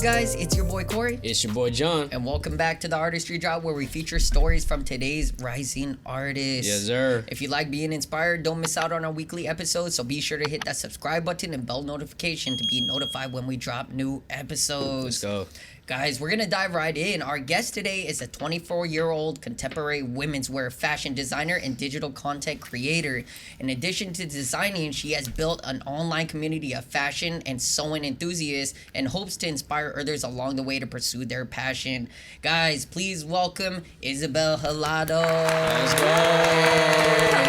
guys? It's your boy Corey. It's your boy John. And welcome back to the Artistry Drop, where we feature stories from today's rising artists. Yes, sir. If you like being inspired, don't miss out on our weekly episodes, so be sure to hit that subscribe button and bell notification to be notified when we drop new episodes. Let's go. Guys, we're going to dive right in. Our guest today is a 24-year-old contemporary women's wear fashion designer and digital content creator. In addition to designing, she has built an online community of fashion and sewing enthusiasts and hopes to inspire others along the way to pursue their passion. Guys, please welcome Isabel Helado. Let's go.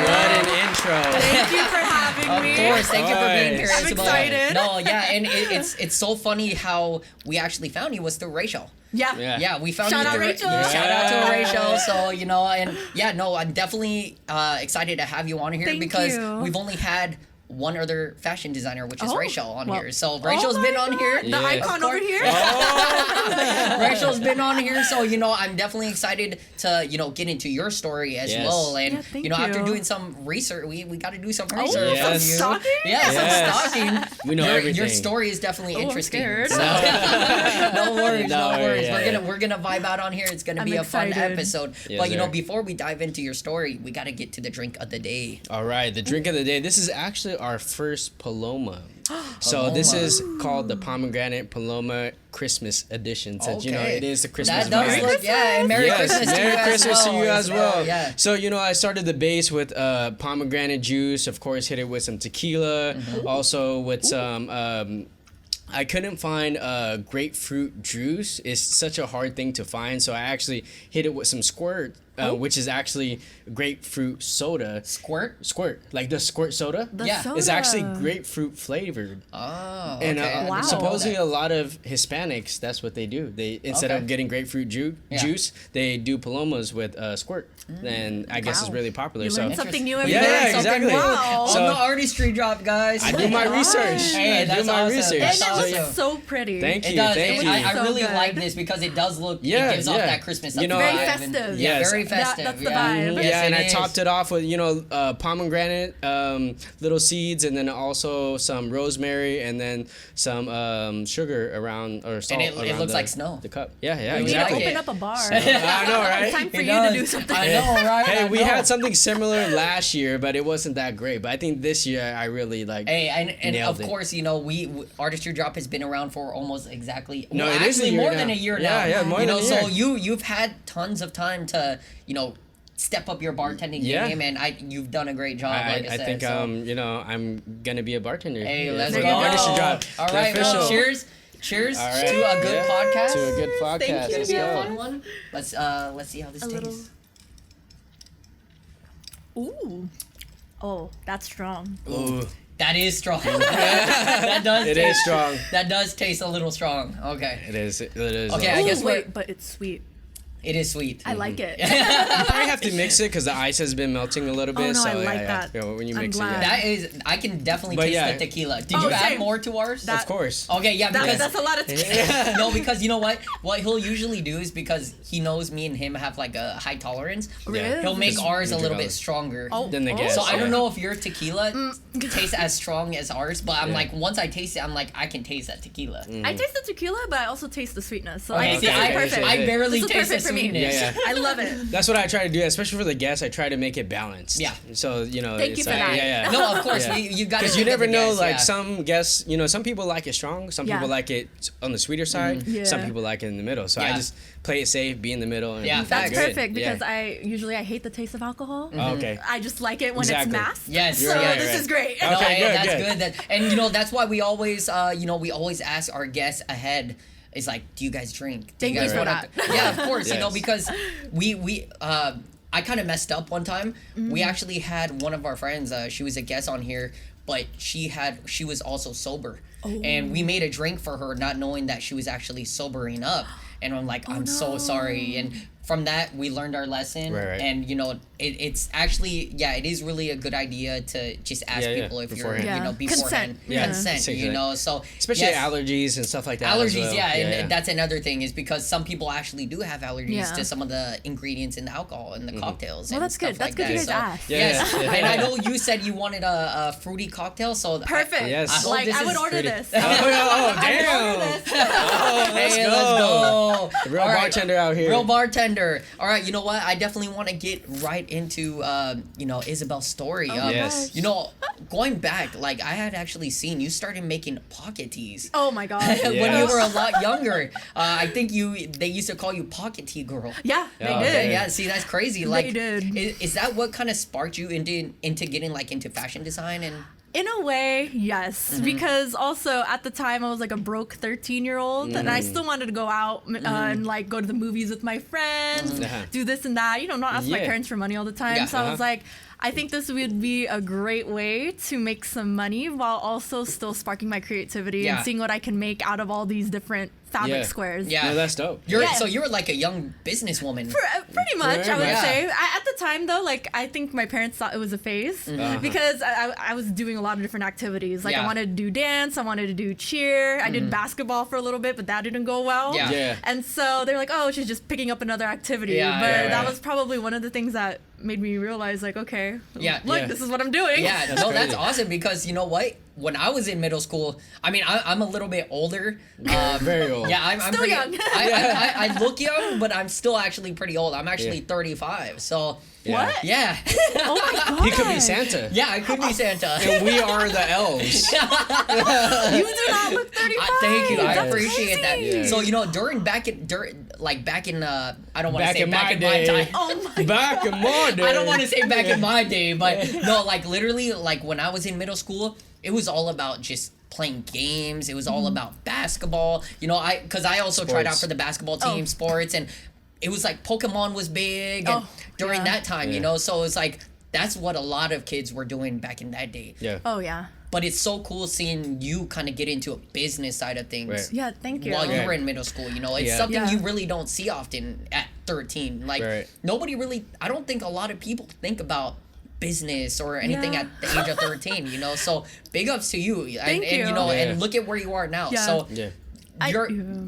What an intro. Thank you for having me. Of course, thank you for being here, I'm Isabel. excited. No, yeah, and it's so funny how we actually found you was through Rachel. Yeah. We found Shout you out through Rachel. Shout out to Rachel. So, and I'm definitely excited to have you on here Thank because you. we've only had one other fashion designer, which is Oh, Rachel on well- here. So Rachel's been on here. The Yeah. icon over here. Rachel's been on here, so I'm definitely excited to get into your story as Yes. well. And Yeah, thank after you. doing some research, we got to do some Oh, research Yes. on some you. stalking? Yeah, Yes. some stalking. We know your everything. story is definitely Oh, I'm interesting. scared. So, no worries, no No, worries. yeah, We're gonna vibe out on here. It's gonna I'm be a fun excited. episode. Yes, But sir. before we dive into your story, we got to get to the drink of the day. All right, the drink of the day. This is actually our first Paloma. So this Paloma. is called the Pomegranate Paloma Christmas Edition. Since Okay. it is the Christmas That does vibe. look, and Merry Yes, Christmas to you Merry as Christmas well. to you as well. Yeah. So, I started the base with pomegranate juice. Of course, hit it with some tequila. Mm-hmm. Also with some... I couldn't find grapefruit juice. It's such a hard thing to find. So I actually hit it with some squirt, which is actually grapefruit soda. Squirt? Like the squirt soda. The Yeah. soda. It's actually grapefruit flavored. Oh, And okay. I didn't know supposedly that. a lot of Hispanics, that's what they do. They instead Okay. of getting grapefruit Yeah. juice, they do palomas with squirt. And I guess it's Wow. really popular. You So learn something new every Yeah, day. yeah, Something exactly. new Wow. So- on the Artistry Drop, guys. I do my research. Hey, I do that's my awesome. research. And That's it So, looks awesome. so pretty. Thank It you. does. Thank It- you. I So really good. like this because it does look. Yeah, it gives off yeah. that Christmas. You know, Very vibe. festive. Yeah, Yes. very festive. That's the yeah. vibe. Yes, Yeah, and it I is. topped it off with pomegranate little seeds, and then also some rosemary, and then some sugar around or salt. And it around looks the, like snow. The cup. Yeah, yeah, We You need to like exactly. it. open up a bar. I know, right? It's time for It you does. to do something. I know, right? Hey, I we know. had something similar last year, but it wasn't that great. But I think this year I really like. Hey, and Nailed of it. course, we Artistry Drop has been around for almost exactly. No, well, it is a actually year more now. than a year Yeah, now. yeah, more you than know, a so year. you've had tons of time to step up your bartending Yeah. game, and you've done a great job. like I I said, think so. I'm gonna be a bartender. Hey, Yeah, let's for go. the Artistry Drop. All The right, well, official. cheers All right. to a good Yeah. podcast. To a good podcast. Thank you. It's gonna Let's be a go. fun one. Let's see how this A tastes. little. Ooh. Oh, that's strong. Ooh, That is strong. that does. it taste, is strong. That does taste a little strong. Okay, It is. It is. Okay, Ooh, I guess wait, but it's sweet. it is sweet. I like it. You probably have to mix it because the ice has been melting a little bit. Oh, no, so I like yeah, that. Yeah, when you I'm mix glad. it, yeah. That is, I can definitely But taste yeah. the tequila. Did Oh, you add same. more to ours? That- Of course. Okay, yeah, because That's a lot of tequila. no, because you know what? What he'll usually do is because he knows me and him have like a high tolerance. Really? He'll make Just ours a drink little all bit of it. stronger. Oh, Then they oh. guess. So I Yeah. don't know if your tequila tastes as strong as ours, but I'm Yeah. like, once I taste it, I'm like, I can taste that tequila. I taste the tequila, but I also taste the sweetness. So Okay, I see, think okay, it's okay, perfect. okay. I barely This is taste the perfect for me. sweetness. Yeah, yeah. I love it. That's what I try to do, especially for the guests. I try to make it balanced. Yeah. So Thank it's you for like, that. Yeah, yeah. No, of course, Yeah. you got to. Because you never know, like yeah. some guests, some people like it strong, some Yeah. people like it on the sweeter side, some Yeah. people like it in the middle. So I Yeah. just play it safe, be in the middle. And Yeah, be facts. That's good. perfect because Yeah. I hate the taste of alcohol. Oh, okay. I just like it when Exactly. it's masked. Yes, So right, this right. is great. No, Okay, good, that's good. good. And that's why we always, we always ask our guests ahead. It's like, do you guys drink? Do Thank you guys you for wanna- that. Yeah, of course. Yes. Because I kind of messed up one time. We actually had one of our friends. She was a guest on here, but she was also sober, and we made a drink for her, not knowing that she was actually sobering up. And I'm like, I'm so sorry. And from that we learned our lesson, Right. and it's actually it is really a good idea to just ask people if you're beforehand. beforehand. Yeah. Consent, Exactly. so Especially yes, allergies and stuff like that. as allergies, well. and that's another thing, is because some people actually do have allergies Yeah. to some of the ingredients in the alcohol and the cocktails. Well, and that's stuff good. That's like good you that. guys So, asked. Yeah. Yes, Yeah. and I know you said you wanted a fruity cocktail, so Perfect. Yes. I hope Like this I would is order pretty- this. Oh, I would damn. order this. Hey, go. let's go. Real All right. bartender out here. Real bartender. All right, you know what? I definitely want to get right into, Isabel's story. Yes. Going back, like I had actually seen you started making pocket tees. Oh my god. When you Yes. were a lot younger, I think they used to call you Pocket Tea Girl. Yeah, they Oh, did. Okay, yeah. See, that's crazy. Like, did. Is that what kind of sparked you into getting like into fashion design and? In a way, yes. Mm-hmm. Because also at the time I was like a broke 13-year-old, and I still wanted to go out and like go to the movies with my friends, do this and that. Not ask my Yeah. parents for money all the time. Yeah. So I was like, I think this would be a great way to make some money while also still sparking my creativity Yeah. and seeing what I can make out of all these different fabric Yeah. squares. Yeah. No, that's dope. So you were like a young businesswoman. Pretty much, Very I would much. say. At the time, though, like I think my parents thought it was a phase because I was doing a lot of different activities. Like Yeah. I wanted to do dance, I wanted to do cheer, I did basketball for a little bit, but that didn't go well. Yeah. Yeah. And so they're like, "Oh, she's just picking up another activity." Yeah, but yeah, that yeah. was probably one of the things that made me realize, like, okay, Yeah. look, Yeah. this is what I'm doing. Yeah, That's no, that's crazy. awesome, because you know what? When I was in middle school, I mean, I'm a little bit older. Very old. Yeah, I'm Still pretty young. I look young, but I'm still actually pretty old. I'm actually 35. So Yeah. What? yeah, Oh my god. He could be Santa. yeah, I could be Santa. And we are the elves. You do not look 35. Thank you. I That's appreciate that. crazy. Yeah. So back in I don't want to Back say in back my in my day. time. Oh my Back in my day. I don't want to say back in my day, but no, like literally, like when I was in middle school, it was all about just playing games. It was all about basketball. Because I also tried out Sports. for the basketball team, Oh. sports, and it was like Pokemon was big, and Oh, during yeah. that time, Yeah. so it's like that's what a lot of kids were doing back in that day. Yeah. Oh yeah. But it's so cool seeing you kind of get into a business side of things. Right. Yeah, thank you. While you Yeah. were in middle school, it's Yeah. something Yeah. you really don't see often at 13. Like Right. nobody really, I don't think a lot of people think about business or anything Yeah. at the age of 13. So big ups to you. And, Thank and you. Yeah. and look at where you are now. Yeah. So Yeah. you're,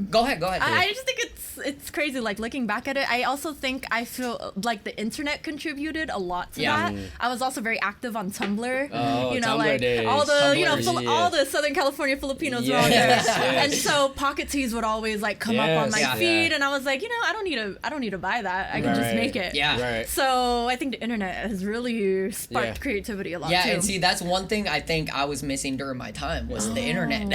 go ahead. I just think it's crazy. Like looking back at it, I also think I feel like the internet contributed a lot to Yeah. that. I was also very active on Tumblr. Oh, Tumblr like days. all the Tumblr, yeah. all the Southern California Filipinos were on Yes, there, yes. and so pocket tees would always like come up on Yes, my yeah. feed, and I was like, I don't need to buy that. I can just Right. make it. Yeah. Right. So I think the internet has really sparked Yeah. creativity a lot Yeah, too. and see, that's one thing I think I was missing during my time was the internet.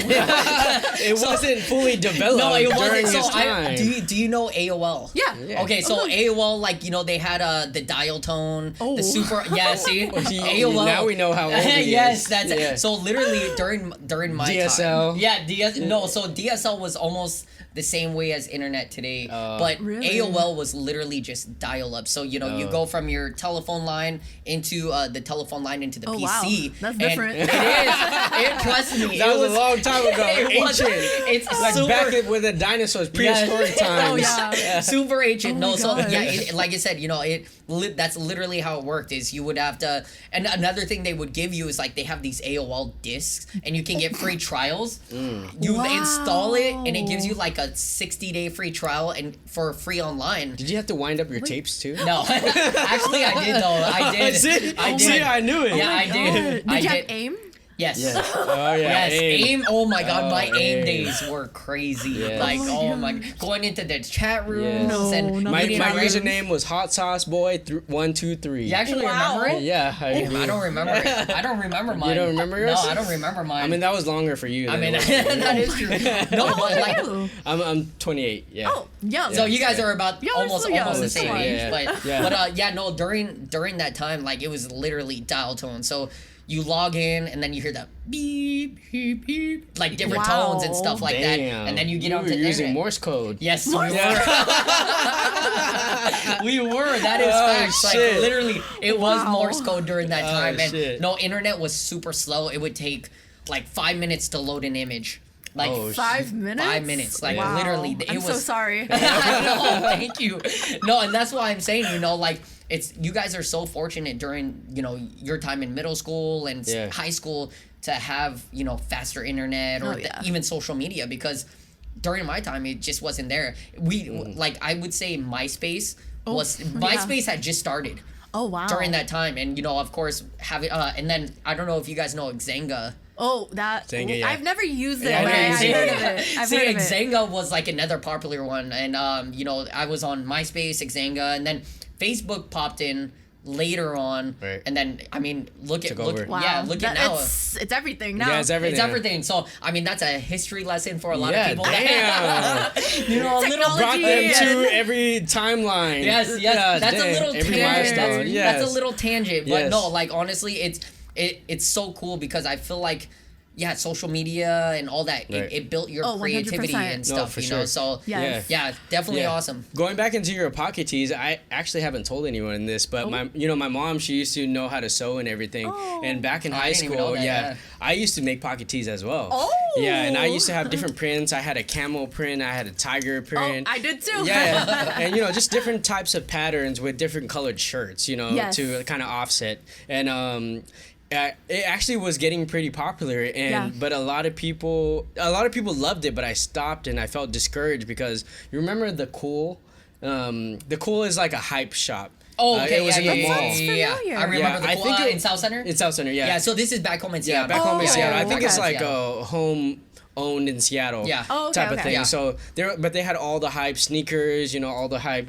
It wasn't fully developed No, it during wasn't. his So time. do you know AOL? Yeah. Yeah. Okay, so Oh. AOL, like they had the dial tone, Oh. the super. Yeah, see, AOL. Now we know how old he Yes, is. that's Yeah. it. So literally during my DSL. time. Yeah, no. So DSL was almost the same way as internet today, but Really? AOL was literally just dial up. So you go from your telephone line into the telephone line into the Oh, PC. wow. That's and different. It is. Trust me. That it was a long time ago. It was, Ancient. it's Like super, back with the dinosaurs, prehistoric times. Oh yeah. super ancient. Oh No, my so gosh. yeah, like I said, that's literally how it worked. Is you would have to, and another thing they would give you is like they have these AOL discs, and you can get free trials. You Wow. install it, and it gives you like a 60-day free trial, and for free online. Did you have to wind up your tapes too? No, actually I did though. I did. See? I did. See, I knew it. Yeah, I God. did. Did I you have did. aim? Yes. Yes. Oh yeah. Yes, aim. Oh my god, Oh, my aim aim. days were crazy. Yes. Like, Oh oh my my, going into the chat rooms Yes. and No, My meeting my our- username was Hot Sauce Boy 123. You actually Wow. remember it? Yeah. Damn, I don't remember it. I don't remember mine. don't remember No, yours? I don't remember mine. I mean, that was longer for you. I than mean, it was for me. that is true. No, but like, Ew. I'm 28. Yeah. Oh, young. so you guys are about Yeah, we're almost still young. the Come same on. age, Yeah. but Yeah. no, during that time, like it was literally dial tone. So you log in and then you hear that beep beep beep, like different Wow. tones and stuff like Damn. that, and then you get we onto were the using internet. Morse code. Yes, we Yeah. were. We were. That is Oh, facts. Like shit. literally, it was Wow. Morse code during that time, and shit. no, internet was super slow. It would take like 5 minutes to load an image. Like Oh, 5 minutes. 5 minutes, like Wow. literally. I'm It so was. sorry. I know, thank you. No, and that's why I'm saying, like, it's you guys are so fortunate during, your time in middle school and Yeah. high school to have, faster internet or Oh, yeah. even social media, because during my time it just wasn't there. We like I would say MySpace was MySpace had just started Oh wow. during that time, and of course having and then I don't know if you guys know Xanga. Oh, that. Zynga, yeah. I've never used it, Yeah, I but know, I've Zynga. heard of it. I've See, heard of it. Xanga was like another popular one, and I was on MySpace, Xanga, and then Facebook popped in later on, Right. and then look Took at over. Wow. yeah, look at now. It's everything now. Yeah, it's everything. It's everything. So that's a history lesson for a lot Yeah, of people. damn. A little Technology. Brought them Yeah. to every timeline. Yes, Yeah, that's a dang. little Every tangent. milestone. Yes. That's a little tangent, but Yes. no, like honestly, it's so cool because I feel like social media and all that Right. it built your Oh, creativity 100%. and No, stuff, for sure. So Yes. yeah, definitely Yeah. awesome. Going back into your pocket tees, I actually haven't told anyone this, but my mom, she used to know how to sew and everything. Oh. And back in I high didn't even know school, that, yeah. I used to make pocket tees as well. Oh. Yeah, and I used to have different prints. I had a camel print, I had a tiger Oh, print. I did too. Yeah, and just different types of patterns with different colored shirts, Yes. to kind of offset. And it actually was getting pretty popular, but a lot of people loved it, but I stopped and I felt discouraged because you remember the Cool. The Cool is like a hype shop. Oh, okay, it was in the yeah, mall. Sounds familiar. I remember Yeah, the I think in South Center. It's South Center, yeah. Yeah, so this is back home in Yeah, Seattle. back home in Oh, Seattle. I think it's okay. like a home owned in Seattle Yeah. Oh, okay, type of okay. thing. Yeah. So but they had all the hype sneakers, all the hype,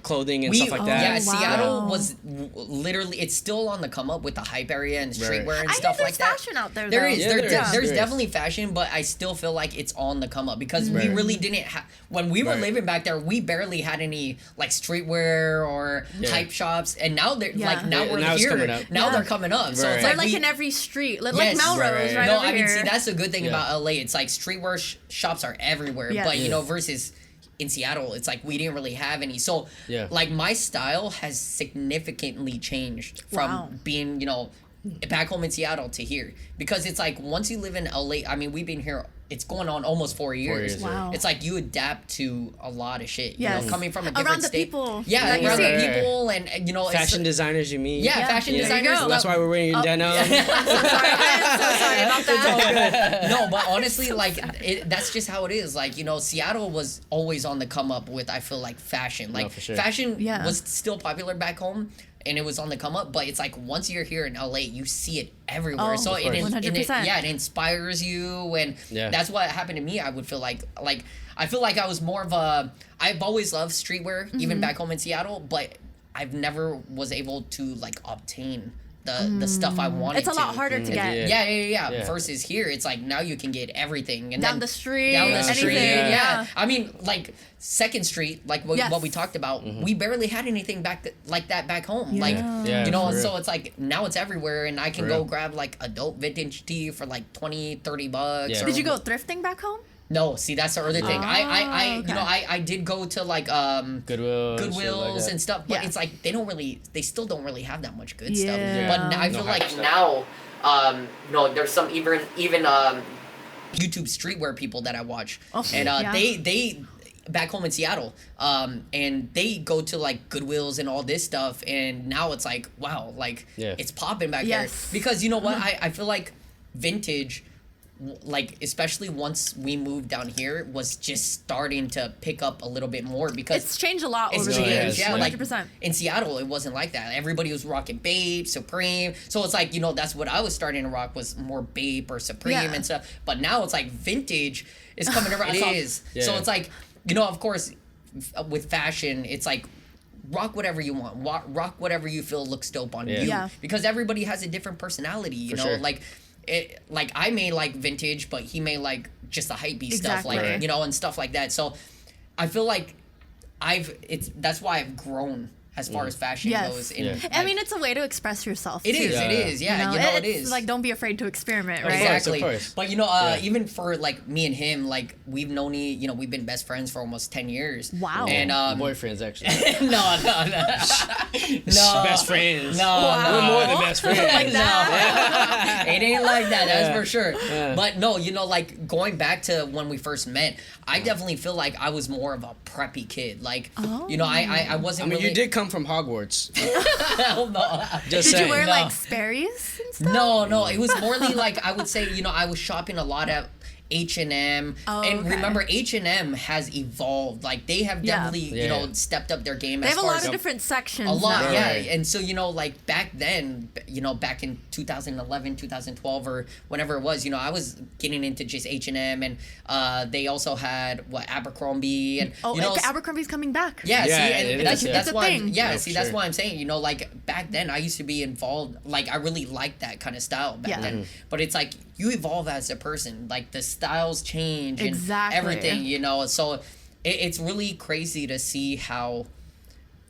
clothing and stuff like that. Yeah, wow. Seattle was literally, it's still on the come up with the hype area and streetwear and I stuff know like there's that. fashion out there, There though. is. Yeah, There- there there's is. There is. definitely fashion, but I still feel like it's on the come up because we Right. really didn't have, when we were Right. living back there, we barely had any like streetwear or Yeah. hype shops, and now they're Yeah. like, now Yeah, we're now it's here. coming up. Now Yeah. they're coming up. So Right. it's They're like, like we, in every street, like Yes. Melrose, right no, over I mean, here. see, that's the good thing Yeah. about LA. It's like streetwear shops are everywhere, Yes. but Yeah. versus in Seattle, it's like we didn't really have any. So, Yeah. like my style has significantly changed from Wow. being, back home in Seattle to here, because it's like once you live in LA, I mean, we've been here. It's going on almost 4 years. years, yeah. Wow. It's like you adapt to a lot of shit. You Yes. know, coming from a Around different the state. people Yeah, that you around see. the Right. people, and it's Fashion designers you meet. yeah, Yeah. fashion There you designers. go. So that's why we're wearing denim. I'm so sorry about that. No, but honestly, like that's just how it is. Like Seattle was always on the come up with. I feel like fashion. Like for sure. fashion Yeah. was still popular back home, and it was on the come up. But it's like once you're here in LA, you see it everywhere. Oh, So of course. 100%. it inspires you, and Yeah. that's what happened to me. I would feel like I feel like I was more of a. I've always loved streetwear, even back home in Seattle, but I've never was able to like obtain the stuff I wanted. It's a lot harder to get. Yeah. Versus here, it's like now you can get everything and Down then the street, down the anything, street. yeah. Yeah. I mean, like Second Street, like Yes. what we talked about, Mm-hmm. we barely had anything like that back home. Like Yeah, you know, for real. so it's like now it's everywhere, and I can For go real. grab like adult vintage tee for like $20-$30. Yeah. Or, Did you go thrifting back home? No, see that's the other thing. I okay. I did go to like Goodwill. shit like Goodwills that. and stuff, but Yeah. it's like they still don't really have that much good stuff. Yeah. But I No feel hype like stuff. now, there's some even YouTube streetwear people that I watch, Oh, and yeah. they back home in Seattle, and they go to like Goodwills and all this stuff, and now it's like wow, like Yeah. it's popping back Yes. there because you know what I feel like vintage. Like especially once we moved down here was just starting to pick up a little bit more because It's changed a lot it's over the changed, years. yeah. Like 100%. in Seattle, it wasn't like that. Everybody was rocking Bape, Supreme. So it's like that's what I was starting to rock was more Bape or Supreme Yeah. and stuff. But now it's like vintage is coming around. It is. Yeah. So it's like of course, with fashion, it's like. Rock whatever you want. Rock whatever you feel looks dope on Yeah. you. Yeah. Because everybody has a different personality. You For know, sure. like I may like vintage, but he may like just the hypebeast stuff, Exactly. like Right. and stuff like that. So I feel like that's why I've grown as far as fashion Yes. goes. I mean, it's a way to express yourself. It too. is. It is. Yeah. It it's is. like, don't be afraid to experiment, right? Exactly. Of course. But even for like me and him, like we've known we've been best friends for almost 10 years. Wow. And Boyfriends, actually. no. Best friends. No, Wow. We're more than best friends. Like that. It ain't like that, that's for sure. Yeah. But no, like going back to when we first met, I definitely feel like I was more of a preppy kid. Like, I wasn't. I mean, really, you did come from Hogwarts. Hell no. Just Did saying. you wear No. like Sperry's and stuff? No, it was morely like I would say, I was shopping a lot at H&M. Oh, And okay. remember, H&M has evolved. Like they have Yeah. definitely, stepped up their game They as have a far lot as of different sections. a lot, now. yeah. Right. And so, like back then, back in 2011, 2012 or whenever it was, I was getting into just H&M and they also had Abercrombie and Oh, Abercrombie's coming back. yeah, Yeah, see, it and is, yeah. that's It's a why. thing. Yeah, See, for that's sure. why I'm saying, like back then I used to be involved. Like I really liked that kind of style back Yeah. then. But it's like you evolve as a person. Like the styles change and Exactly. everything. So it's really crazy to see how.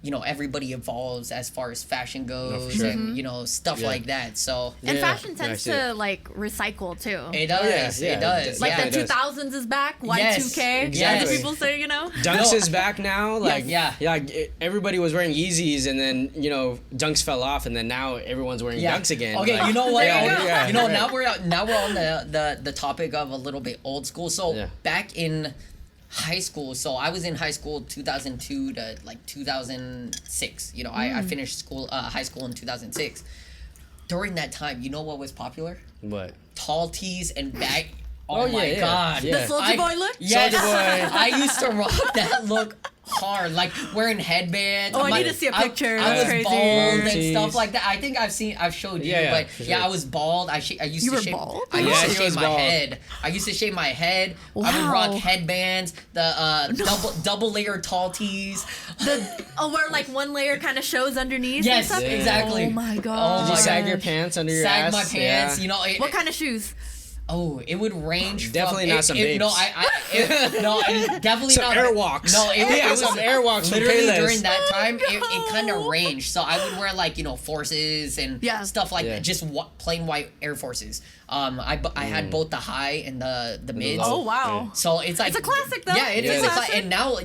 Everybody evolves as far as fashion goes, sure. and stuff Yeah. like that. So And Yeah. fashion Yeah, I tends see to like recycle too. it does. yeah, It does. Like yeah. the it does. 2000s is back, Yes, Y2K. exactly. As people say, Dunks No. is back now. Like Yeah. everybody was wearing Yeezys, and then Dunks fell off, and then now everyone's wearing Dunks again. Okay, Like, you know what? There you go. Yeah, right. Now we're on the topic of a little bit old school. So Yeah. back in high school, so I was in high school 2002 to like 2006. I finished high school in 2006. During that time, you know what was popular? What? Tall tees and bag. Oh, Oh, yeah, my yeah, god. yeah. The Soulja Boy look? Yes. Soulja Boy. I used to rock that look hard, like wearing headbands. Oh, I I'm need like- to see a picture. I That's was crazy. bald and Tees. stuff like that. I think I've showed you, Yeah, but for yeah, sure. I was bald. I used You to were shave. bald? I used Yeah, to he shave was my bald. head. I used to shave my head. I would Wow. rock headbands, the double layer tall tees. Where like one layer kind of shows underneath. Yes, and stuff? exactly. Oh my Oh god. Did my you sag your gosh. pants under your Sag ass? my pants. Yeah. What kind of shoes? Oh, it would range. Definitely from, not some No, babes. definitely Some not. Airwalks. No, Yeah, some Airwalks from Literally Payless. during that time, Oh, it kind of ranged. So I would wear like Forces and Yeah. stuff like Yeah. that, just plain white Air Forces. I had both the high and the mids. Oh wow. So it's like It's a classic, though. Yeah, it It's is a a classic. and now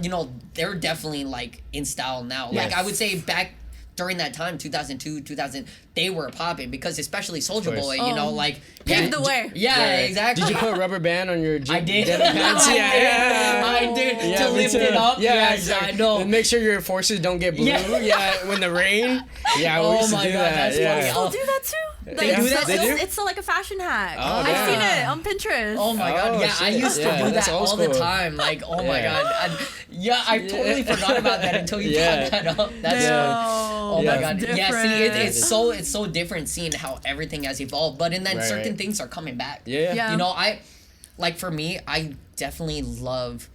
they're definitely like in style now. Like Yes. I would say back during that time, 2002, 2000, they were popping because especially Soldier course. Boy, Oh. like Paved the way. Yeah, exactly. Did you put a rubber band on your I did. denim pants? I did to me lift too. it up. Yeah, Yes, exactly. I know. And make sure your forces don't get blue. Yeah. Yeah, when the rain. Yeah, we Oh used to my do God, that. that's yeah. funny. Still do that too. They do that They still? do? It's still like a fashion hack. Oh, I've yeah. seen it on Pinterest. Oh my god, Oh, yeah, I shit. used to Yeah, do that's that old all the school. time. Like, oh my Yeah. god, I totally forgot about that until you Yeah. brought that up. That's No, oh my that's god, yeah. different. See, it's so different seeing how everything has evolved. But and then Right, certain right. things are coming back. Yeah. Yeah. I like for me, I definitely love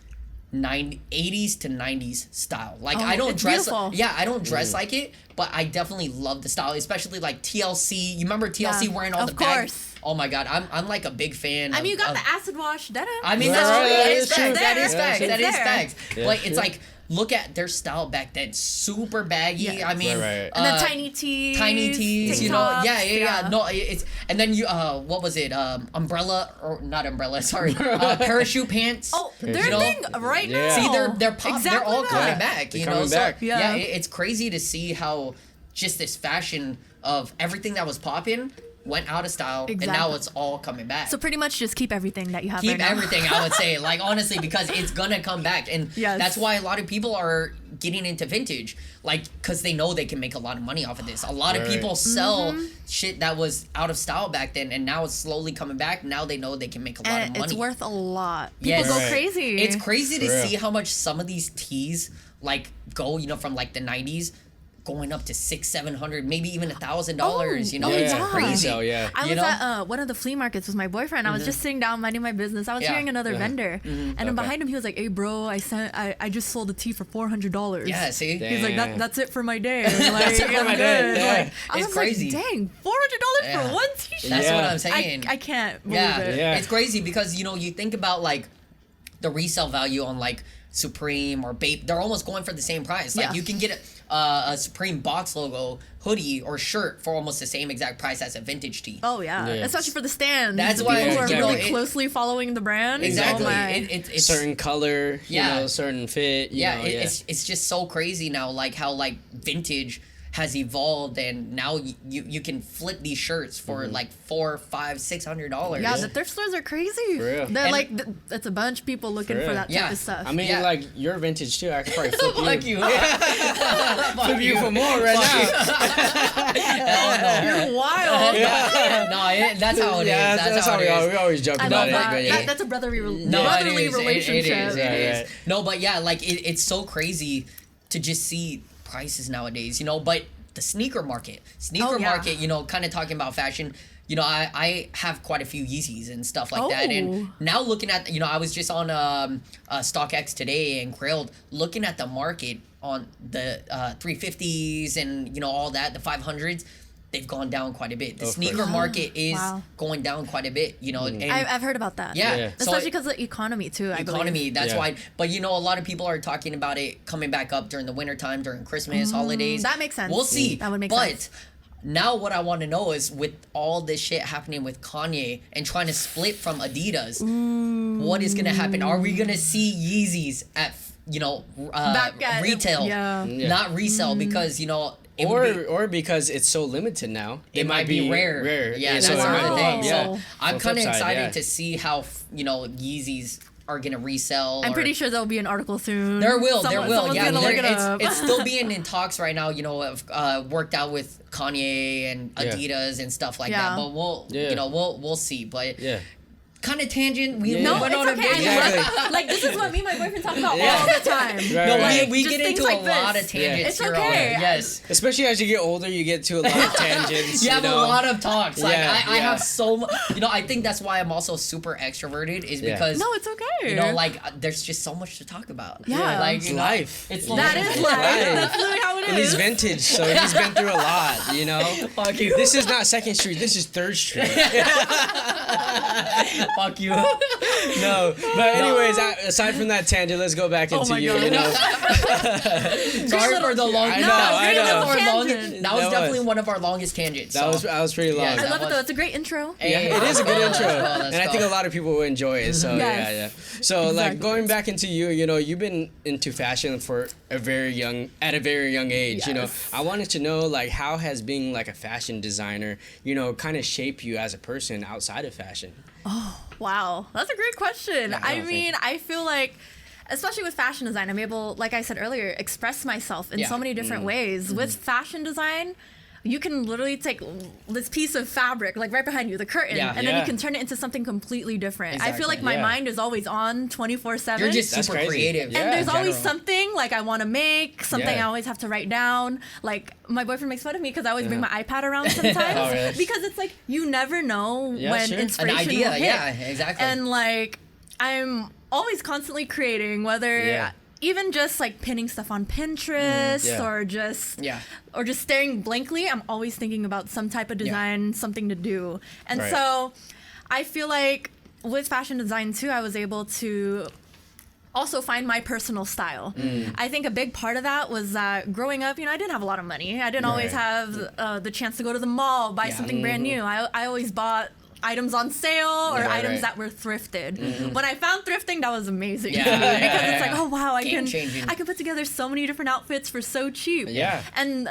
80s to 90s style. Like Oh, I don't it's dress beautiful. yeah, I don't dress like it, but I definitely love the style, especially like TLC. You remember TLC Yeah, wearing all of the bags? course. Oh my god, I'm like a big fan. I mean, you got of, the acid wash denim. I mean, Right, that's right, true. that That is is facts. true. That is It's facts. there. That is It's there. facts. Yeah, Like it's true. like look at their style back then, super baggy. Yeah. I mean, Right, right. and then tiny tees. tiny tees. tank You know, tops, yeah. No, it's and then you what was it? Umbrella or not umbrella? Sorry, parachute pants. Oh, they're You a know? thing right Yeah. now. See, they're pop. Exactly they're all that. coming back. They're You coming know, back. so Yeah. yeah, it's crazy to see how just this fashion of everything that was popping went out of style, and now Exactly. it's all coming back. So pretty much just keep everything that you have Keep right now. everything, I would say, like honestly, because it's gonna come back, and Yes. that's why a lot of people are getting into vintage, like because they know they can make a lot of money off of this. A lot of Right. people sell Mm-hmm. shit that was out of style back then, and now it's slowly coming back. Now they know they can make a lot And of money. it's worth a lot. People Yes. go Right. crazy. It's crazy to For real. see how much some of these tees like go, from like the 90s going up to $600-700, maybe even $1,000. Oh, It's yeah. crazy. Resale, yeah. I You was know? at one of the flea markets with my boyfriend. I was just sitting down minding my business. I was Yeah. hearing another vendor, and then Okay. behind him he was like, "Hey, bro, I just sold a tee for $400." Yeah, see? Damn. He's like, Yeah. that's it for my day. Like, it for I'm my good. day. Like, Yeah. I It's was crazy. like, dang, $400 Yeah. for one t-shirt. That's Yeah. what I'm saying. I can't believe Yeah. it. Yeah. It's crazy because you think about like the resale value on like Supreme or Bape, they're almost going for the same price. Like Yeah. you can get a Supreme box logo hoodie or shirt for almost the same exact price as a vintage tee. Oh yeah, Yeah. especially for the stands. That's why people who are exactly. really closely following the brand. Exactly. Oh my. It's certain color, Yeah. you know, certain fit. You know, it's just so crazy now, like how like vintage has evolved, and now you can flip these shirts for like $400, $500, $600. Yeah, the thrift stores are crazy. For real. They're And- like, it's a bunch of people looking For for real. that type Yeah. of stuff. I mean, Yeah. like you're vintage too. I could probably flip you. Fuck you. Flip you for more right now. You're wild. That's how it is. Yeah, That's how it is. we always joke I about love it. that. But yeah. That's a brotherly, No, brotherly it is. relationship. It is. Right, It is. right. No, but yeah, like it's so crazy to just see prices nowadays, you know. But the sneaker market, Oh, yeah. you know, kind of talking about fashion. You know, I have quite a few Yeezys and stuff like that, Oh. and now looking at, you know, I was just on StockX today and Grailed, looking at the market on the 350s and, you know, all that, the 500s. They've gone down quite a bit. The Of sneaker course. market is Wow. going down quite a bit, you know. And I've heard about that. yeah, Yeah. so Especially because of the economy too. I economy, believe. that's Yeah. why. But you know, a lot of people are talking about it coming back up during the winter time, during Christmas holidays. that makes sense. We'll see. That would make but sense. now what I want to know is, with all this shit happening with Kanye and trying to split from Adidas, what is gonna happen? Are we gonna see Yeezys at, you know, Back at- retail, yeah. Yeah. not resell? Because, you know, it would be, Or because it's so limited now, it might be rare. Yeah, that's so it might another go thing. up. So Yeah. I'm On kind of flip side, excited yeah. to see how, you know, Yeezys are gonna resell. I'm or- pretty sure there'll be an article soon. There will. Someone's Yeah, gonna look it up. it's still being in talks right now. You know, worked out with Kanye and Yeah. Adidas and stuff like Yeah. that. But we'll, Yeah. you know, we'll see. But Yeah. kind of tangent. We Yeah. No, went it's on a okay. big. I love Exactly. it. Like, this is what me and my boyfriend talk about Yeah. all the time. Right, No, right. we Just get things into like a lot this. of tangents. It's here okay. on- Yes. Especially as you get older, you get to a lot of tangents. You have know? a lot of talks. Like Yeah, I yeah. have so much. You know, I think that's why I'm also super extroverted. Is Yeah. because No, it's okay. you know, like there's just so much to talk about. Yeah. like It's you know, life. It's You that life. is It's life. life. That's literally how it And he's is. vintage, so he's been through a lot, you know? Fuck you. This is not 2nd Street, this is 3rd Street. Fuck you. No, but anyways, aside from that tangent, let's go back into my you, God. you know? Sorry for the long. I No, know, it's I great know. little Our tangent. longest, that was That definitely was. one of our longest tangents. That was pretty long. Yeah, I that love it was- though. It's a great intro. Yeah, it is a good intro, Let's and I go. think a lot of people will enjoy it. So Yes. yeah. So like Exactly. going back into you, you know, you've been into fashion for at a very young age. You know, Yes. I wanted to know like how has being like a fashion designer, you know, kind of shaped you as a person outside of fashion. Wow, that's a great question. Yeah, I thank mean, you. I feel like, especially with fashion design, I'm able, like I said earlier, express myself in Yeah. so many different ways. Mm-hmm. With fashion design, you can literally take this piece of fabric, like right behind you, the curtain, Yeah. and then you Yeah. can turn it into something completely different. I feel Exactly. like my Yeah. mind is always on 24/7. You're just That's super crazy. creative. Yeah. And there's in always general. something like I want to make, something Yeah. I always have to write down. Like my boyfriend makes fun of me because I always bring my iPad around sometimes Oh, really? because it's like you never know Yeah, when sure. An An inspiration idea. will hit. Yeah, exactly. And like I'm always constantly creating, whether Yeah. even just like pinning stuff on Pinterest Yeah. or just Yeah. or just staring blankly. I'm always thinking about some type of design, something to do. And Right. so I feel like with fashion design too, I was able to also find my personal style. I think a big part of that was that growing up, you know, I didn't have a lot of money. I didn't always Right. have the chance to go to the mall, buy Yeah. something brand new. I always bought items on sale or Yeah, items right. that were thrifted. When I found thrifting, that was amazing Yeah, to me yeah, because yeah, it's like, yeah. oh wow, I can Game-changing. put together so many different outfits for so cheap. Yeah. And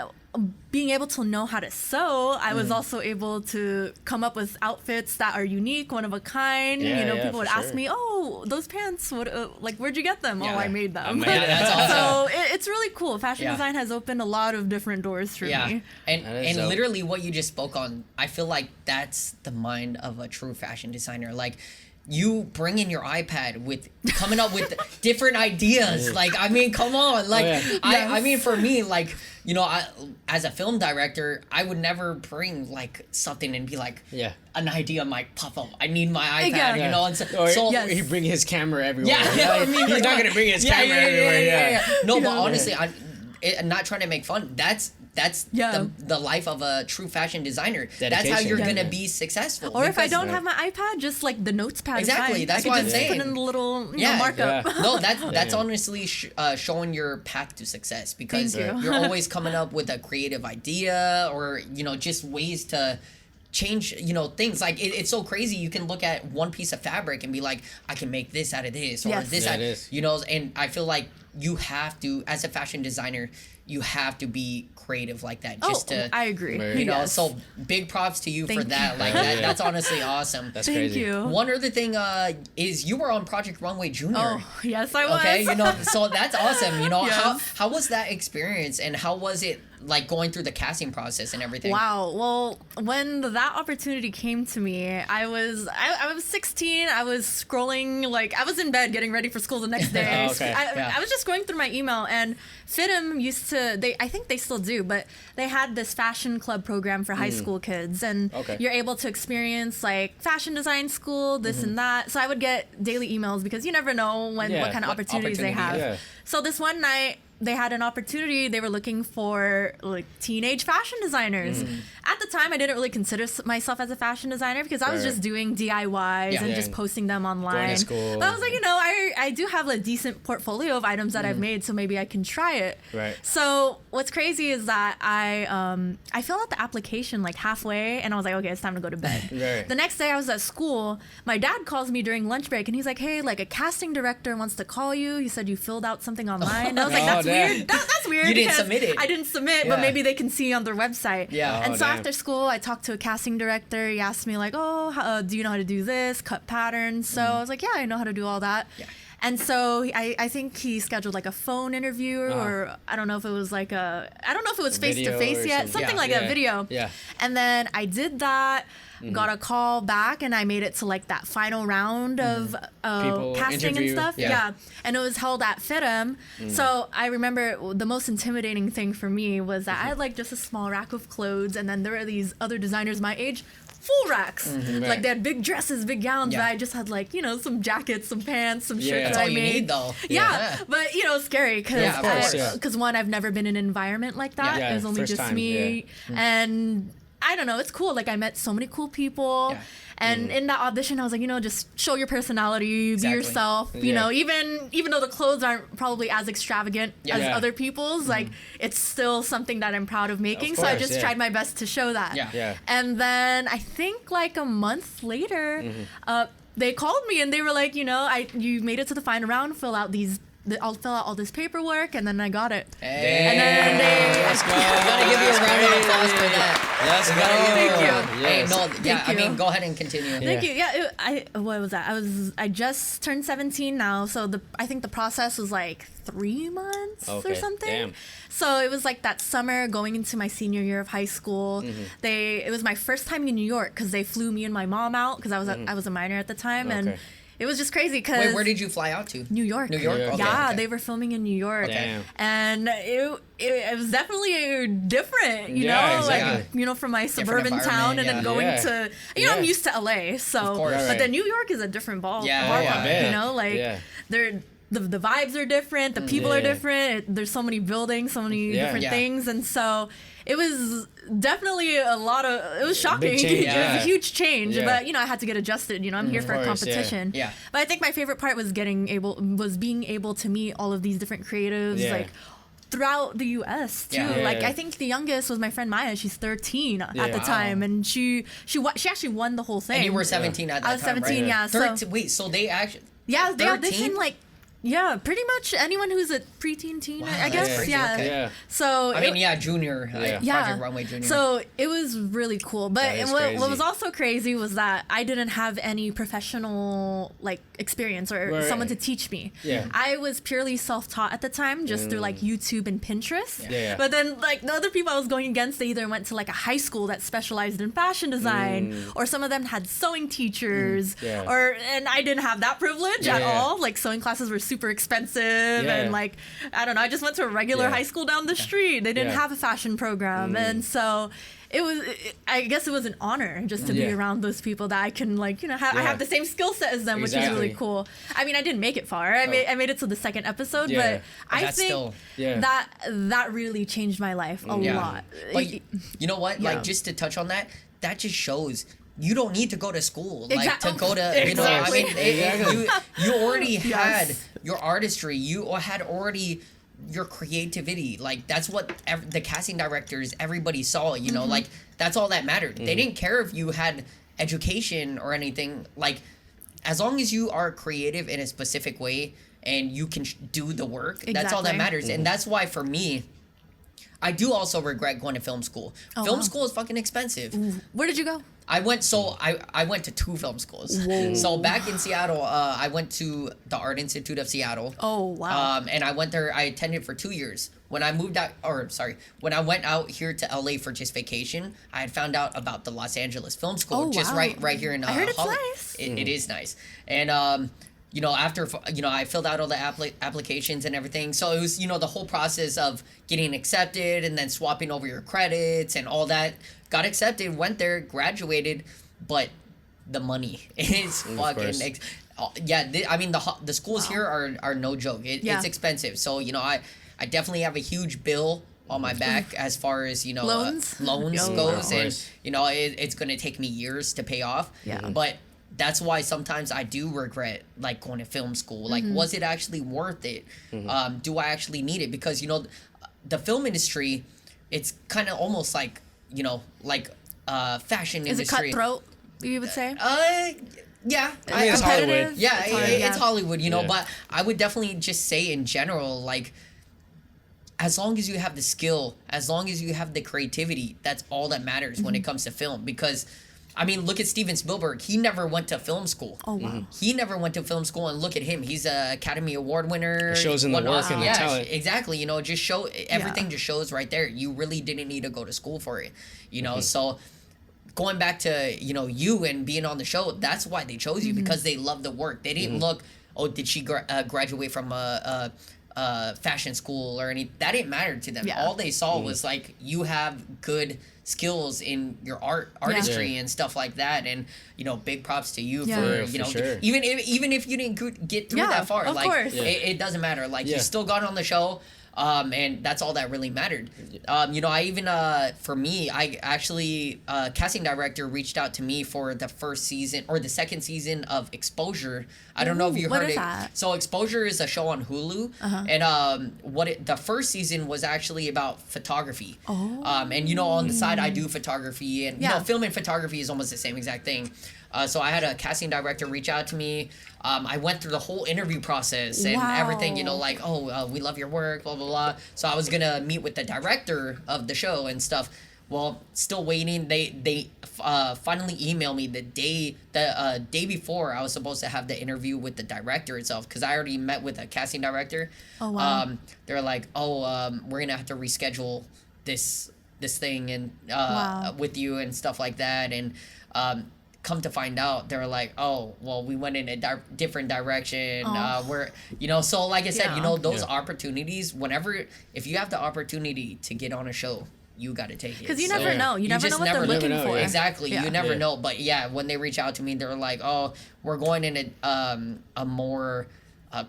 being able to know how to sew, I Mm. was also able to come up with outfits that are unique, one of a kind. Yeah, you know, yeah, people would for ask sure. me, "Oh, those pants, what? Like, where'd you get them?" Yeah. Oh, I made them. I made it. That's awesome. So it's really cool. Fashion Yeah. design has opened a lot of different doors for Yeah, me. and That is dope. literally what you just spoke on, I feel like that's the mind of a true fashion designer. Like, you bring in your iPad with coming up with different ideas. Like, I mean, come on. Like, yeah. I mean, for me, like, you know, as a film director, I would never bring like something and be like, Yeah. an idea might pop up. I need my iPad, Yeah. you know. And so, Or so Yes. he bring his camera everywhere. yeah, I mean, he's not gonna bring his camera everywhere. Yeah. No, but honestly, I'm not trying to make fun. That's that's the life of a true fashion designer. That's how you're gonna be successful. Or if I don't have my iPad, just like the notes pad. Exactly. That's what what I'm I'm saying. Put in the little markup. No, that's honestly showing your path to success, because you're always coming up with a creative idea, or just ways to change things. Like it's so crazy. You can look at one piece of fabric and be like, I can make this out of this, or this out of, and I feel like you have to, as a fashion designer, you have to be creative like that, just to I agree. So big props to you for that. Like that's honestly awesome. That's crazy. Thank you. One other thing is you were on Project Runway Junior. Oh, yes, I was. Okay, so that's awesome. How was that experience, and how was it like going through the casting process and everything? Wow. Well, when that opportunity came to me, I was 16. I was scrolling, like I was in bed getting ready for school the next day. I was just going through my email, and FITM used to, I think they still do, but they had this fashion club program for high school kids, and you're able to experience like fashion design school, this and that. So I would get daily emails, because you never know what kind of opportunities they have. Yeah. So this one night, they had an opportunity. They were looking for like teenage fashion designers. At the time, I didn't really consider myself as a fashion designer, because I was just doing DIYs and just posting them online. Going to school. But I was like, I do have a decent portfolio of items that I've made, so maybe I can try it. Right. So what's crazy is that I filled out the application like halfway, and I was like, okay, it's time to go to bed. Right. The next day I was at school. My dad calls me during lunch break, and he's like, hey, like a casting director wants to call you. He said you filled out something online. And I was like, that's weird. That's weird. You didn't submit it. I didn't submit, but maybe they can see on their website. Yeah. And so after school, I talked to a casting director. He asked me like, oh, do you know how to do this, cut patterns? So I was like, yeah, I know how to do all that. Yeah. And so I think he scheduled like a phone interview, or I don't know if it was like I don't know if it was face to face yet, something like a video. Yeah. And then I did that. Got a call back, and I made it to like that final round of casting and stuff. Yeah. And it was held at FITM. So I remember the most intimidating thing for me was that I had like just a small rack of clothes, and then there were these other designers my age, full racks. Like they had big dresses, big gowns, but I just had like, some jackets, some pants, some shirts That's that all I you made. need, though. Yeah. But it's scary, because one, I've never been in an environment like that. Yeah, It was only first just time, me. And I don't know, it's cool. Like I met so many cool people. Yeah. And in that audition, I was like, just show your personality, be yourself. Yeah. Even though the clothes aren't probably as extravagant as other people's, like it's still something that I'm proud of making. So I just tried my best to show that. Yeah. And then I think like a month later, they called me, and they were like, you made it to the final round. I'll fill out all this paperwork, and then I got it. Hey. And then Let's go. I gotta give you a round of applause for that. Let's go. Thank you. Hey, Thank you. go ahead and continue. Thank you. Yeah, what was that? I just turned 17 now, so I think the process was like 3 months or something. Damn. So it was like that summer going into my senior year of high school. It was my first time in New York, because they flew me and my mom out, because I was a minor at the time, and it was just crazy. Cause Wait, where did you fly out to? New York. New York? Yeah. Okay. They were filming in New York. Damn. And it was definitely different, exactly. like, from my suburban town, and then going to, I'm used to LA, so, Of course. but then New York is a different ballpark, I bet. the vibes are different, the people are different, there's so many buildings, so many different things, and so it was definbeing it was shocking. Change, It was a huge change, but I had to get adjusted. I'm here for a competition. Yeah. But I think my favorite part was being able to meet all of these different creatives, like throughout the U.S. too. I think the youngest was my friend Maya. She's 13 at the time, and she actually won the whole thing. And you were 17 at that time, I was 17, right? yeah. Wait, so they actually... They 13? audition like... Yeah, pretty much anyone who's a preteen teen, I guess. crazy. Yeah. Okay. Yeah. So junior. Project Runway Junior. So it was really cool. But what was also crazy was that I didn't have any professional experience or someone to teach me. Yeah. I was purely self-taught at the time, just through YouTube and Pinterest. Yeah. But then the other people I was going against, they either went to a high school that specialized in fashion design, or some of them had sewing teachers, and I didn't have that privilege at all. Sewing classes were super expensive and like, I don't know, I just went to a regular high school down the street. They didn't have a fashion program. And so I guess it was an honor just to be around those people that I can like, I have the same skill set as them, which is really cool. I mean, I didn't make it far. I made it to the second episode, but I think that really changed my life a lot. But you know what? Like, just to touch on that just shows you don't need to go to school, like to go to, you know, I mean, you already had your artistry, you had already your creativity. Like, that's what the casting directors, everybody saw, you know, like, that's all that mattered. They didn't care if you had education or anything. Like, as long as you are creative in a specific way and you can do the work, that's all that matters. And that's why, for me, I do also regret going to film school. Film school is fucking expensive. Where did you go? I went to 2 film schools. Whoa. So back in Seattle, I went to the Art Institute of Seattle. Oh, wow. And I went there. I attended for 2 years. When I moved out, when I went out here to LA for just vacation, I had found out about the Los Angeles Film School, just right here in. I heard it's nice. It is nice, and you know, after, you know, I filled out all the applications and everything. So it was, you know, the whole process of getting accepted and then swapping over your credits and all that. Got accepted, went there, graduated, but the money is fucking... I mean, the schools here are no joke. It's expensive. So, you know, I definitely have a huge bill on my back as far as, you know, loans goes. And, you know, it's going to take me years to pay off. Yeah. But that's why sometimes I do regret, like, going to film school. Like, was it actually worth it? Do I actually need it? Because, you know, the film industry, it's kind of almost like, you know, like fashion industry. Is it cutthroat, you would say? Yeah. It's Hollywood. Yeah, it's Hollywood, you know, but I would definitely just say in general, like, as long as you have the skill, as long as you have the creativity, that's all that matters when it comes to film. Because, I mean, look at Steven Spielberg. He never went to film school. Oh, wow. He never went to film school, and look at him. He's an Academy Award winner. It shows in the work and the talent. Exactly. You know, just show everything. Just shows right there. You really didn't need to go to school for it. You know, so going back to, you know, you and being on the show, that's why they chose you, because they love the work. They didn't look, oh, did she graduate from a fashion school or any? That didn't matter to them. All they saw was like, you have good skills in your artistry and stuff like that. And, you know, big props to you for, you know, even if you didn't get through that far, like, it doesn't matter. Like, you still got on the show. And that's all that really mattered. You know, I even, for me, I actually, casting director reached out to me for the first season or the second season of Exposure. I don't know if you heard it. That? So Exposure is a show on Hulu. And the first season was actually about photography. And, you know, on the side, I do photography. And, you know, film and photography is almost the same exact thing. So I had a casting director reach out to me. I went through the whole interview process and everything, you know, like, we love your work, blah, blah, blah. So I was going to meet with the director of the show and stuff. Well, still waiting. They finally emailed me the day before I was supposed to have the interview with the director itself, because I already met with a casting director. Oh, wow. They're like, we're going to have to reschedule this thing and with you and stuff like that. And come to find out, they were like, oh, well, we went in a different direction. We're, you know, so like I said, you know, those opportunities, if you have the opportunity to get on a show, you got to take it. Because you never know. You never know what they're looking for. Exactly. You never know. But yeah, when they reach out to me, they're like, oh, we're going in a more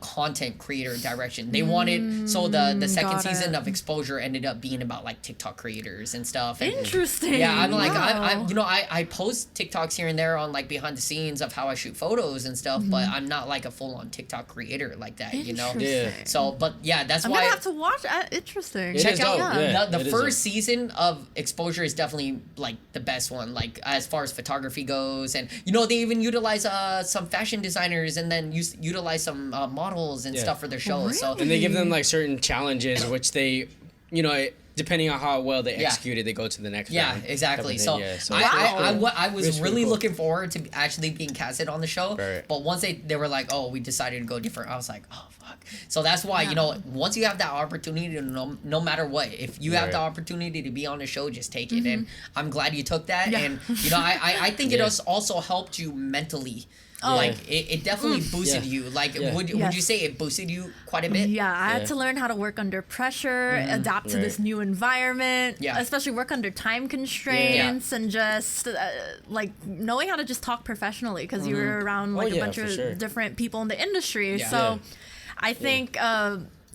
content creator direction. They wanted, so the second season of Exposure ended up being about like TikTok creators and stuff. And, interesting. Yeah, I'm like, I'm you know, I post TikToks here and there on like behind the scenes of how I shoot photos and stuff, but I'm not like a full on TikTok creator like that, you know? Yeah. So, but yeah, that's I'm why. I'm gonna have to watch. Interesting. Check out the first season of Exposure is definitely like the best one, like as far as photography goes. And, you know, they even utilize some fashion designers and then utilize some models and stuff for their show. Really? So and they give them like certain challenges, which they, you know, depending on how well they execute it, they go to the next round. Exactly. So, so I was really looking forward to actually being casted on the show. Right. But once they were like, oh, we decided to go different, I was like, oh, fuck. So that's why, you know, once you have that opportunity, no matter what, if you have the opportunity to be on the show, just take it. And I'm glad you took that. And, you know, I think it has also helped you mentally. Like it definitely boosted you. Like would you say it boosted you quite a bit? Yeah, I had to learn how to work under pressure, adapt to this new environment, especially work under time constraints, and just like knowing how to just talk professionally because you were around like a bunch of different people in the industry. So I think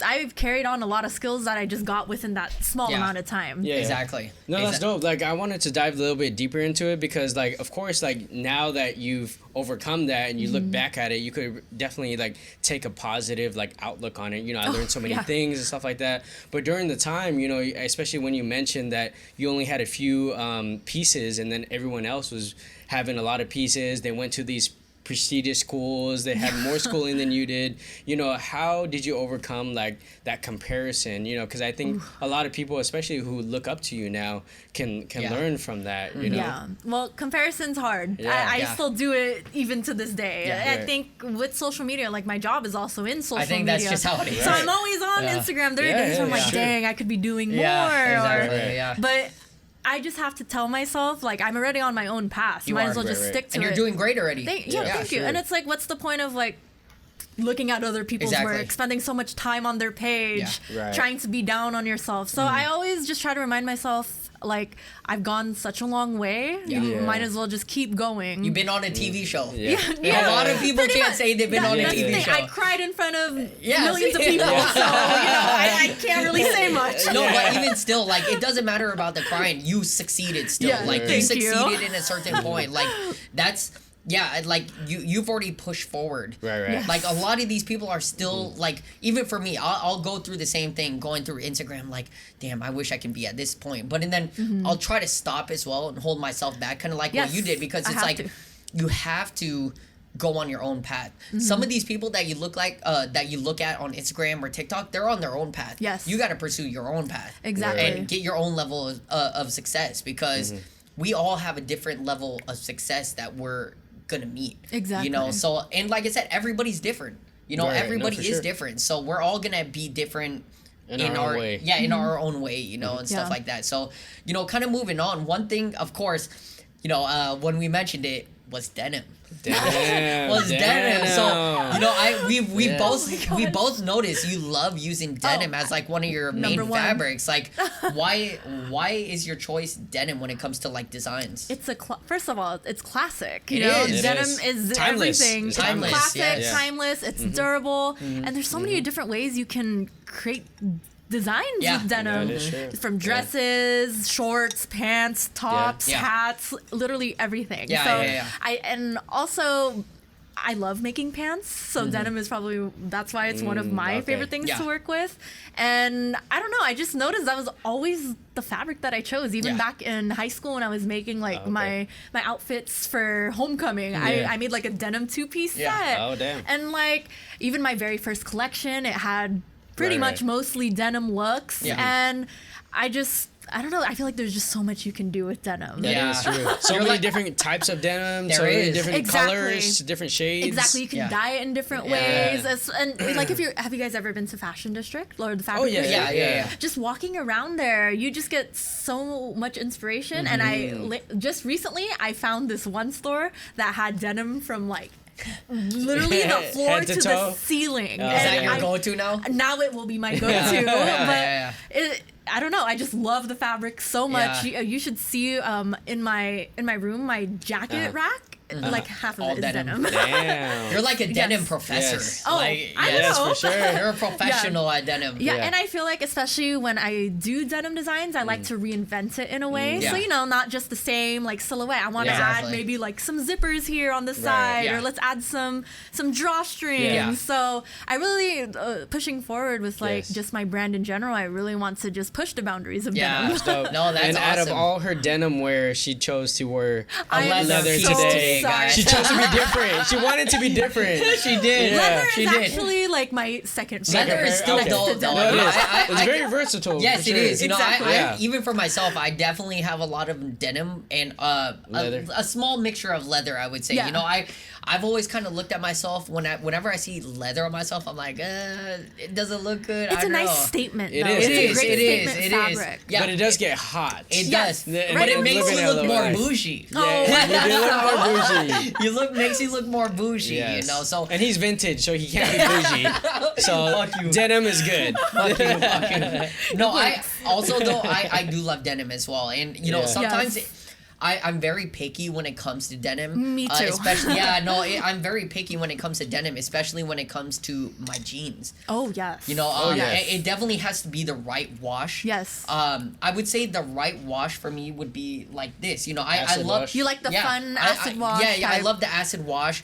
I've carried on a lot of skills that I just got within that small amount of time. Yeah, exactly. No, that's dope. Like, I wanted to dive a little bit deeper into it because, like, of course, like, now that you've overcome that and you look back at it, you could definitely, like, take a positive, like, outlook on it. You know, I learned so many things and stuff like that. But during the time, you know, especially when you mentioned that you only had a few pieces and then everyone else was having a lot of pieces, they went to these prestigious schools, they had more schooling than you did, you know, how did you overcome like that comparison, you know, because I think a lot of people, especially who look up to you now, can learn from that, you know. Yeah, well, comparison's hard. I still do it even to this day. I think with social media, like my job is also in social media. I think that's just how it is. So I'm always on Instagram. There are days where I'm like, dang, I could be doing more. But I just have to tell myself, like, I'm already on my own path. Might as well just stick to it. And you're doing great already. Thank you. And it's like, what's the point of, like, looking at other people's work, spending so much time on their page, trying to be down on yourself. So I always just try to remind myself, like, I've gone such a long way. You might as well just keep going. You've been on a TV show. A lot of people can't say they've been on a TV show. I cried in front of millions of people, so, you know, I can't really say much. No, but even still, like, it doesn't matter about the crying. You succeeded still. Like, you succeeded in a certain point. Like, that's... Yeah, like you've already pushed forward. Right. Yes. Like a lot of these people are still like, even for me, I'll go through the same thing going through Instagram. Like, damn, I wish I can be at this point. But and then I'll try to stop as well and hold myself back, kind of like what you did, because it's like you have to go on your own path. Some of these people that you look like that you look at on Instagram or TikTok, they're on their own path. Yes, you got to pursue your own path and get your own level of success, because we all have a different level of success that we're gonna meet. Exactly. You know, so, and like I said, everybody's different. You know, everybody is different. So we're all gonna be different in our own way. Yeah, in our own way, you know, and stuff like that. So, you know, kind of moving on, one thing, of course, you know, when we mentioned it, was denim. Denim. So, you know, we both noticed you love using denim as like one of your main fabrics. Like, why is your choice denim when it comes to like designs? It's first of all, it's classic. You know, denim is timeless. Everything. It's timeless. Classic, timeless. It's durable, and there's so many different ways you can create designs with denim, from dresses, shorts, pants, tops, hats, literally everything. And also I love making pants, so denim is probably, that's why it's one of my favorite things to work with. And I don't know, I just noticed that was always the fabric that I chose, even back in high school when I was making like my outfits for homecoming. I made like a denim 2-piece set. Oh damn. And like even my very first collection, it had pretty much mostly denim looks, and I don't know, I feel like there's just so much you can do with denim. That is true. So many different types of denim, so many different colors, different shades. Exactly, you can dye it in different ways. And like, have you guys ever been to Fashion District or the Fabric District? Yeah. Just walking around there, you just get so much inspiration. And just recently I found this one store that had denim from like literally the floor to the ceiling. Is that your go-to now? Now it will be my go-to. But I don't know. I just love the fabric so much. You should see in my room, my jacket rack. Like half of it is denim. Damn. You're like a denim professor. Yes. Oh, like, I know. for sure. You're a professional at denim. Yeah, and I feel like especially when I do denim designs, I like to reinvent it in a way. So, you know, not just the same like silhouette. I want to add maybe like some zippers here on the side, or let's add some drawstrings. So I really pushing forward with like just my brand in general. I really want to just push the boundaries of denim. That's dope. No, that's and awesome. out of all her denim wear, she chose to wear leather today. Sorry. She chose to be different. She wanted to be different. She did. Leather she is did. actually like my second Leather favorite. is still dope, though. No, it is. It's very versatile. Yes, it is. You know, Exactly. I even for myself, I definitely have a lot of denim and a small mixture of leather, I would say. Yeah. You know, I've always kind of looked at myself whenever I see leather on myself, I'm like, it doesn't look good. It's I a don't nice know. statement, It though. is. It's a great It is. statement It is. fabric. Yeah. But it does get hot. It Yes. does. And But it then makes living you in look LA. more bougie. Oh, You do look more bougie. Makes you look more bougie, Yes. you know. So and he's vintage, so he can't be bougie. So Fuck you. denim is good. fuck you. No, I also though I do love denim as well, and you know Yeah. sometimes. Yes. I'm very picky when it comes to denim. Me too. Especially, I'm very picky when it comes to denim, especially when it comes to my jeans. Oh, yes. You know, yes. it definitely has to be the right wash. Yes. I would say the right wash for me would be like this. You know, I Acid love. wash. You like the fun acid wash? Yeah, I type? love the acid wash.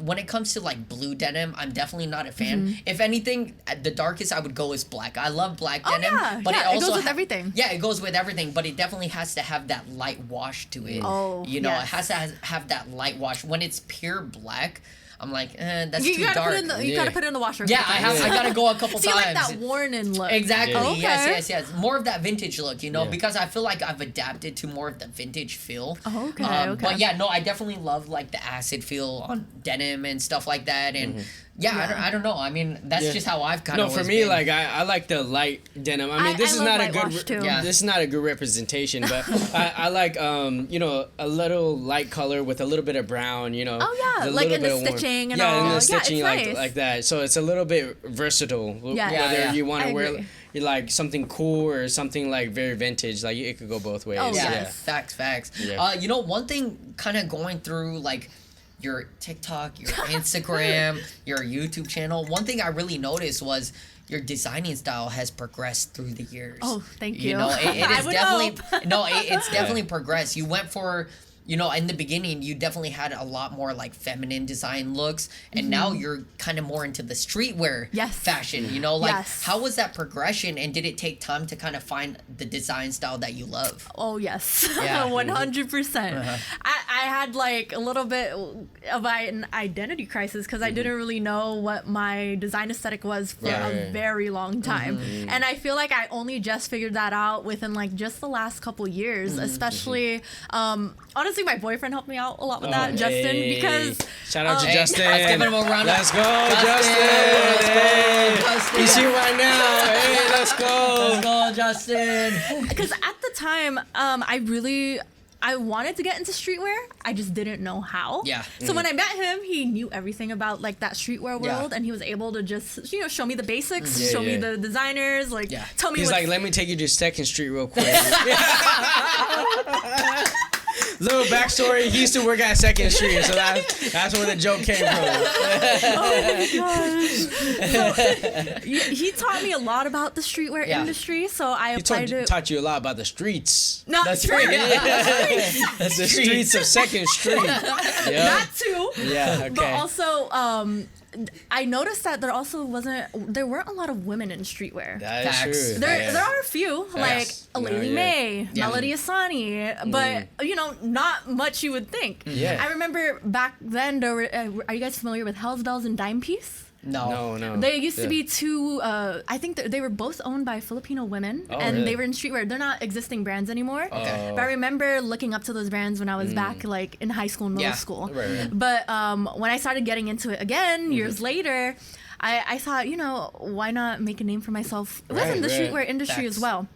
When it comes to like blue denim, I'm definitely not a fan. Mm-hmm. If anything, the darkest I would go is black. I love black Oh, denim, yeah, but yeah, it it also goes with everything. Yeah, it goes with everything, but it definitely has to have that light wash to it. Oh, you know, yes. it has to have that light wash. When it's pure black, I'm like, that's You too gotta dark. put in the, you Yeah. gotta put it in the washer. Yeah, I gotta go a couple So you times. like that worn-in look. Exactly. Yeah. Okay. Yes. More of that vintage look, you know, Yeah. because I feel like I've adapted to more of the vintage feel. Oh, okay, okay. But yeah, no, I definitely love like the acid feel on denim and stuff like that. And I don't know. I mean, that's Yeah. just how I've kind No, of. for me, like I like the light denim. I mean, this is love not a light good. wash, too. Yeah. This is not a good representation, but I like you know, a little light color with a little bit of brown. You know. Oh, yeah, a like little in the bit of warm. stitching and yeah, all. in Yeah, the it's stitching nice. like that. So it's a little bit versatile. Yeah. Whether Yeah. you want I to wear agree. like something cool or something like very vintage, like it could go both ways. Oh, Yeah, yes. facts. Yeah. You know, one thing kind of going through like your TikTok, your Instagram, your YouTube channel, one thing I really noticed was your designing style has progressed through the years. Oh, thank You you. know, it I is would definitely hope. it's definitely progressed. You went for, you know, in the beginning, you definitely had a lot more like feminine design looks, and now you're kind of more into the streetwear Yes. fashion. You know, like Yes. how was that progression, and did it take time to kind of find the design style that you love? Oh yes, Yeah. 100%. Uh-huh. I had like a little bit of an identity crisis because I didn't really know what my design aesthetic was for Yeah. a very long time, Mm-hmm. and I feel like I only just figured that out within like just the last couple years, Mm-hmm. especially. Honestly, my boyfriend helped me out a lot with that, Justin, Hey. because shout out to Hey, Justin. let's give him a round of- Let's go, Justin. Justin. Let's go, Hey. Justin. He's here right now. Hey, let's go. Let's go, Justin. because at the time, I wanted to get into streetwear. I just didn't know how. Yeah. So when I met him, he knew everything about like that streetwear Yeah. world, and he was able to just show me the basics, Yeah, show me yeah. the designers, like Yeah. tell me. He's what like, let me take you to Second Street real quick. Little backstory: he used to work at Second Street, so that's where the joke came from. So, he taught me a lot lot about the streetwear Yeah. industry, so I He applied to. taught you a lot about the streets. Not That's street. right. Yeah. That's the streets of Second Street. Yeah. That too. Yeah. Okay. But also, I noticed that there weren't a lot of women in streetwear. That Facts. is true. There, Yeah. there are a few, like a No, Lady yeah. May, Yeah. Melody Asani, but not much you would think. Yeah. I remember back then. There were, are you guys familiar with Hell's Bells and Dime Piece? No. They used to Yeah. be two. I think they were both owned by Filipino women, Oh, and really? they were in streetwear. They're not existing brands anymore. Okay. But I remember looking up to those brands when I was back, like in high school, middle Yeah. school. Right. But when I started getting into it again Mm-hmm. years later, I thought, why not make a name for myself within the right. streetwear industry as Facts. well.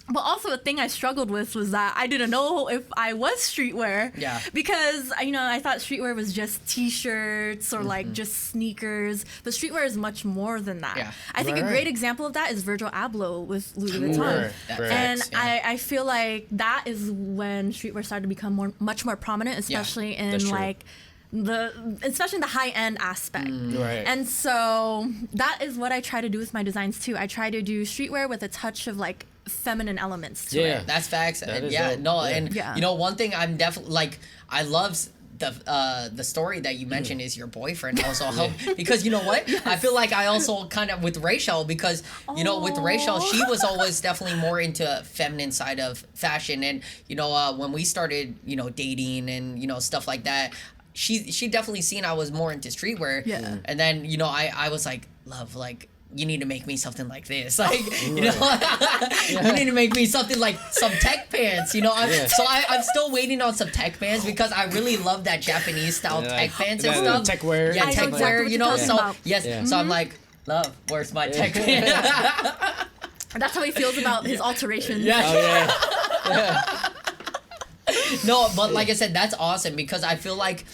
But also a thing I struggled with was that I didn't know if I was streetwear. Yeah. Because I thought streetwear was just t-shirts or like just sneakers, but streetwear is much more than that. Yeah. I think a Right. great example of that is Virgil Abloh with Louis Vuitton. Right. And Facts, yeah. I feel like that is when streetwear started to become much more prominent, especially that's in true. like especially the high end aspect. Right. And so that is what I try to do with my designs too. I try to do streetwear with a touch of like feminine elements to Yeah. it. That's facts. That is Yeah, dope. no, Yeah. and Yeah. one thing I'm definitely like, I love the story that you mentioned is your boyfriend also helped because you know what? I feel like I also kind of with Rachel because with Rachel she was always definitely more into feminine side of fashion and when we started dating and stuff like that. She definitely seen I was more into streetwear. Yeah. And then, I was like, love, like, you need to make me something like this, like, you know, you need to make me something like some tech pants, you know. So I'm still waiting on some tech pants because I really love that Japanese style tech pants and stuff. Tech wear. Yeah, I know tech exactly wear, what you you're know. talking So about. yes, so I'm like, love, where's my tech pants? That's how he feels about his alterations. Yeah. No, but like I said, that's awesome because I feel like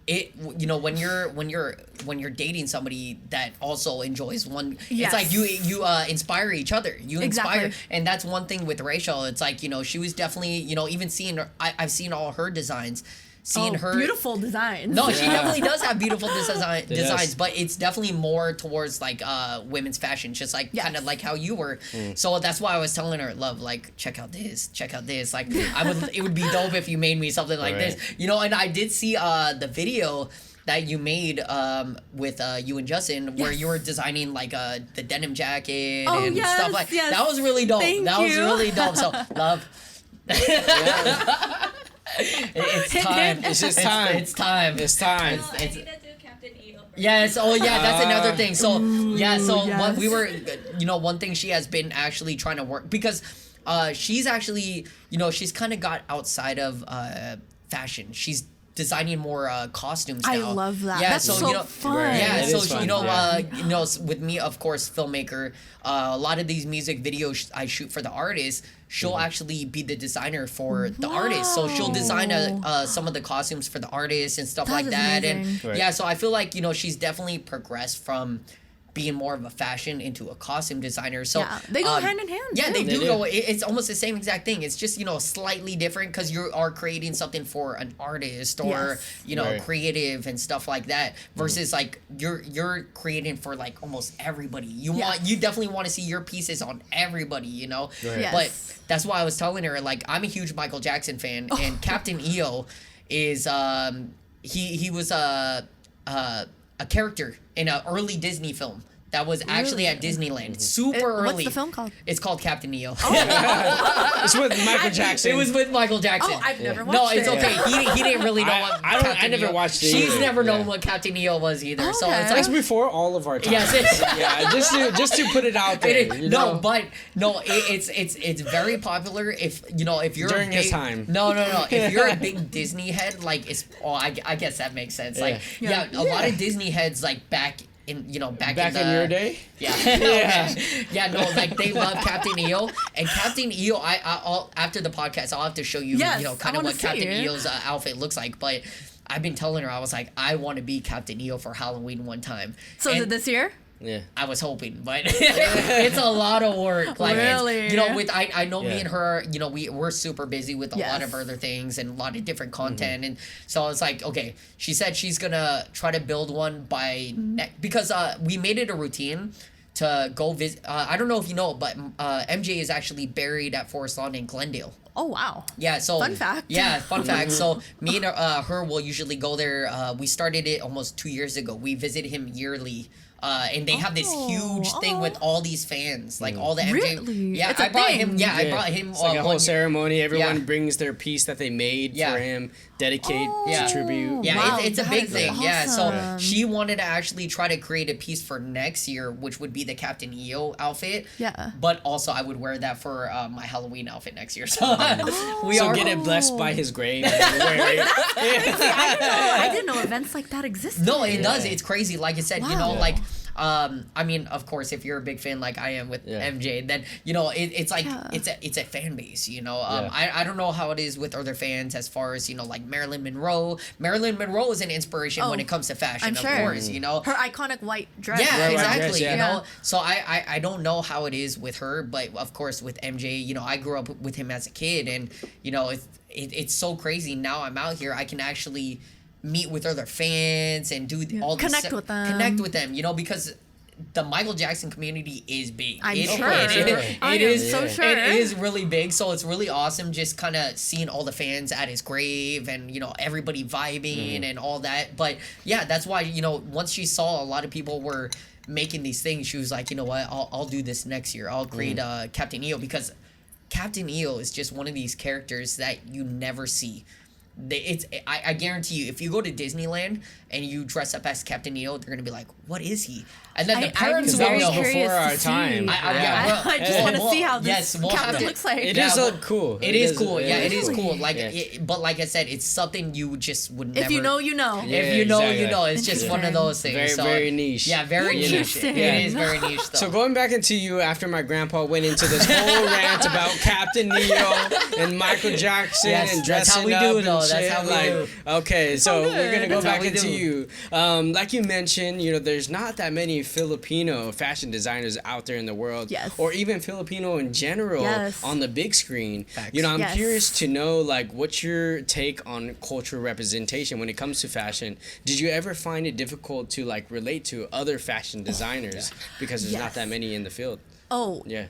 it, you know, when you're dating somebody that also enjoys one, Yes. it's like you inspire each other. You inspire, Exactly. and that's one thing with Rachel. It's like, you know, she was definitely, you know, even seeing her, I've seen all her designs, seeing her beautiful designs. No, she definitely does have beautiful designs, does. but it's definitely more towards like women's fashion, just like Yes. kind of like how you were. So that's why I was telling her, love, like check out this. Like it would be dope if you made me something like this, you know. And I did see the video that you made with you and Justin, where you were designing like the denim jacket and stuff like yes. that. Was really dope. Thank that was you. really dope. So love. It's time. It's just time. It's time. It's time. I need to do Captain EO. Yes. Oh, yeah. That's another thing. So yeah. So yes. what we were, you know, one thing she has been actually trying to work because, she's actually, you know, she's kind of got outside of fashion. She's designing more costumes now. I love that. Yeah. That's so so you know, fun. yeah. It So is fun, you know, yeah. you know, with me, of course, filmmaker. A lot of these music videos I shoot for the artists. She'll actually be the designer for the artist. So she'll design some of the costumes for the artists and stuff That like is that. amazing. And yeah, so I feel like, you know, she's definitely progressed from being more of a fashion into a costume designer. So Yeah, they go hand in hand, Yeah, too. they They do do. go. It's almost the same exact thing. It's just, you know, slightly different because you are creating something for an artist or Yes. you know, Right. creative and stuff like that. Versus like you're creating for like almost everybody. You definitely want to see your pieces on everybody. You know, Right. Yes. but that's why I was telling her, like, I'm a huge Michael Jackson fan, and Captain EO is he was a character in an early Disney film that was actually at Disneyland, super early. What's the film called? It's called Captain EO. It's with Michael Jackson. It was with Michael Jackson. Oh, I've never watched No, it. it's okay. He didn't really know what I Captain never EO. watched it She's either. never known Yeah. what Captain EO was either. So Okay. it's That's like, before all of our time. yes, it's, Yeah, just to put it out there. It is, you know? it's very popular if you know if you're During a big, his time. No, if you're a big Disney head, like it's I guess that makes sense. Like Yeah. a lot of Disney heads like back in Back in, in your day. Yeah. Yeah. Yeah, no, like they love Captain EO. And Captain EO, I'll after the podcast, I'll have to show you, Yes, you know, I kind of wanna what see Captain it. EO's outfit looks like. But I've been telling her, I was like, I want to be Captain EO for Halloween one time. So is And it this year? Yeah. I was hoping, but it's a lot of work. Like, Really? you know, with I know me Yeah. and her, you know, we're super busy with a lot of Yes. other things and a lot of different content, and so it's like, okay, she said she's gonna try to build one by because we made it a routine to go visit. I don't know if you know, but MJ is actually buried at Forest Lawn in Glendale. Oh wow. Yeah, so Fun fact. Yeah, fun fact. So me and her will usually go there. We started it almost 2 years ago. We visit him yearly. And they have this huge thing with all these fans, like all the MJ. Really? Yeah, It's a I brought thing. him. Yeah, I Yeah. brought him. It's like a whole 1 year. ceremony. Everyone Yeah. brings their piece that they made Yeah. for him, dedicate Yeah. to tribute. Yeah, Wow, it's a that big is thing. Yeah, so awesome. she wanted to actually try to create a piece for next year, which would be the Captain EO outfit. Yeah. But also, I would wear that for my Halloween outfit next year. So we So are. get it blessed by his grave. And wear it. I didn't know events like that existed. No, it does. Yeah. It's crazy. Like I said, you Wow. know, Yeah. like, I mean, of course, if you're a big fan like I am with Yeah. MJ, then you know it's like Yeah. it's a fan base. You know, Yeah. I don't know how it is with other fans as far as, you know, like Marilyn Monroe. Marilyn Monroe is an inspiration when Oh, it comes to fashion, I'm of sure. course. You know. Her iconic white dress. Yeah, Right, exactly. dress, yeah. You know, Yeah. so I don't know how it is with her, but of course with MJ, you know, I grew up with him as a kid, and you know, it's so crazy. Now I'm out here, I can actually meet with other fans and do all this Connect with them. Connect with them, you know, because the Michael Jackson community is big. I'm It- sure. I it am is so sure. It is really big, so it's really awesome just kind of seeing all the fans at his grave and, you know, everybody vibing and all that. But yeah, that's why, you know, once she saw a lot of people were making these things, she was like, you know what, I'll do this next year. I'll create Captain EO, because Captain EO is just one of these characters that you never see. I guarantee you, if you go to Disneyland and you dress up as Captain EO, they're gonna be like, "What is he?" And then the parents will know before our time. I just want to see how this Captain looks like. It does look cool. It is cool. Yeah, it is cool. Like, but like I said, it's something you just would never. If you know, you know. If you know, you know. It's just one of those things. Very niche. Yeah, very niche. It is very niche. Though. So going back into you after my grandpa went into this whole rant about Captain Neo and Michael Jackson and dressing up. That's how we do, though. That's how we do. Okay, so we're gonna go back into you. Like you mentioned, there's not that many Filipino fashion designers out there in the world, or even Filipino in general on the big screen. Facts. I'm curious to know, like, what's your take on cultural representation when it comes to fashion? Did you ever find it difficult to like relate to other fashion designers because there's not that many in the field?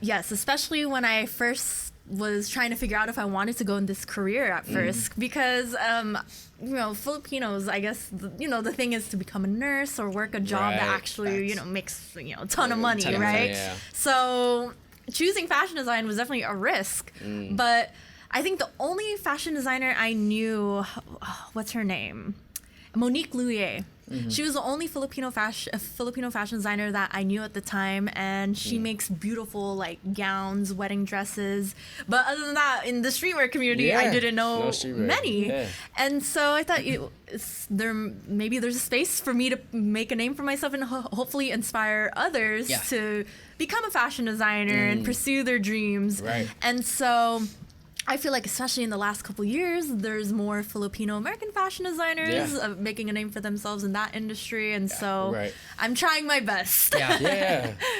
Yes, especially when I first was trying to figure out if I wanted to go in this career at first, because Filipinos, I guess the thing is to become a nurse or work a job that actually makes a ton of money, right? So choosing fashion design was definitely a risk, but I think the only fashion designer I knew, what's her name? Monique Louier. She was the only Filipino fashion designer that I knew at the time, and she makes beautiful like gowns, wedding dresses. But other than that, in the streetwear community, I didn't know many. And so I thought maybe there's a space for me to make a name for myself and hopefully inspire others to become a fashion designer and pursue their dreams. Right. And so I feel like especially in the last couple years, there's more Filipino American fashion designers making a name for themselves in that industry, and so I'm trying my best.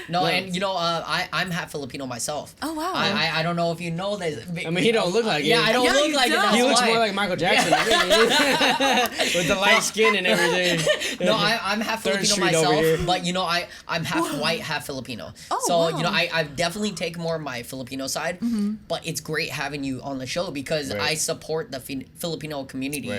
No, and I'm half Filipino myself. Oh wow. I don't know if you know this. I mean, he don't look like it. I don't look like it. He looks more like Michael Jackson with the light skin and everything. No, I'm half Filipino myself, but I'm half white, half Filipino. So I definitely take more of my Filipino side, but it's great having you on the show because I support the Filipino community.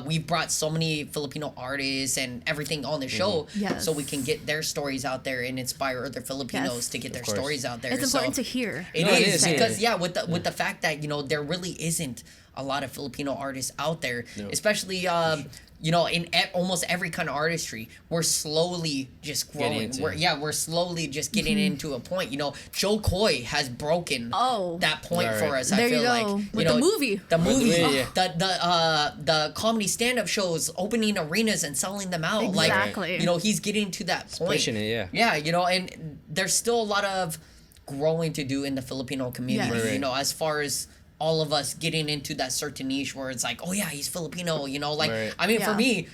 We've brought so many Filipino artists and everything on the show, so we can get their stories out there and inspire other Filipinos to get their stories out there. It's important to hear. It is because with the fact that there really isn't a lot of Filipino artists out there, especially in almost every kind of artistry, we're slowly just growing. We're slowly just getting into a point. Joe Coy has broken that point for us. There I feel like with the movie, the comedy stand-up shows, opening arenas and selling them out. Exactly. Like he's getting to that point. Pushing it, and there's still a lot of growing to do in the Filipino community. As far as all of us getting into that certain niche where it's like, oh yeah, he's Filipino, I mean, for me,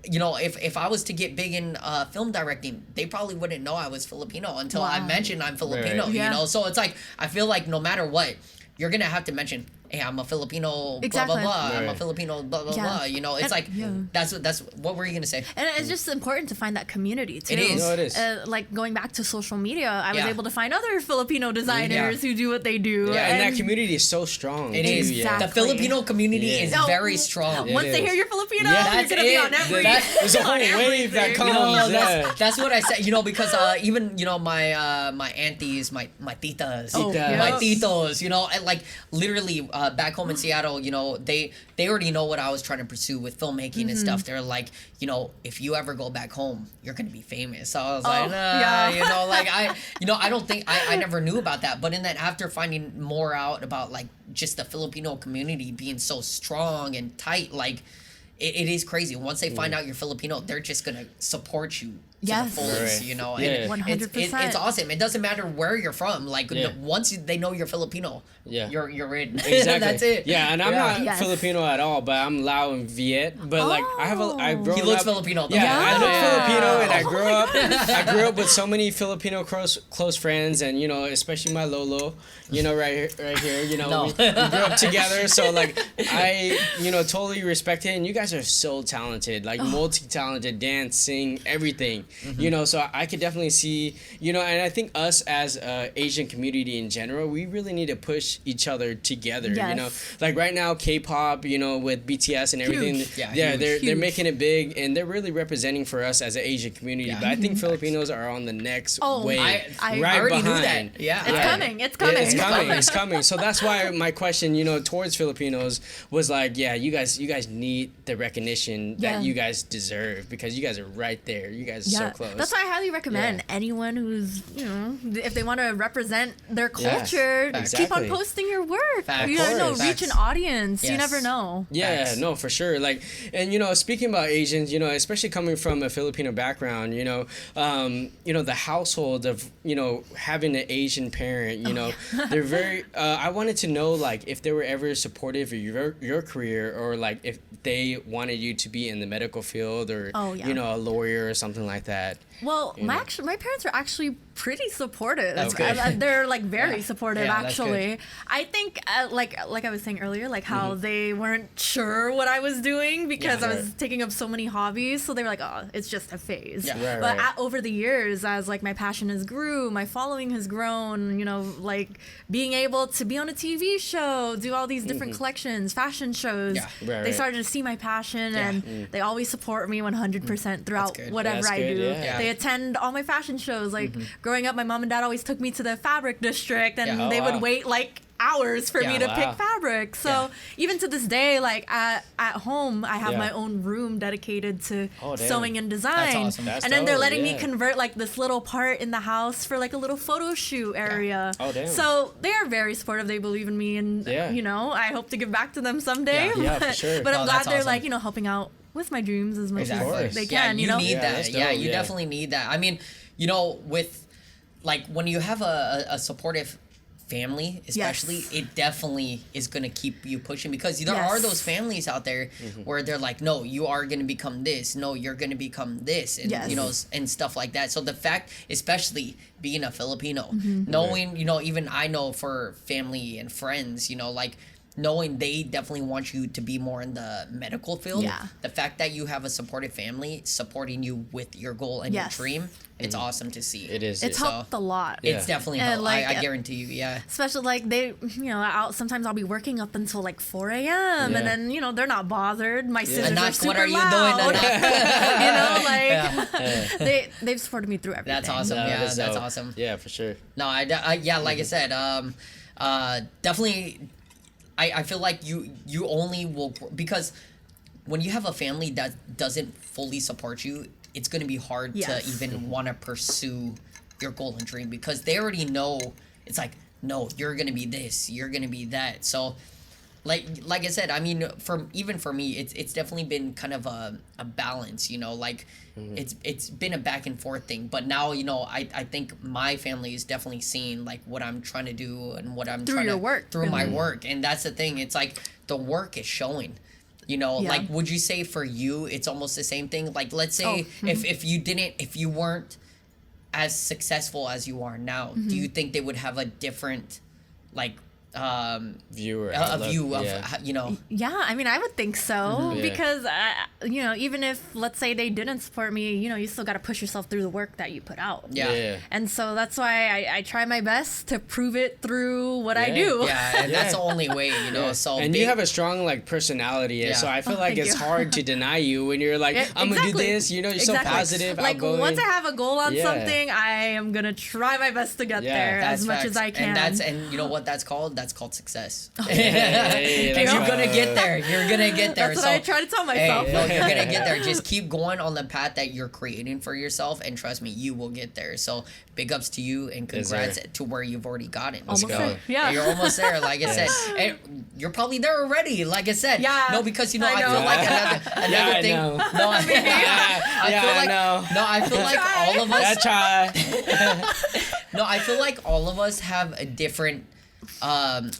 if I was to get big in film directing, they probably wouldn't know I was Filipino until I mentioned I'm Filipino, so it's like, I feel like no matter what, you're gonna have to mention, hey, I'm a Filipino, blah, blah, blah. I'm a Filipino, blah, blah, blah. It's like, that's what were you going to say? And it's just important to find that community, too. It is. No, it is. Like, going back to social media, I was able to find other Filipino designers who do what they do. And that community is so strong. It is. Exactly. The Filipino community is very strong. Once they hear you're Filipino, you're going to be on every... There's a whole wave that comes. That's what I said, because even, my aunties, my titas, my titos, and like, literally, back home in Seattle, they already know what I was trying to pursue with filmmaking and stuff. They're like, if you ever go back home, you're gonna be famous. So I was like, nah, I don't think I never knew about that. But in that, after finding more out about like just the Filipino community being so strong and tight, like it is crazy. Once they find out you're Filipino, they're just gonna support you to the fullest, and 100%. It's awesome. It doesn't matter where you're from. Like once they know you're Filipino, you're in. Exactly. That's it. Yeah, and I'm not Filipino at all, but I'm Lao and Viet. But like He looks Filipino though. Yeah, I look Filipino, and I grew up with so many Filipino close friends, and especially my Lolo, right here, we grew up together, so like I totally respect it, and you guys are so talented, like multi-talented, dance, sing, everything. you know. So I could definitely see, you know, and I think us as a Asian community in general, we really need to push each other together. Yes. You know, like right now K-pop, you know, with BTS and everything, Huge. they're making it big, and they're really representing for us as an Asian community. But I think Filipinos are on the next wave, I right already behind. knew that. Yeah, It's coming. It's coming. So that's why my question, you know, towards Filipinos was like, yeah, you guys need the recognition that you guys deserve, because you guys are right there. You guys are so close. That's why I highly recommend anyone who's, you know, if they want to represent their culture, keep on posting your work. You know, reach an audience. You never know. Yeah, no, for sure. Like, and you know, speaking about Asians, you know, especially coming from a Filipino background, you know, the household of, you know, having an Asian parent, you know, they're very. I wanted to know, like, if they were ever supportive of your career, or like if they wanted you to be in the medical field, or you know, a lawyer or something like that. Well, my parents are actually pretty supportive. That's good. They're like very supportive, actually. That's good. I think, like I was saying earlier, like how they weren't sure what I was doing because I was taking up so many hobbies. So they were like, "Oh, it's just a phase." Yeah. But over the years, as like my passion has grew, my following has grown. You know, like being able to be on a TV show, do all these different collections, fashion shows. Yeah. They started to see my passion, and they always support me 100% throughout whatever I do. They attend all my fashion shows. Like growing up, my mom and dad always took me to the fabric district, and they would wait like hours for me to pick fabric. So even to this day, like at home, I have my own room dedicated to sewing and design. That's awesome. And then they're letting me convert like this little part in the house for like a little photo shoot area. So they are very supportive. They believe in me, and you know, I hope to give back to them someday. For sure. But I'm glad they're like, you know, helping out with my dreams as much as they can. You know, need that. Yeah, You definitely need that. I mean, you know, with like when you have a supportive family, especially, it definitely is going to keep you pushing, because there are those families out there where they're like, no, you are going to become this, no, you're going to become this, and you know, and stuff like that. So the fact, especially being a Filipino, knowing, you know, even I know for family and friends, you know, like knowing they definitely want you to be more in the medical field, the fact that you have a supportive family supporting you with your goal and your dream, it's awesome to see. It is. It's helped a lot. It's definitely helped. Like, I guarantee you, especially like they, you know, sometimes I'll be working up until like 4 a.m. and then, you know, they're not bothered. My scissors are super what are you loud. doing? You know, like they've supported me through everything. That's awesome. No, That's dope. awesome. Yeah, for sure. No, like I said, definitely. I feel like you only will, because when you have a family that doesn't fully support you, it's going to be hard to even want to pursue your goal and dream, because they already know. It's like, no, you're going to be this, you're going to be that. So like I said, I mean, for me, it's definitely been kind of a balance, you know, like it's been a back and forth thing. But now, you know, I think my family is definitely seeing like what I'm trying to do and what I'm trying to work, through my work. And that's the thing. It's like the work is showing. You know, like, would you say for you it's almost the same thing? Like, let's say if you weren't as successful as you are now, do you think they would have a different like view of you know? I mean, I would think so, because you know, even if let's say they didn't support me, you know, you still got to push yourself through the work that you put out. And so that's why I try my best to prove it through what I do. And that's the only way, you know. So and you have a strong like personality, so I feel like it's hard to deny you when you're like, I'm gonna do this, you know, you're so positive, like outgoing. once I have a goal on something, I am gonna try my best to get there as much as I can. And you know what that's called? That's called success. Hey, you're gonna get there. You're gonna get there. That's what I try to tell myself. No, you're gonna get there. Just keep going on the path that you're creating for yourself, and trust me, you will get there. So big ups to you, and congrats to where you've already gotten. Almost there. Yeah, you're almost there. Like I said, and you're probably there already. Like I said, no, because you know, I feel like another thing. No, I feel like all of us. No, I feel like all of us have a different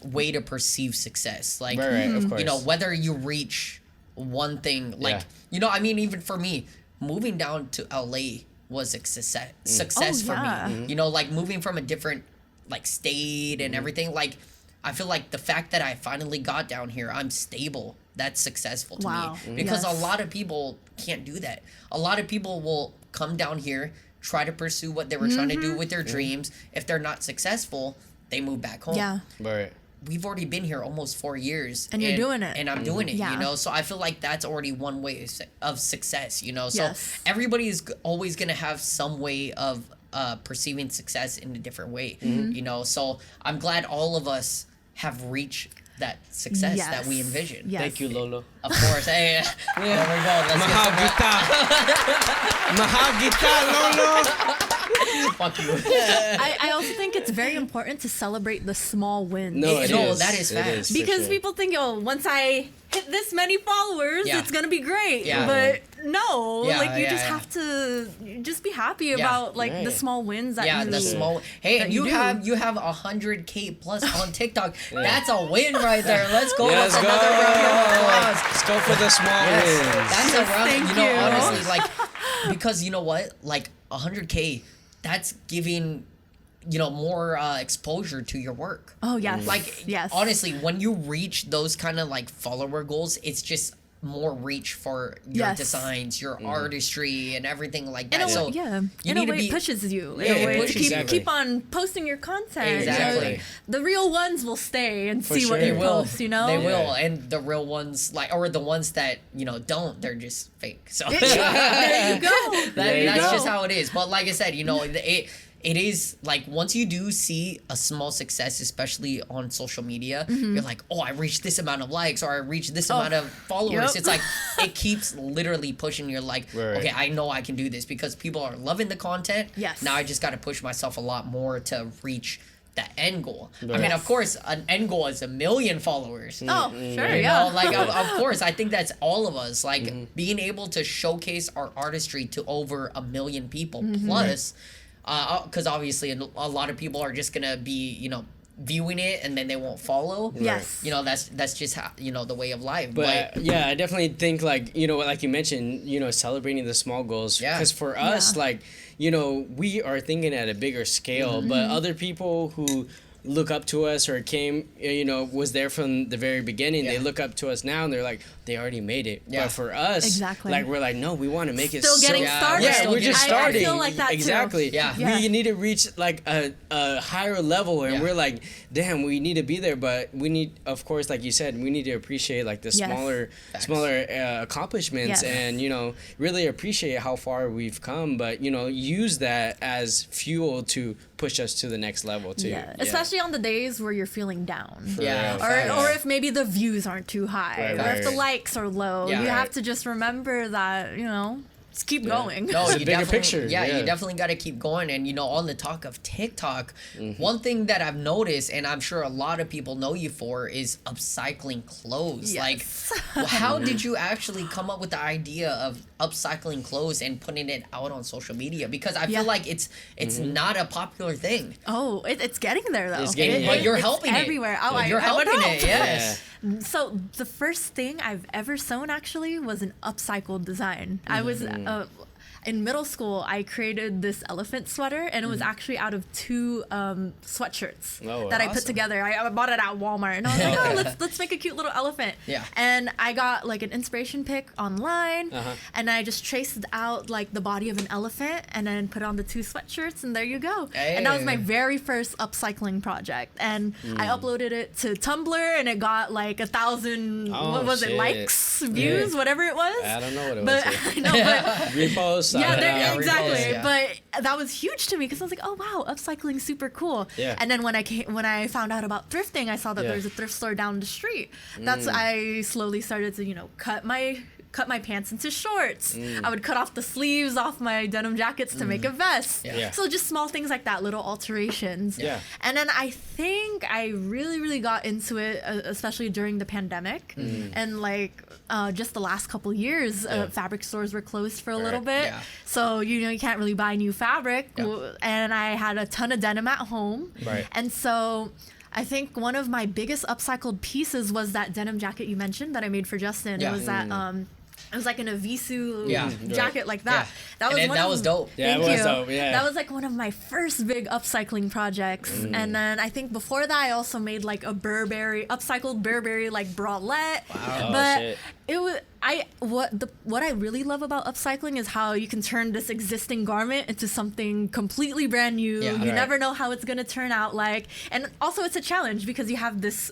way to perceive success. Like, of course. You know, whether you reach one thing, like, you know, I mean, even for me, moving down to LA was a success for me. You know, like moving from a different like state and everything. Like, I feel like the fact that I finally got down here, I'm stable. That's successful to me, because a lot of people can't do that. A lot of people will come down here, try to pursue what they were trying to do with their dreams. If they're not successful, they move back home. Yeah. Right. We've already been here almost 4 years. And you're doing it. And I'm doing it, Yeah. you know? So I feel like that's already one way of success, you know? So Yes. everybody is always going to have some way of perceiving success in a different way, you know? So I'm glad all of us have reaced that success that we envisioned. Yes. Thank you, Lolo. Of course. Hey, there we go. Let's Mahal Gita. Mahal Gita, Lolo. Fuck you. I also think it's very important to celebrate the small wins. No, it is. That is It facts. is, for Because sure. people think, oh, once I hit this many followers, Yeah. it's gonna be great. Yeah. But no, Yeah, like you yeah, just yeah. have to just be happy about like the Right. small wins that Yeah, you the small. Hey, that and you you do. have 100K plus on TikTok. That's a win right there. Let's go. Yeah, That's let's go. another round of applause. Let's go for the small wins. That's a round. Thank You know, you. honestly, like, because you know what, like 100K, that's giving, you know, more exposure to your work. Oh yes. Like, yes. honestly, when you reach those kind of like follower goals, it's just more reach for your Yes. designs, your artistry, and everything like that. In a So way, yeah. you In a need to way, be it pushes you. Yeah, in it a way pushes to keep, exactly. keep on posting your content. Exactly. You know, the real ones will stay and see sure. what They you will. post. You know. They will, Yeah. and the real ones, like, or the ones that you know don't, they're just fake. So there you go. There you that's go. just how it is. But like I said, you know, it is like once you do see a small success, especially on social media, you're like, oh, I reached this amount of likes, or I reached this amount of followers. Yep. It's like it keeps literally pushing. You're like, Right. okay, I know I can do this because people are loving the content. Yes. Now I just got to push myself a lot more to reach that end goal. I mean, Yes. of course, an end goal is 1 million followers. Oh, sure. You Yeah. know, like of course, I think that's all of us. Like being able to showcase our artistry to over 1 million people plus, because obviously a lot of people are just gonna be, you know, viewing it and then they won't follow. Yes. You know, that's just how, you know, the way of life. But yeah, I definitely think like, you know, like you mentioned, you know, celebrating the small goals. Yeah. Because for us, Yeah. like, you know, we are thinking at a bigger scale, but other people who look up to us or came, you know, was there from the very beginning, they Yeah. look up to us now and they're like, they already made it. Yeah. But for us, Exactly. like, we're like, no, we want to make it Still getting Yeah, started. we're Yeah, still we're just getting starting. I feel like that too. Exactly. Yeah. Yeah. We need to reach like a higher level, and Yeah. we're like, damn, we need to be there. But we need, of course, like you said, we need to appreciate like the Yes. Facts. smaller accomplishments, Yes. and you know, really appreciate how far we've come. But you know, use that as fuel to push us to the next level too. Yeah. Especially on the days where you're feeling down. Yeah. real. Facts. Or if maybe the views aren't too high, Right, or if the right. likes are low, Yeah. you Right. have to just remember that, you know, just keep going. No, It's a you bigger definitely, picture, Yeah, yeah. you definitely got to keep going. And you know, on the talk of TikTok, Mm-hmm. one thing that I've noticed, and I'm sure a lot of people know you for, is upcycling clothes. Yes. Like, how did you actually come up with the idea of upcycling clothes and putting it out on social media? Because I Yeah. feel like it's not a popular thing. Oh, it's getting there though. It's getting there. But you're it's helping it. everywhere. Oh, You're I would helping hope. it. Yes. So the first thing I've ever sewn actually was an upcycled design. I was in middle school. I created this elephant sweater, and it was actually out of two sweatshirts Oh, that I put awesome. together. I bought it at Walmart, and I was like, oh, let's make a cute little elephant. Yeah. And I got like an inspiration pic online, Uh-huh. and I just traced out like the body of an elephant, and then put on the two sweatshirts, and there you go. And that was my Hey. very first upcycling project, and I Mm. uploaded it to Tumblr, and it got like 1,000 Oh, what was it, shit. likes, views, whatever it was. I don't know what it But was. I know, but Repost. yeah, yeah, exactly. repost, yeah. But that was huge to me because I was like, oh wow, upcycling super cool. Yeah. And then when I found out about thrifting, I saw that Yeah. there's a thrift store down the street. That's I slowly started to cut my pants into shorts. I would cut off the sleeves off my denim jackets to make a vest. Yeah. So just small things like that, little alterations. Yeah. And then I think I really, really got into it, especially during the pandemic. And like just the last couple years, fabric stores were closed for a little bit. Yeah. So, you can't really buy new fabric. Yeah. And I had a ton of denim at home. Right. And so I think one of my biggest upcycled pieces was that denim jacket you mentioned that I made for Justin. Yeah. It was that it was like in a Visu Yeah. jacket like that. Yeah. That was that was dope. Yeah, Thank it was you. dope, yeah. That was like one of my first big upcycling projects. And then I think before that I also made like a upcycled Burberry like bralette. Wow. But Oh, shit. it was what I really love about upcycling is how you can turn this existing garment into something completely brand new. Yeah. You Right. never know how it's gonna turn out like, and also it's a challenge because you have this.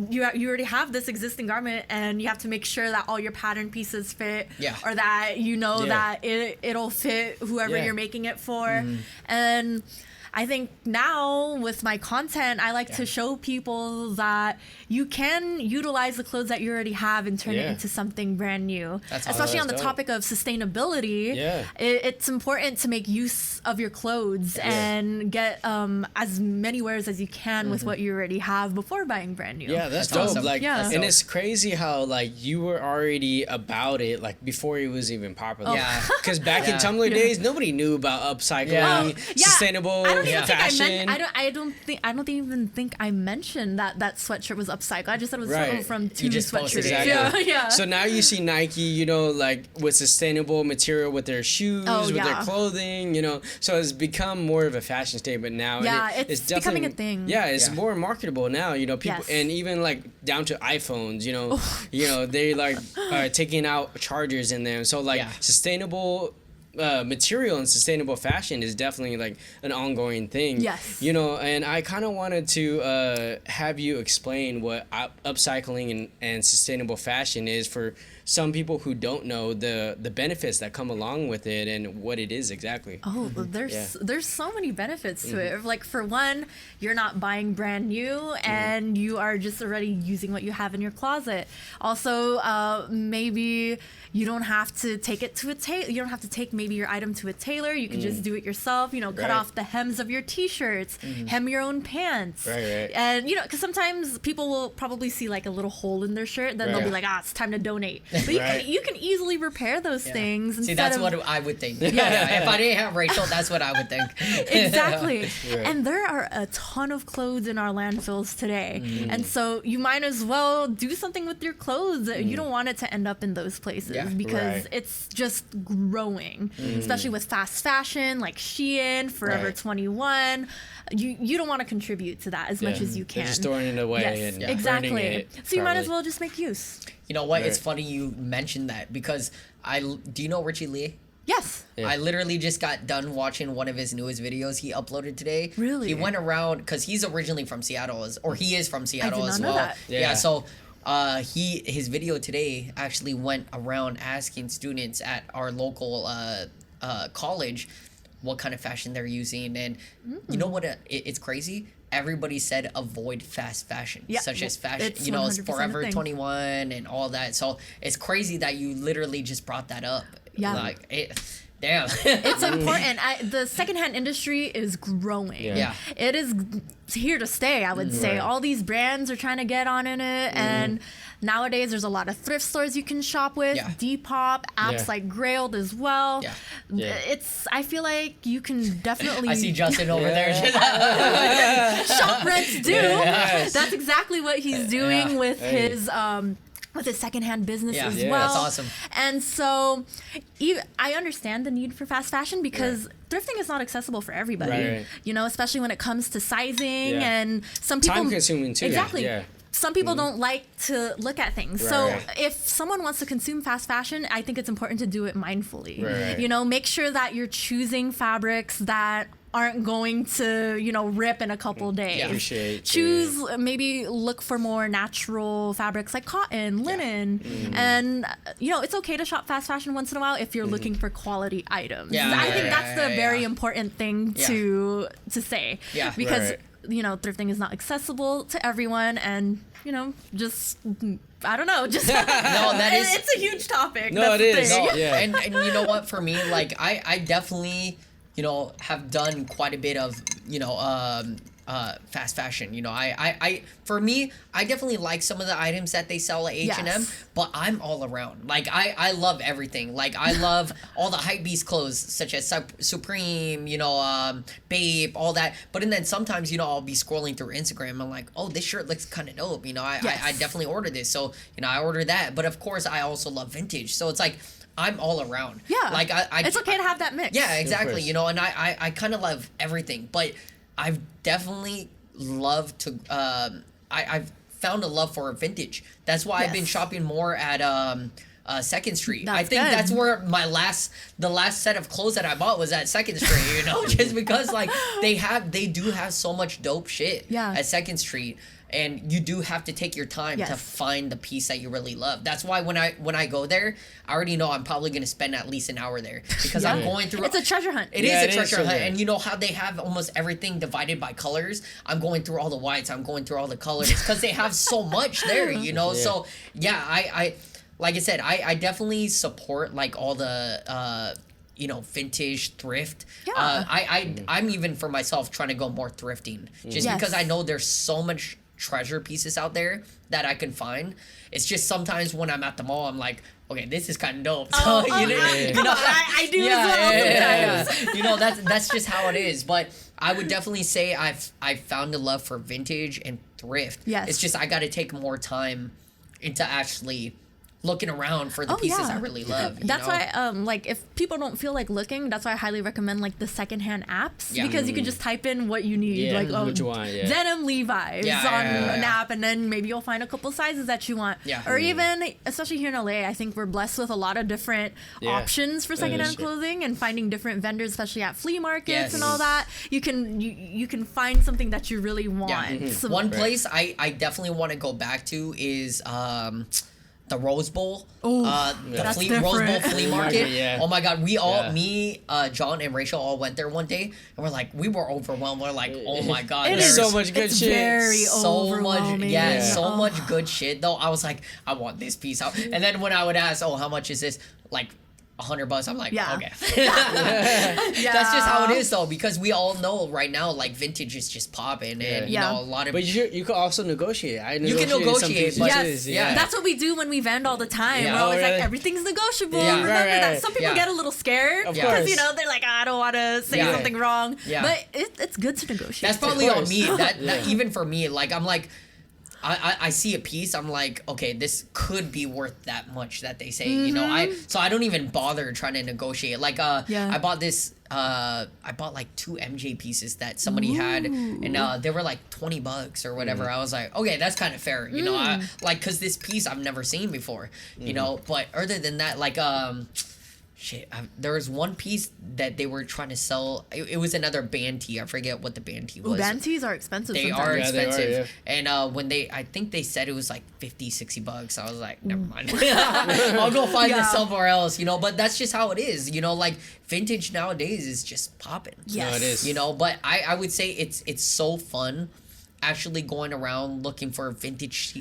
You already have this existing garment, and you have to make sure that all your pattern pieces fit, Yeah. or that you know Yeah. that it'll fit whoever Yeah. you're making it for. And I think now with my content, I like to show people that you can utilize the clothes that you already have and turn it Yeah. into something brand new. That's Especially awesome. on the That's topic of sustainability, Yeah. it's important to make use of your clothes and get as many wears as you can with what you already have before buying brand new. Yeah, that's That's dope. awesome. Like, Yeah. That's and dope. it's crazy how like you were already about it like before it was even popular. Yeah. Because back Yeah. in Tumblr days, nobody knew about upcycling, Yeah. sustainable I don't even fashion. think I don't even think I mentioned that sweatshirt was upcycled. I just said it was Right. from two just posted sweatshirts. it. Exactly. Yeah. So now you see Nike, you know, like with sustainable material with their shoes, Oh, with their yeah. clothing, you know. So it's become more of a fashion statement now. and Yeah, it's becoming definitely- a thing. Yeah, it's Yeah. more marketable now. You know, people, Yes. and even like down to iPhones. You know, they like are taking out chargers in them. So like Yeah. sustainable. Material and sustainable fashion is definitely like an ongoing thing. Yes. You know, and I kind of wanted to have you explain what upcycling and sustainable fashion is for some people who don't know the benefits that come along with it and what it is exactly. Oh, there's so many benefits to it. Like for one, you're not buying brand new, and you are just already using what you have in your closet. Also, maybe you don't have to take it to a tailor. You don't have to take maybe your item to a tailor. You can just do it yourself. You know, cut Right. off the hems of your t-shirts, hem your own pants. Right. And you know, because sometimes people will probably see like a little hole in their shirt, then they'll be Right. like, it's time to donate. But Right. you can easily repair those Yeah. things. See, instead that's of, what I would think. Yeah. If I didn't have Rachel, that's what I would think. Exactly. Right. And there are a ton of clothes in our landfills today. Mm. And so you might as well do something with your clothes. You don't want it to end up in those places Yeah. because Right. it's just growing, especially with fast fashion like Shein, Forever Right. 21. You don't want to contribute to that as much Yeah. as you They're can. just throwing it away Yes, and burning exactly. it So you might as probably. well just make use. You know what? It's Right. funny you mentioned that because do you know Richie Lee? Yes. Yeah. I literally just got done watching one of his newest videos he uploaded today. Really? He went around because he's originally from Seattle, or he is from Seattle not as know well. that. Yeah. Yeah. So his video today actually went around asking students at our local college what kind of fashion they're using, and you know what? It's crazy. Everybody said avoid fast fashion, Yeah, such as fashion. it's You know, it's 100% a Forever thing. 21 and all that. So it's crazy that you literally just brought that up. Yeah. Like it. Damn. It's important. The secondhand industry is growing. Yeah. It is here to stay, I would say. Right. All these brands are trying to get on in it. And nowadays, there's a lot of thrift stores you can shop with. Yeah. Depop, apps Yeah. like Grailed as well. Yeah. Yeah. I feel like you can definitely I see Justin over there. shop rents do. Yes. That's exactly what he's doing Yeah. with Hey. his secondhand business Yeah. as Yeah, well. that's awesome. And so I understand the need for fast fashion because thrifting is not accessible for everybody. Right. You know, especially when it comes to sizing Yeah. and some people Time-consuming, too. Exactly. Yeah. Some people don't like to look at things. So Right. if someone wants to consume fast fashion, I think it's important to do it mindfully. Right. You know, make sure that you're choosing fabrics that aren't going to, rip in a couple days. Yeah. Appreciate, Choose, maybe look for more natural fabrics like cotton, linen. And, it's okay to shop fast fashion once in a while if you're looking for quality items. Yeah, I yeah, think yeah, that's the yeah, very yeah. important thing Yeah. to say. Yeah. Because, Right. thrifting is not accessible to everyone and, just I don't know, just No, that is. it's a huge topic. No, That's it the is. thing. No, yeah. And you know what? For me, like I definitely, have done quite a bit of, fast fashion. You know, for me, I definitely like some of the items that they sell at H&M, Yes. but I'm all around. Like I love everything. Like I love all the hypebeast clothes such as Supreme, you know, Babe, all that. But and then sometimes, you know, I'll be scrolling through Instagram. I'm like, oh, this shirt looks kind of dope. You know, I definitely ordered this. So, you know, I ordered that. But of course, I also love vintage. So it's like, I'm all around. Yeah. Like it's okay to have that mix. Yeah, exactly. You know, and I kind of love everything, but I've definitely loved to. I've found a love for vintage. That's why I've been shopping more at Second Street. I think that's where the last set of clothes that I bought was at Second Street. You know, just because like they do have so much dope shit at Second Street. And you do have to take your time to find the piece that you really love. That's why when I go there, I already know I'm probably gonna spend at least an hour there because I'm going through. It's a treasure hunt. It is a treasure hunt, and you know how they have almost everything divided by colors. I'm going through all the whites. I'm going through all the colors because they have so much there. You know, so yeah, I like I said, I definitely support like all the. You know, vintage thrift. Yeah. I'm even for myself trying to go more thrifting just because I know there's so much treasure pieces out there that I can find. It's just sometimes when I'm at the mall, I'm like, okay, this is kind of dope. So, you know, I do as well. Yeah. You know, that's just how it is. But I would definitely say I've found a love for vintage and thrift. Yes. It's just I got to take more time into actually looking around for the pieces I really love. That's why, like, if people don't feel like looking, that's why I highly recommend like the secondhand apps because you can just type in what you need, like what you want, denim Levi's on an app, and then maybe you'll find a couple sizes that you want. Or even, especially here in LA, I think we're blessed with a lot of different options for secondhand clothing and finding different vendors, especially at flea markets and all that. You can find something that you really want. So, one place I definitely want to go back to is the Rose Bowl, the Rose Bowl flea market. Oh my God, we all, me, John, and Rachel all went there one day, and we were overwhelmed. We're like, oh my God, there's so much good shit. Very overwhelming. So much good shit. Though I was like, I want this piece out, and then when I would ask, oh, how much is this? Like $100. I'm like, okay. That's just how it is, though, because we all know right now, like vintage is just popping, and you know a lot of. But you could also negotiate. You can negotiate, but that's what we do when we vend all the time. We're always like, everything's negotiable. Remember that. Some people get a little scared because you know they're like, I don't want to say something wrong. But it's good to negotiate. That's probably on me. That even for me, like I'm like. I see a piece, I'm like, okay, this could be worth that much that they say, you know. I don't even bother trying to negotiate. Like I bought this I bought like 2 MJ pieces that somebody had, and they were like $20 or whatever. I was like, okay, that's kind of fair, you know. Cause this piece I've never seen before, you know. But other than that, like there was one piece that they were trying to sell. It was another band tee. I forget what the band tee was. Band tees are expensive. They are expensive. And when I think they said it was like $50-$60. I was like, never mind. I'll go find this somewhere else, you know. But that's just how it is, you know. Like vintage nowadays is just popping. Yes, no, it is. You know, but I would say it's so fun. Actually going around looking for vintage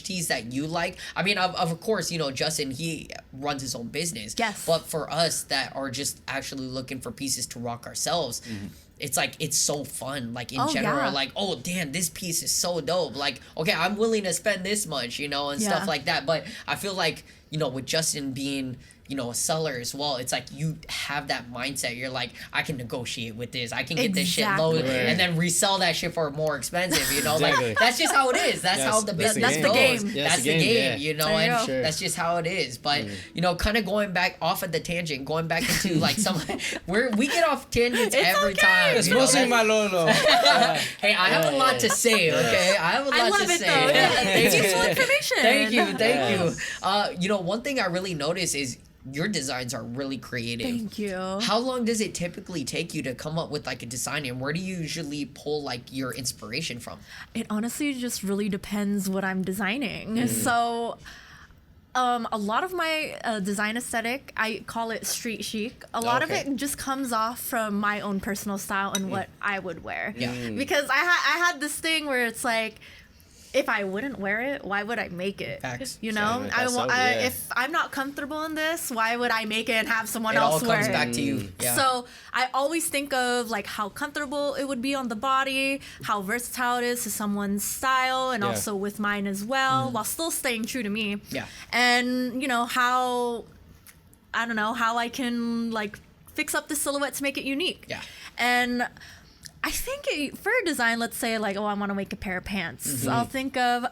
tees that you like. I mean, of course, you know, Justin, he runs his own business. Yes. But for us that are just actually looking for pieces to rock ourselves, it's like, it's so fun. Like in general, like, oh, damn, this piece is so dope. Like, okay, I'm willing to spend this much, you know, and stuff like that. But I feel like, you know, with Justin being, you know, a seller as well, it's like you have that mindset. You're like, I can negotiate with this. I can get this shit low and then resell that shit for more expensive, you know? Like, that's just how it is. That's how the business goes. That's the game, you know? And that's just how it is. But, you know, kind of going back off of the tangent, going back into like some, we get off tangents every time. It's mostly my Lolo. Hey, I have a lot to say, okay? I have a lot to say. Though. It's useful information. Thank you. You know, one thing I really notice is your designs are really creative. Thank you. How long does it typically take you to come up with like a design, and where do you usually pull like your inspiration from? It honestly just really depends what I'm designing. So a lot of my design aesthetic, I call it street chic. A lot of it just comes off from my own personal style and what I would wear. Because I had this thing where it's like, if I wouldn't wear it, why would I make it? Facts. You know, if I'm not comfortable in this, why would I make it and have someone else wear it? It all comes back to you. Yeah. So I always think of like how comfortable it would be on the body, how versatile it is to someone's style, and also with mine as well, while still staying true to me. Yeah. And you know how I can like fix up the silhouette to make it unique. Yeah. And I think for a design, let's say like, I want to make a pair of pants. I'll think of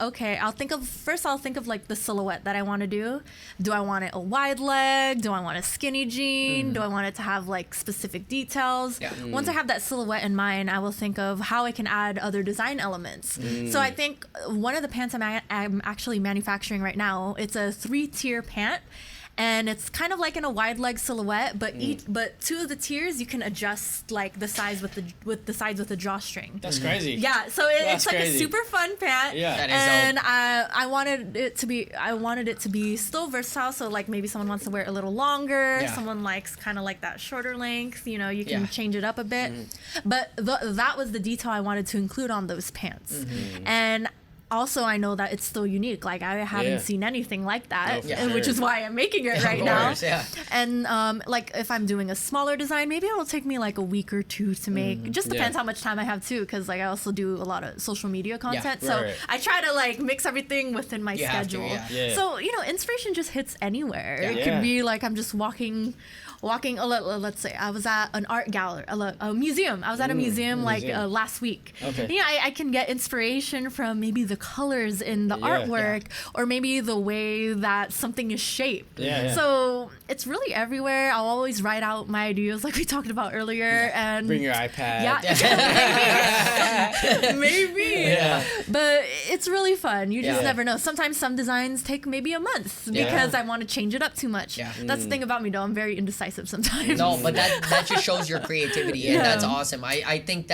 like the silhouette that I want to do. Do I want it a wide leg? Do I want a skinny jean? Do I want it to have like specific details? Yeah. Once I have that silhouette in mind, I will think of how I can add other design elements. So I think one of the pants I'm actually manufacturing right now, it's a 3-tier pant. And it's kind of like in a wide leg silhouette, but but 2 of the tiers you can adjust like the size with the sides with the drawstring. That's crazy. Yeah, so it's like a super fun pant. Yeah, that is and I wanted it to be still versatile. So like maybe someone wants to wear it a little longer. Yeah. Someone likes kind of like that shorter length. You know, you can change it up a bit. But that was the detail I wanted to include on those pants. And also, I know that it's still unique. Like, I haven't seen anything like that, which is why I'm making it right now. Yeah. And, like, if I'm doing a smaller design, maybe it'll take me, like, a week or 2 to make. It just depends how much time I have, too, because, like, I also do a lot of social media content. So I try to, like, mix everything within my schedule. So, you know, inspiration just hits anywhere. It could be, like, I'm just walking, let's say I was at an art gallery, a museum. I was at a museum last week. Okay. Yeah, I can get inspiration from maybe the colors in the artwork or maybe the way that something is shaped. So it's really everywhere. I'll always write out my ideas like we talked about earlier. And bring your iPad. Maybe. But it's really fun. You just never know. Sometimes some designs take maybe a month because I want to change it up too much. That's the thing about me though. I'm very indecisive sometimes. No, but that just shows your creativity, and that's awesome. I think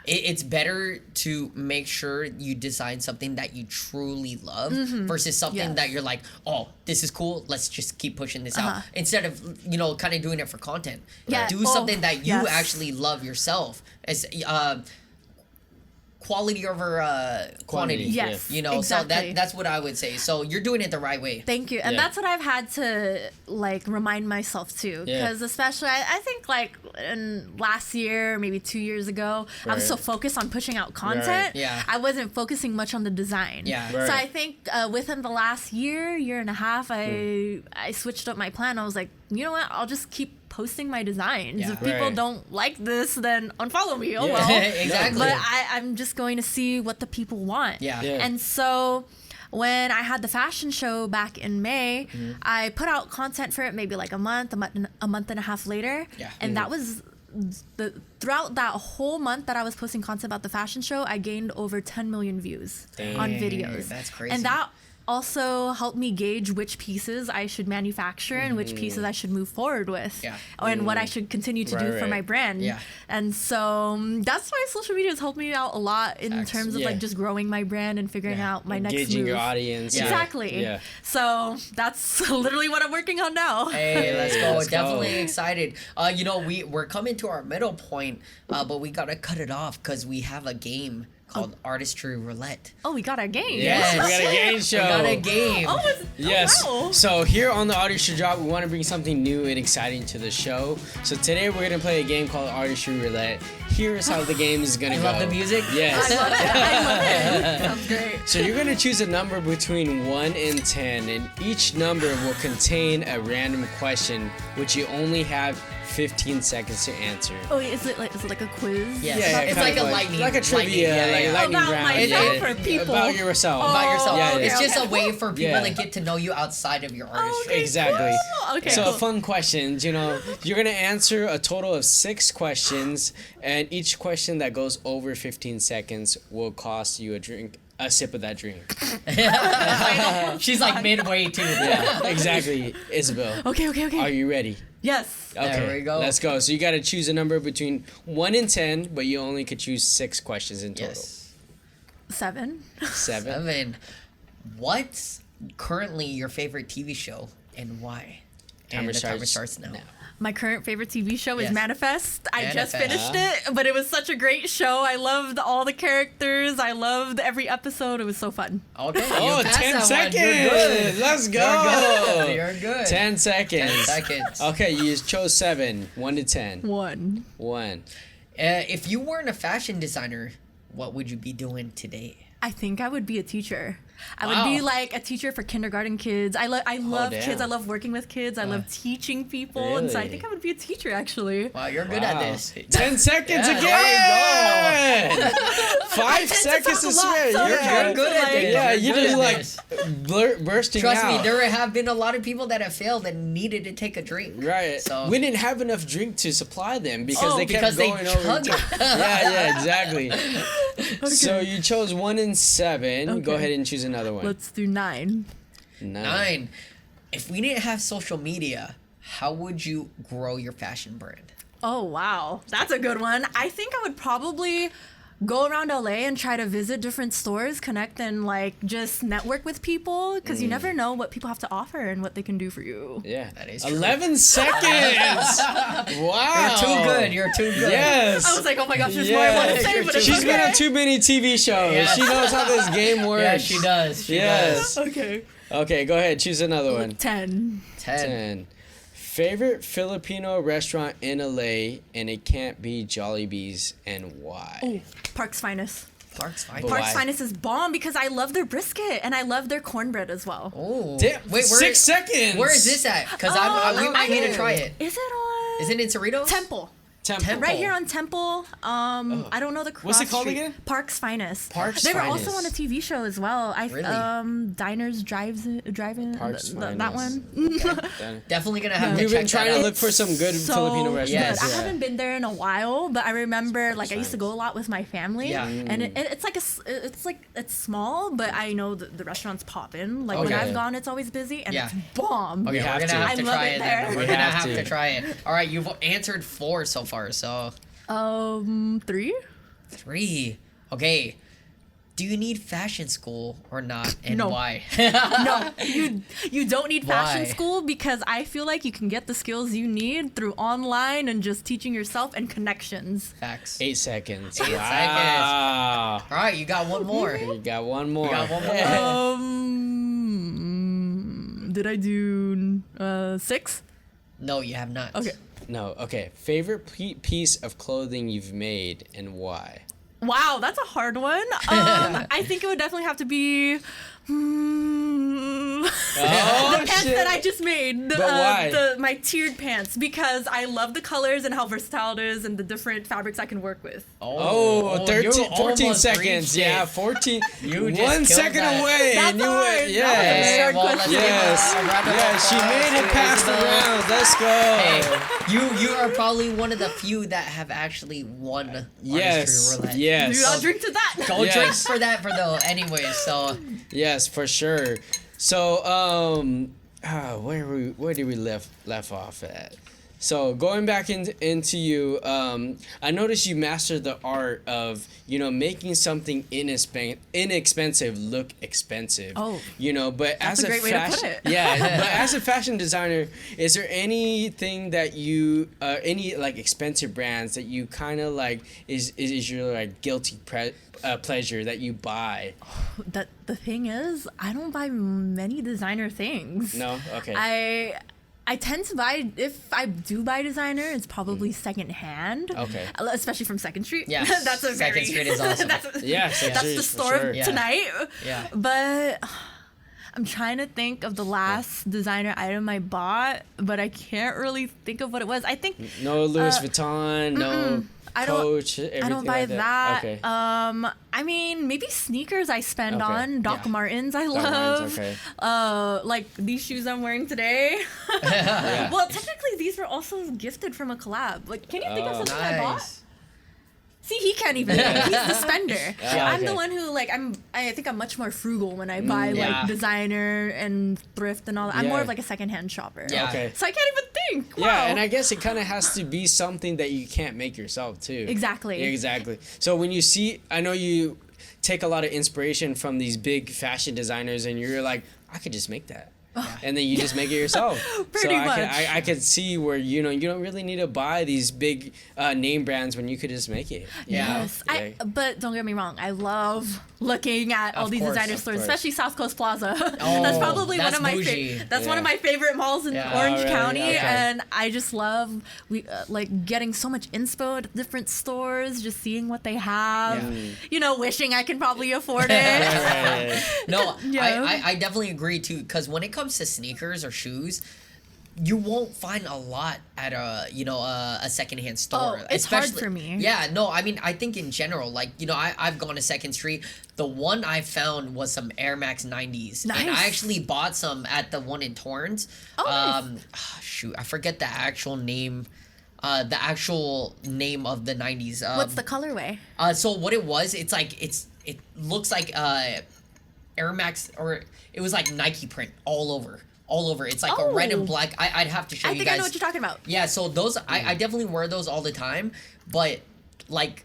it's better to make sure you design something that you truly love versus something that you're like, oh, this is cool, let's just keep pushing this out, instead of, you know, kind of doing it for content. Do something that you actually love yourself. As quality over quantity. Yes, you know, exactly. So that's what I would say. So you're doing it the right way. Thank you. And that's what I've had to like remind myself too, because especially I think like in last year, maybe 2 years ago, I was so focused on pushing out content. I wasn't focusing much on the design. So I think within the last year and a half, I switched up my plan. I was like, you know what, I'll just keep posting my designs. If people don't like this, then unfollow me. Oh well. Exactly. But I'm just going to see what the people want. And so when I had the fashion show back in May, I put out content for it maybe like a month and a half later. And that was throughout that whole month that I was posting content about the fashion show, I gained over 10 million views on videos. That's crazy. And that also helped me gauge which pieces I should manufacture and which pieces I should move forward with and what I should continue to do for my brand. And so that's why social media has helped me out a lot in terms of like just growing my brand and figuring out my next move. Engaging your audience. Exactly. So that's literally what I'm working on now. Hey, let's go. Definitely excited. You know, we're coming to our middle point, but we got to cut it off because we have a game called Artistry Roulette. Oh, we got a game. Yes. We got a game show. We got a game. Yes. Oh, wow. So here on the Artistry Drop, we want to bring something new and exciting to the show. So today we're going to play a game called Artistry Roulette. Here's how the game is going to go. Love the music? Yes. I love it. Sounds great. So you're going to choose a number between 1 and 10, and each number will contain a random question, which you only have 15 seconds to answer. Oh, is it like a quiz? Yes. Yeah, It's like a lightning. Like a trivia, like a lightning about round. myself for people. About yourself. About yourself. okay, It's just okay. a way for people to get to know you outside of your artistry. Exactly. Cool. Okay. So cool. fun questions, you know, you're gonna answer a total of 6 questions, and each question that goes over 15 seconds will cost you a sip of that drink. She's like midway too. Yeah, exactly. Isabel. Okay. Are you ready? Yes. Okay, There we go. let's go. So you gotta choose a number between 1 and 10, but you only could choose 6 questions in total. Yes. 7. 7. What's currently your favorite TV show and why? And the timer starts now. My current favorite TV show is Yes. Manifest. I just Manifest. finished it, but it was such a great show. I loved all the characters. I loved every episode. It was so fun. Okay. Oh, you passed 10 that seconds. one. You're good. Let's go. You're good. You're good. 10 seconds. 10 seconds. Okay, you chose 7. 1 to 10. 1. 1. If you weren't a fashion designer, what would you be doing today? I think I would be a teacher. I would Wow. be like a teacher for kindergarten kids. I love damn. kids. I love working with kids. I love teaching people. And so I Really? think I would be a teacher, actually. Wow, you're good at this. 10 seconds Yeah, again. there 5 seconds to talk a lot, spare. so You're I'm good at this. Yeah, You're you good just at like this. bursting Trust out. me, there have been a lot of people that have failed and needed to take a drink. Right. So We didn't have enough drink to supply them because Oh, they because kept they going over. chug it. Yeah, exactly. So you chose 1 and 7. Go Okay. ahead and choose another one. Let's do 9. 9. If we didn't have social media, how would you grow your fashion brand? Oh, wow. That's a good one. I think I would probably go around LA and try to visit different stores, connect and like just network with people because you never know what people have to offer and what they can do for you. Yeah. That is true. 11 seconds. Wow. You're too good. You're too good. Yes. I was like, oh my gosh, there's more I want to Yes. say, but it's She's okay. been on too many TV shows. Yes. She knows how this game works. Yeah, she does. She Yes. Okay. Okay, go ahead. Choose another one. 10. does. 10. 10. Favorite Filipino restaurant in LA, and it can't be Jollibee's, and why? Oh, Park's Finest. Park's fine. But Park's why? Finest is bomb because I love their brisket and I love their cornbread as well. Oh. Damn, Wait, 6 seconds. Where is this at? Because we might need to try it. Is it on? Is it in Cerritos? Temple? Temple. Right here on Temple. I don't know the cross What's it called street. again? Park's Finest. Park's They were Finest. also on a TV show as well. Really? Diners, Drive-In. Park's that Finest. one. Definitely gonna have to We've check been trying that to out. look for some good So Filipino good. restaurants. I Yeah. haven't been there in a while, but I remember like I used to go a lot with my family. Yeah. And it's like it's small, but I know the restaurants pop in. Like when Okay. I've gone, it's always busy and Yeah. it's bomb. Okay, we're have gonna to. have I to love try it it there. then. We We're gonna have have to. to try it. All right, you've answered 4 so far, so 3. 3. Okay. Do you need fashion school or not, and No. why? No, you don't need fashion Why? school because I feel like you can get the skills you need through online and just teaching yourself and connections. Facts. 8 seconds. 8 Wow. All right, you got one more. You got one more. You got one more. Did I do 6? No, you have not. Okay. No, okay. Favorite piece of clothing you've made, and why? Wow, that's a hard one. I think it would definitely have to be Oh, the pants shit. that I just made. But why? My tiered pants because I love the colors and how versatile it is and the different fabrics I can work with. Oh, you 13, 14 almost seconds. reached it. Yeah, 14. You just 1 killed second that. away. That's and you hard. went, That was a yes. hard well, let's question. give Yes. a round of Yeah, she applause made it to past the Isabel. rounds. Let's go. Hey, you are probably one of the few that have actually won Yes. Artistry Roulette. Yes. Dude, I'll drink to that. Go Yes. drink for that for the anyway. So Yes, for sure. So, where did we left off at? So going back into you, I noticed you mastered the art of making something inexpensive look expensive. Oh. But That's as a great way to put fashion, it. yeah, but as a fashion designer, is there anything that you any like expensive brands that you kind of like is your like guilty pleasure that you buy? The thing is, I don't buy many designer things. No? Okay. I tend to buy, if I do buy designer, it's probably secondhand. Okay. Especially from Second Street. Yeah, That's a Second very, Street is awesome. Yes, that's the store of Yeah. tonight. Yeah. But I'm trying to think of the last designer item I bought, but I can't really think of what it was. I think No Louis Vuitton, no I don't- Coach, everything I don't buy like that. Okay. I mean, maybe sneakers I spend Okay. on. Doc Yeah. Martens I Doc love. Martens, okay. Like these shoes I'm wearing today. Yeah. Well, technically these were also gifted from a collab. Like, can you think of something I bought? nice. See, he can't even. He's the spender. Yeah, I'm the okay. one who I think I'm much more frugal when I buy yeah. like designer and thrift and all that. I'm more Yeah. of like a secondhand shopper. Yeah. Okay. So I can't even think. Wow. Yeah, and I guess it kind of has to be something that you can't make yourself too. Exactly. Yeah, exactly. So when you see, I know you take a lot of inspiration from these big fashion designers, and you're like, I could just make that. and then you just make it yourself. Pretty much. I could see where you don't really need to buy these big name brands when you could just make it. Yes, but don't get me wrong. I love looking at all these designer stores, especially South Coast Plaza. That's probably one of my one of my favorite malls in Orange County, and I just love like getting so much inspo at different stores, just seeing what they have. You know, wishing I can probably afford it. No, I definitely agree too, because when it comes to sneakers or shoes, you won't find a lot at a secondhand store. It's hard for me. Yeah, no, I mean, I think in general, like, I've gone to Second Street. The one I found was some Air Max 90s. Nice. And I actually bought some at the one in Torrance. Nice. Shoot, I forget the actual name. The actual name of the 90s. What's the colorway? So what it was, it looks like Air Max, or it was like Nike print all over. It's like a red and black. I'd have to show you guys. I think I know what you're talking about. Yeah, so those, I definitely wear those all the time, but like,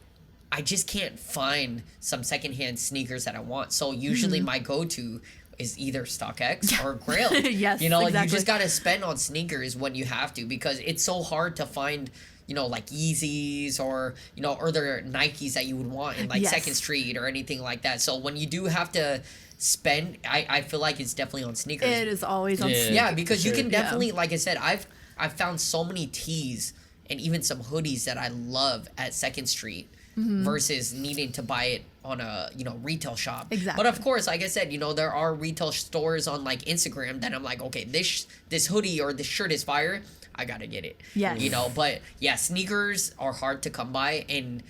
I just can't find some secondhand sneakers that I want. So usually my go-to is either StockX or Grail. Yes, you exactly. just gotta spend on sneakers when you have to, because it's so hard to find, like Yeezys or, other Nikes that you would want in like Second Street or anything like that. So when you do have to spend, I feel like it's definitely on sneakers. It is always on sneakers. Yeah, because you can definitely, like I said, I've found so many tees and even some hoodies that I love at Second Street versus needing to buy it on a retail shop. Exactly. But of course, like I said, there are retail stores on like Instagram that I'm like, okay, this hoodie or this shirt is fire, I gotta get it. Yes. But yeah, sneakers are hard to come by, and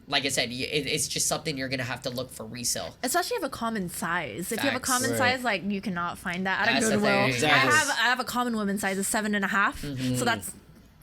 like I said, it's just something you're gonna have to look for resale. Especially if you have a common size. If you have a Facts. common size, like you cannot find that at That's a the Goodwill. thing. Exactly. I have a common women's size of 7.5, so that's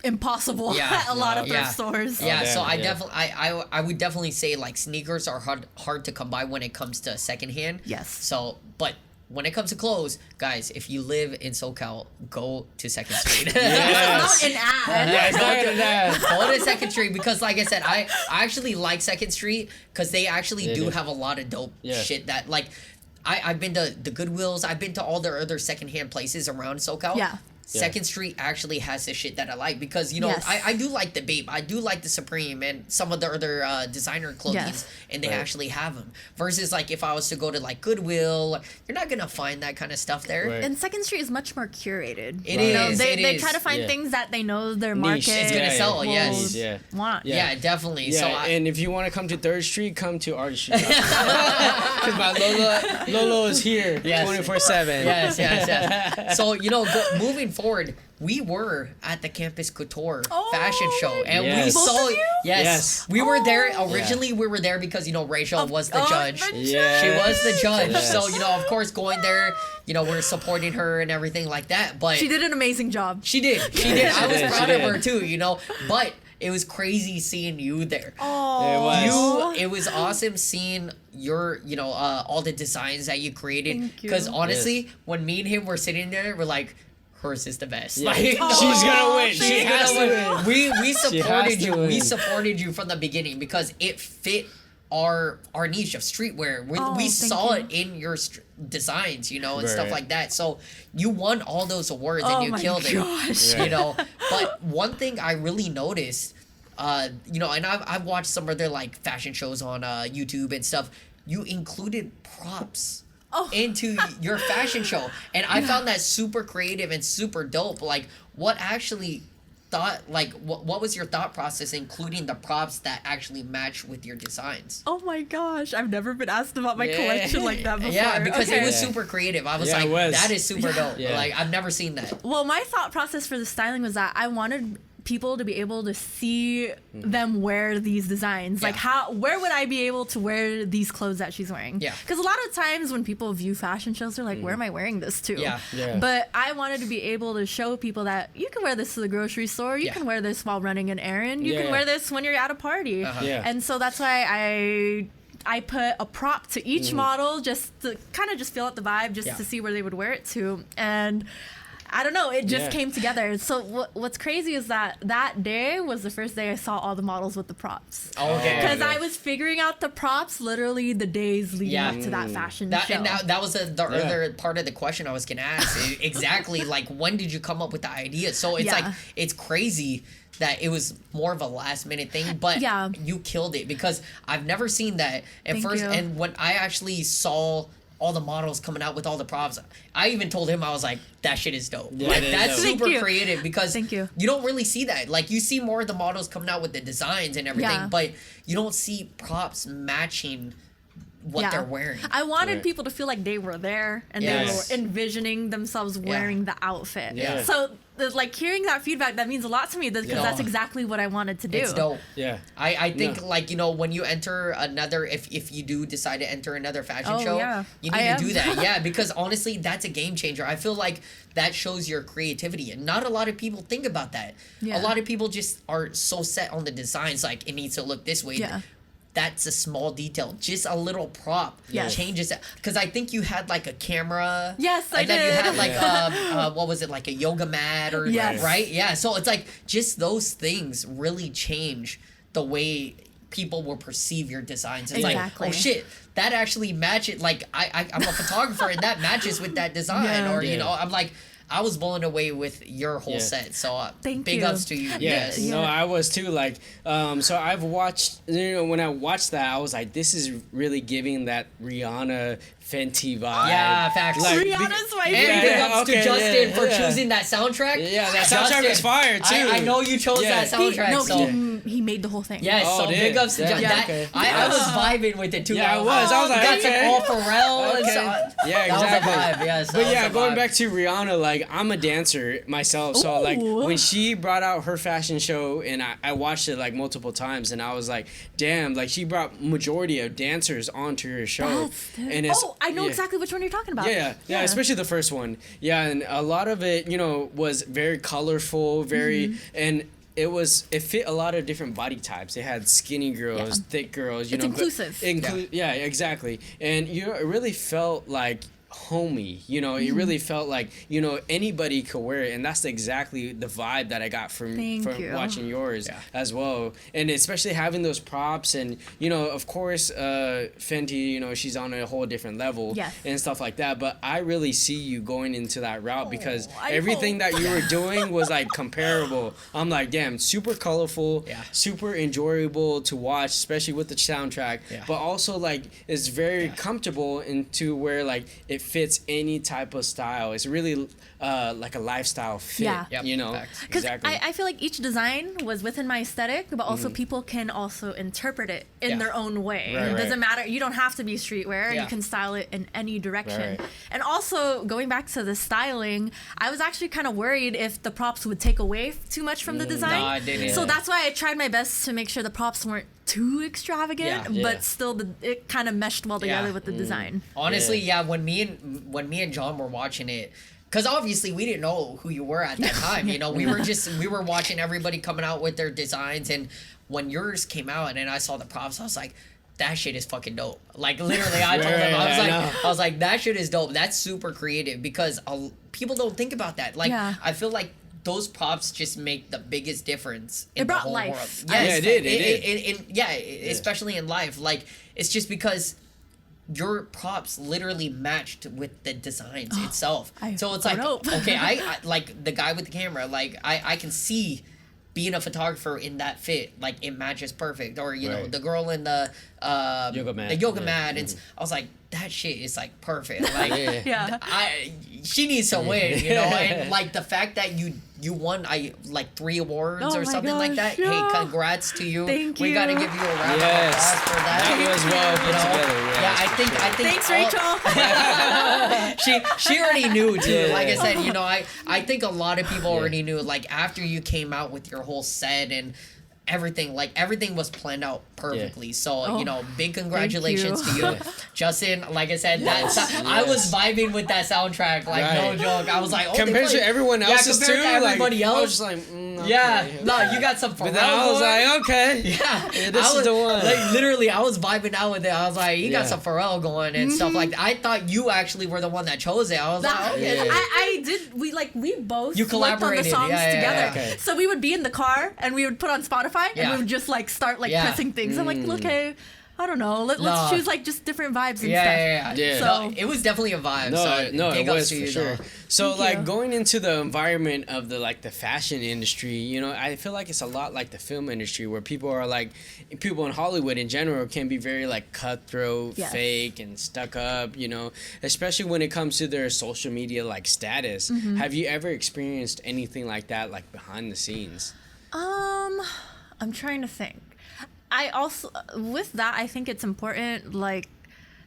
impossible at a lot of thrift stores. Yeah, so I would definitely say like sneakers are hard to come by when it comes to secondhand. Yes. So, but when it comes to clothes, guys, if you live in SoCal, go to Second Street. Yes. Not an ad. Go to Second Street, because like I said, I actually like Second Street because they actually do have a lot of dope shit that, like, I've been to the Goodwills, I've been to all their other secondhand places around SoCal. Yeah. Second Street actually has the shit that I like, because I do like the Bape, I do like the Supreme and some of the other designer clothing, and they actually have them. Versus like if I was to go to like Goodwill, you're not gonna find that kind of stuff there. Right. And Second Street is much more curated. It is. They try to find things that they know their market is gonna sell. Yes. Want. Yeah, definitely. Yeah, so and if you want to come to 3rd Street, come to Artistry. Because my Lolo is here 24/7. Yes. So moving forward, we were at the Campus Couture fashion show, and we saw. Yes, we were there originally. We were there because Rachel was the judge. She was the judge. So of course, going there, we're supporting her and everything like that. But she did an amazing job. She did. I was proud of her too. But it was crazy seeing you there. Oh, it was awesome seeing your, all the designs that you created. Because honestly, when me and him were sitting there, we're like, hers is the best. Yeah. Like, she's gonna win. She has to win. We supported you. We supported you from the beginning because it fit our niche of streetwear. We saw it in your designs, and stuff like that. So you won all those awards and you killed it. But one thing I really noticed, and I've watched some of their like fashion shows on YouTube and stuff. You included props into your fashion show, and I found that super creative and super dope. Like, what was your thought process including the props that actually match with your designs? Oh my gosh, I've never been asked about my collection like that before. Yeah, because it was super creative. I was that is super dope. Yeah. Like, I've never seen that. Well, my thought process for the styling was that I wanted people to be able to see them wear these designs. Like, where would I be able to wear these clothes that she's wearing? Yeah. Because a lot of times when people view fashion shows, they're like, where am I wearing this to? Yeah. But I wanted to be able to show people that you can wear this to the grocery store. You can wear this while running an errand. You can wear this when you're at a party. And so that's why I put a prop to each model just to kind of just feel out the vibe, just to see where they would wear it to. And I don't know. It just came together. So what's crazy is that day was the first day I saw all the models with the props. Okay. Because I was figuring out the props literally the days leading up to that fashion show. And that was the other part of the question I was gonna ask. Exactly, like when did you come up with the idea? So it's like it's crazy that it was more of a last minute thing, but you killed it because I've never seen that at first. And when I actually saw all the models coming out with all the props, I even told him, I was like, that shit is dope. Yeah, like that's super creative because you don't really see that. Like you see more of the models coming out with the designs and everything, but you don't see props matching what they're wearing. I wanted people to feel like they were there and they were envisioning themselves wearing the outfit. Yeah. So like hearing that feedback, that means a lot to me because that's exactly what I wanted to do. It's dope. Yeah. I think like, you know, when you enter another, if you do decide to enter another fashion show, you need to do that. Yeah, because honestly, that's a game changer. I feel like that shows your creativity and not a lot of people think about that. A lot of people just are so set on the designs, like it needs to look this way. That's a small detail. Just a little prop changes it. Because I think you had like a camera. Yes, I did. And then you had like what was it, like a yoga mat or right? Yeah. So it's like just those things really change the way people will perceive your designs. It's like, oh shit, that actually matches. Like I'm a photographer and that matches with that design. Or you know, I'm like, I was blown away with your whole set. So big ups to you. Yes. No, I was too. Like, so I've watched, you know, when I watched that, I was like, this is really giving that Rihanna Fenty vibe. Yeah, facts. Like, Rihanna's my favorite. And big ups to Justin for choosing that soundtrack. Yeah, that soundtrack is fire too. I know you chose that soundtrack. He made the whole thing. Yes, so big ups to Justin. I was vibing with it too. Yeah, I was like, got some Paul Pharrell. Yeah, exactly. But yeah, going back to Rihanna, like I'm a dancer myself, so like when she brought out her fashion show and I watched it like multiple times and I was like, damn, like she brought majority of dancers onto her show. And it's I know exactly which one you're talking about. Yeah, especially the first one. Yeah, and a lot of it, you know, was very colorful, very and it fit a lot of different body types. It had skinny girls, thick girls, it's inclusive. Yeah, exactly. And it really felt like homey, you know, it really felt like, you know, anybody could wear it, and that's exactly the vibe that I got from watching yours as well. And especially having those props and, you know, of course Fenty, you know, she's on a whole different level and stuff like that, but I really see you going into that route because everything that you were doing was like comparable. I'm like, damn, super colorful, super enjoyable to watch, especially with the soundtrack, but also like it's very comfortable into where like it fits any type of style. It's really like a lifestyle fit, you know. Because I feel like each design was within my aesthetic, but also people can also interpret it in their own way. It doesn't matter. You don't have to be streetwear. You can style it in any direction. And also, going back to the styling, I was actually kind of worried if the props would take away too much from the design. No, I didn't. So that's why I tried my best to make sure the props weren't too extravagant, but still it kind of meshed well together with the design. Honestly, when me and John were watching it, because obviously we didn't know who you were at that time. You know, we were watching everybody coming out with their designs, and when yours came out and I saw the props, I was like, that shit is fucking dope. Like literally, I told him, I was like, that shit is dope. That's super creative because people don't think about that. Like I feel like those props just make the biggest difference in the whole world. Yes, it did. Especially in life. Like it's just because your props literally matched with the designs itself. So it's like, okay, I like the guy with the camera, like I can see being a photographer in that fit, like it matches perfect. Or you know, the girl in the yoga mat. It's I was like, that shit is like perfect. Like she needs to win, you know. And like the fact that you won like 3 awards or something like that. Hey, congrats to you. Thank you. We gotta give you a round of applause for that. That was well put together. I think Thanks, Rachel. she already knew too. Like I said, you know, I think a lot of people already knew. Like after you came out with your whole set and everything was planned out perfectly. Yeah. So big congratulations to you, Justin. Like I said, I was vibing with that soundtrack, like no joke. I was like, compared to everyone else's too, compared to everybody else. I was just like, okay. Yeah, no, you got some Pharrell. But then I was like, okay, this is the one. Like, literally, I was vibing out with it. I was like, you got some Pharrell going and stuff like that. I thought you actually were the one that chose it. I was like, okay. I did. We both you collaborated on the songs together. Okay. So we would be in the car and we would put on Spotify and we would just like start like pressing things. I'm like, okay, I don't know. Let's choose like just different vibes and stuff. Yeah. So no, it was definitely a vibe. It was for sure. So Thank you. going into the environment of the fashion industry, I feel like it's a lot like the film industry where people in Hollywood in general can be very like cutthroat, fake, and stuck up. Especially when it comes to their social media like status. Mm-hmm. Have you ever experienced anything like that, like behind the scenes? I'm trying to think. I also, with that, I think it's important, like,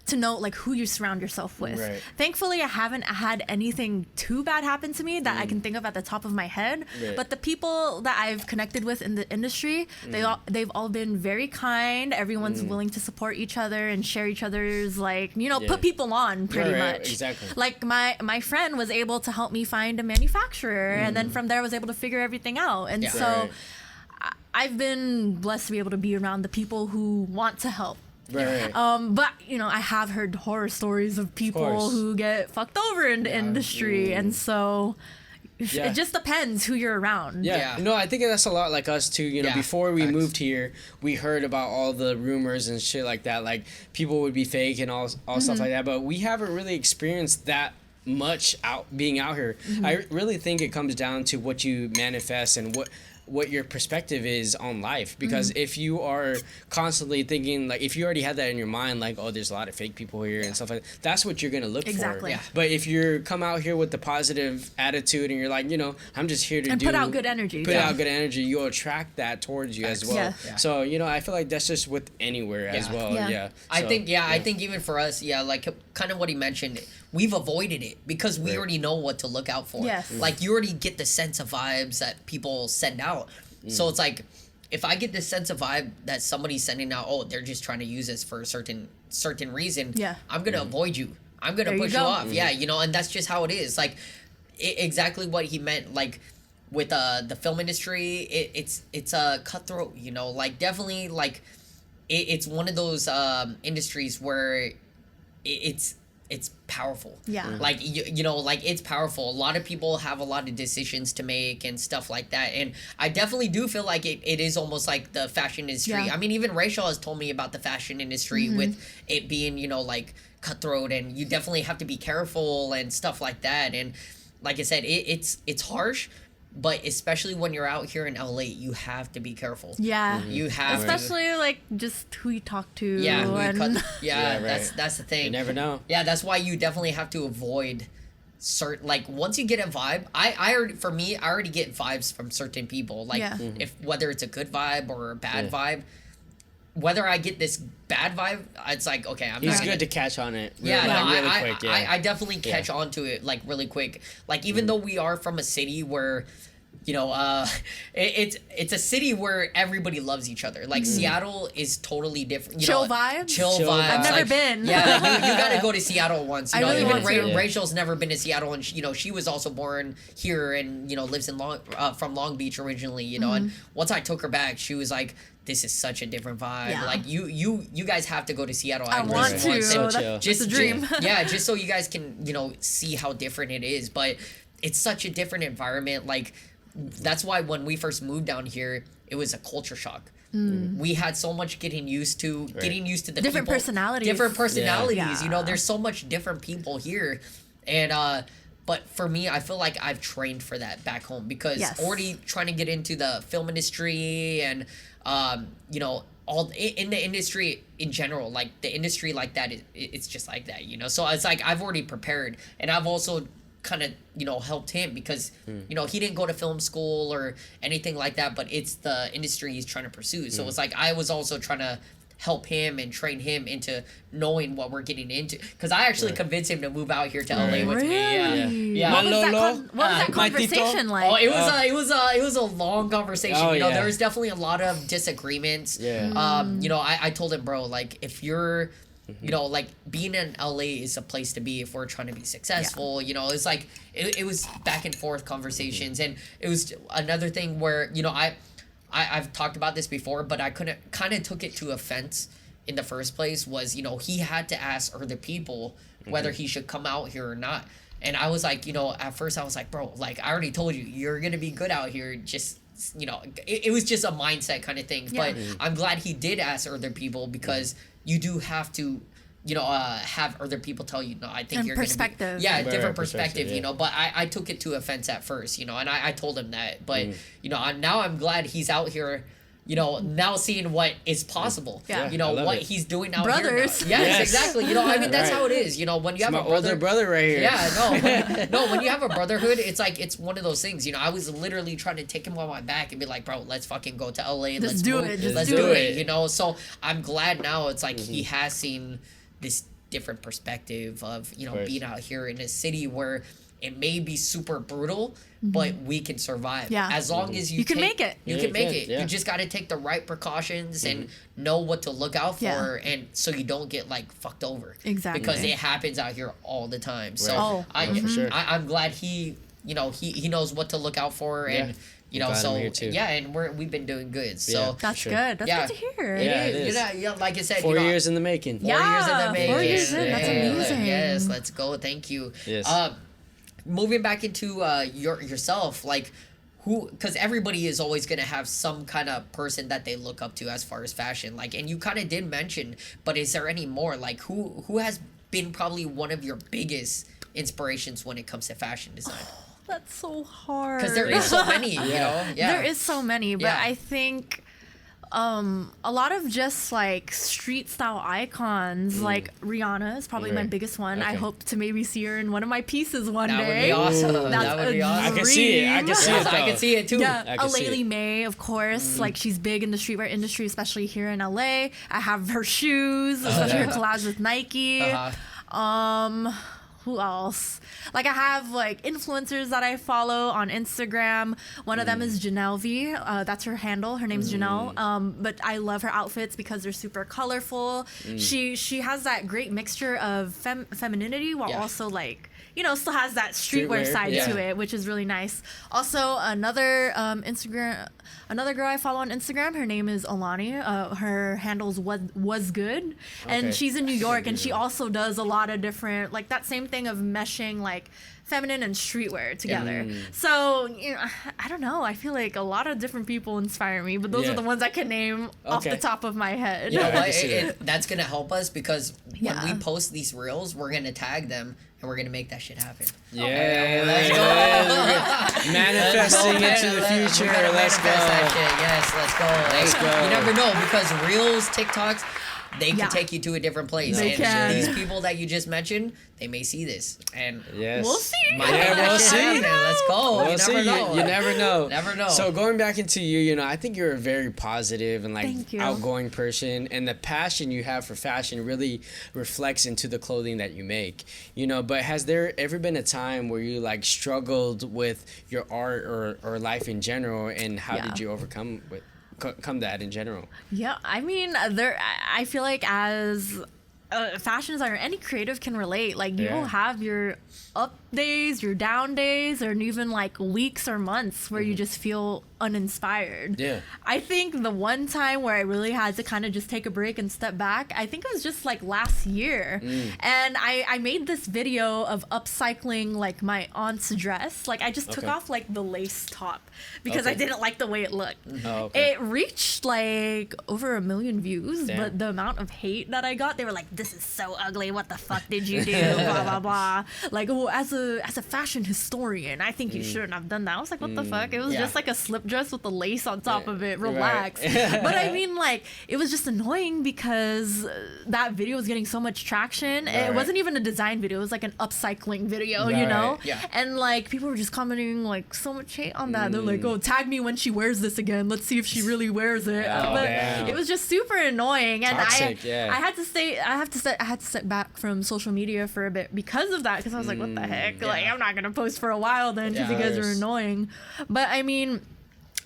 to know, like, who you surround yourself with. Right. Thankfully, I haven't had anything too bad happen to me that I can think of at the top of my head. Right. But the people that I've connected with in the industry, they've all been very kind. Everyone's willing to support each other and share each other's, like, put people on pretty much. Exactly. Like, my friend was able to help me find a manufacturer, and then from there I was able to figure everything out. And so... Right. I've been blessed to be able to be around the people who want to help. Right. But I have heard horror stories of people who get fucked over in the industry, and so it just depends who you're around. Yeah. No, I think that's a lot like us too. Before we moved here, we heard about all the rumors and shit like that. Like people would be fake and all stuff like that. But we haven't really experienced that much being out here. I really think it comes down to what you manifest and what your perspective is on life, because if you are constantly thinking, like, if you already had that in your mind, like, oh, there's a lot of fake people here and stuff like that, that's what you're gonna look for. But if you come out here with the positive attitude and you're like, I'm just here to put out good energy, you'll attract that towards you as well. So I feel like that's just with anywhere as well. I think even for us, like kind of what he mentioned, we've avoided it because we already know what to look out for. Like you already get the sense of vibes that people send out. So it's like, if I get this sense of vibe that somebody's sending out, oh, they're just trying to use this for a certain reason, I'm gonna avoid you. I'm gonna push you off. And that's just how it is. Like exactly what he meant. Like with the film industry, it's a cutthroat. Like definitely like it's one of those industries where it's powerful. Like like it's powerful. A lot of people have a lot of decisions to make and stuff like that, and I definitely do feel like it is almost like the fashion industry. I mean, even Rachel has told me about the fashion industry with it being like cutthroat, and you definitely have to be careful and stuff like that. And like I said, it's harsh, but especially when you're out here in LA, you have to be careful. You have especially like just who you talk to. That's the thing. You never know. That's why you definitely have to avoid certain, like, once you get a vibe, I already get vibes from certain people, like if whether it's a good vibe or a bad vibe. Whether I get this bad vibe, it's like, okay, He's good to catch on it. Really quick. I definitely catch on to it like really quick. Like even though we are from a city where, it's a city where everybody loves each other. Like Seattle is totally different. Chill vibes. I've never been. You gotta go to Seattle once. I really want to. Rachel's never been to Seattle, and she was also born here and lives in from Long Beach originally. And once I took her back, she was like, this is such a different vibe. Like you guys have to go to Seattle. I want to. That's a dream. Just so you guys can see how different it is. But it's such a different environment. Like that's why when we first moved down here, it was a culture shock. We had so much getting used to the different people, personalities. There's so much different people here, and but for me, I feel like I've trained for that back home because already trying to get into the film industry and all in the industry in general, like the industry like that, it's just like that, So it's like I've already prepared, and I've also kind of helped him because he didn't go to film school or anything like that, but it's the industry he's trying to pursue. So it's like I was also trying to help him and train him into knowing what we're getting into. Because I actually convinced him to move out here to LA with me. Yeah. What was that conversation like? Oh, it was a long conversation. There was definitely a lot of disagreements. I told him, bro, like, if you're like, being in LA is a place to be if we're trying to be successful. It's like it was back and forth conversations, and it was another thing where I've talked about this before, but I kind of took it to offense in the first place. Was he had to ask other people whether he should come out here or not, and I was like, at first I was like, bro, like, I already told you you're gonna be good out here. Just it was just a mindset kind of thing. But I'm glad he did ask other people, because you do have to have other people tell you, no, I think you're perspective. Gonna be, different perspective, but I took it to offense at first, and I told him that, but now I'm glad he's out here, now seeing what is possible, what he's doing out Brothers. here now. Yes, exactly. I mean, that's how it is, when you have a brother, older brother right here. When you have a brotherhood, it's like, it's one of those things, I was literally trying to take him on my back and be like, bro, let's fucking go to LA and let's do it. So I'm glad now it's like he has seen this different perspective of being out here in a city where it may be super brutal, but we can survive. As long as you can make it. You can make it. You just got to take the right precautions and know what to look out for, and so you don't get like fucked over. Exactly. Because it happens out here all the time. So I'm glad he he knows what to look out for, and and we've been doing good. So that's good. That's good to hear. It is. Like I said, 4 years in the making. 4 years in the making. 4 years in. That's amazing. Yes, let's go. Thank you. Yes. Moving back into yourself, like, who, because everybody is always going to have some kind of person that they look up to as far as fashion, like, and you kind of did mention, but is there any more, like, who has been probably one of your biggest inspirations when it comes to fashion design? That's so hard. Because there is so many, There is so many, but I think a lot of just like street style icons, like Rihanna is probably my biggest one. I hope to maybe see her in one of my pieces one day. That would be awesome. That would be awesome. I can see it. I can see it too. Yeah, Alayli May, of course. Like, she's big in the streetwear industry, especially here in LA. I have her shoes, especially her collabs with Nike. Who else? Like, I have like influencers that I follow on Instagram. One of them is Janelle V. That's her handle. Her name's Janelle. But I love her outfits because they're super colorful. She has that great mixture of femininity while also like, still has that streetwear side to it, which is really nice. Also, another girl I follow on Instagram, her name is Alani. Her handle's was good, and she's in New York, and she also does a lot of different, like, that same thing of meshing like feminine and streetwear together. So I don't know. I feel like a lot of different people inspire me, but those are the ones I can name off the top of my head. You know what? That's gonna help us, because when we post these reels, we're gonna tag them. And we're gonna make that shit happen. Let's go. Manifesting into the future. Let's go. Let's go. You never know, because reels, TikToks, they can take you to a different place. They can. These people that you just mentioned, they may see this, and we'll see. We'll see. Let's go. We'll see. You never know. Never know. So going back into you, I think you're a very positive and like outgoing person, and the passion you have for fashion really reflects into the clothing that you make. But has there ever been a time where you like struggled with your art or life in general, and how did you overcome that in general? Yeah, I mean, I feel like as fashion designer, any creative can relate. Like, you will have your up days, your down days, or even like weeks or months where you just feel uninspired. I think the one time where I really had to kind of just take a break and step back, I think it was just like last year. And I made this video of upcycling like my aunt's dress. Like, I just took off like the lace top because I didn't like the way it looked. It reached like over 1 million views. But the amount of hate that I got, they were like, this is so ugly. What the fuck did you do? Blah blah blah. Like, oh, as a fashion historian, I think you shouldn't have done that. I was like, what the fuck? It was just like a slip dress with a lace on top of it. Relax. Right. But I mean, like, it was just annoying because that video was getting so much traction. Right. It wasn't even a design video. It was like an upcycling video, you know? Yeah. And like people were just commenting like so much hate on that. They're like, oh, tag me when she wears this again. Let's see if she really wears it. But it was just super annoying. And Toxic, I had to step back from social media for a bit because of that. Because I was like, what the heck? Like, I'm not gonna post for a while then because you guys are annoying. But I mean,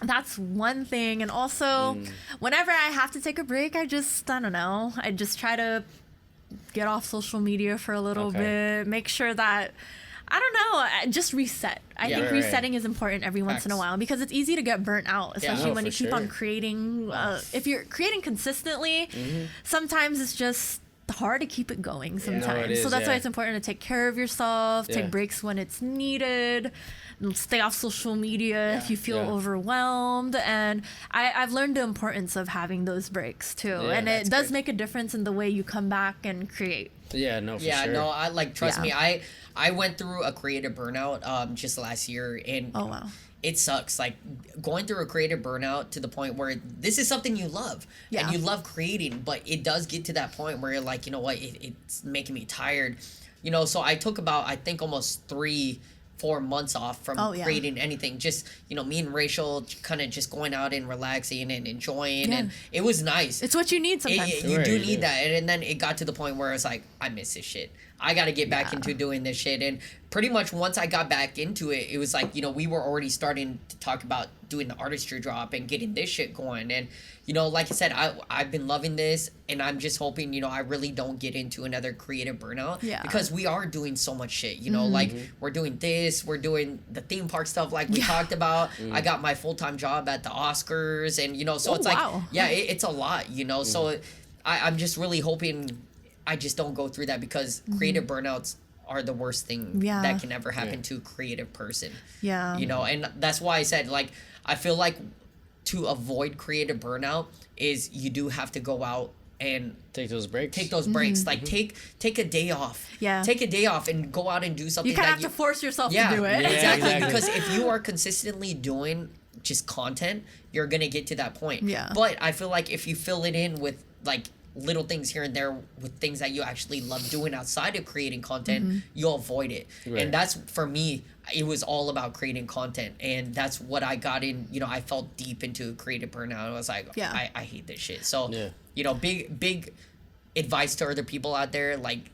that's one thing. And also, whenever I have to take a break, I don't know. I just try to get off social media for a little bit. Make sure that, I don't know, just reset. I think resetting is important every once in a while because it's easy to get burnt out, especially when you keep on creating. If you're creating consistently, sometimes it's just hard to keep it going sometimes. So that's why it's important to take care of yourself, take breaks when it's needed, stay off social media if you feel overwhelmed. And I've learned the importance of having those breaks too. And it does make a difference in the way you come back and create. Yeah, no, for sure. Yeah, no, I like, trust me, I went through a creative burnout just last year, and oh wow, it sucks. Like going through a creative burnout to the point where this is something you love and you love creating, but it does get to that point where you're like, you know what, it's making me tired, you know. So I took about, I think, almost 3-4 months off from creating anything. Just, you know, me and Rachel kind of just going out and relaxing and enjoying, and it was nice. It's what you need sometimes. You do need that. And then it got to the point where it's like, I miss this shit. I got to get back into doing this shit. And pretty much once I got back into it, it was like, you know, we were already starting to talk about doing the artistry drop and getting this shit going. And, you know, like I said, I've been loving this, and I'm just hoping, you know, I really don't get into another creative burnout because we are doing so much shit, you know, like we're doing this, we're doing the theme park stuff like we talked about. I got my full-time job at the Oscars, and, you know, so it's like, it's a lot, you know, so I'm just really hoping I just don't go through that, because creative burnouts are the worst thing that can ever happen to a creative person. Yeah. You know, and that's why I said, like, I feel like to avoid creative burnout is you do have to go out and take those breaks. Like take a day off. Yeah. Take a day off and go out and do something. You kind of have to force yourself to do it. Yeah, exactly. Because if you are consistently doing just content, you're gonna get to that point. Yeah. But I feel like if you fill it in with like little things here and there with things that you actually love doing outside of creating content, you'll avoid it. Right. And that's, for me, it was all about creating content, and that's what I got in. You know, I felt deep into creative burnout. I was like, I hate this shit. So you know, big advice to other people out there, like,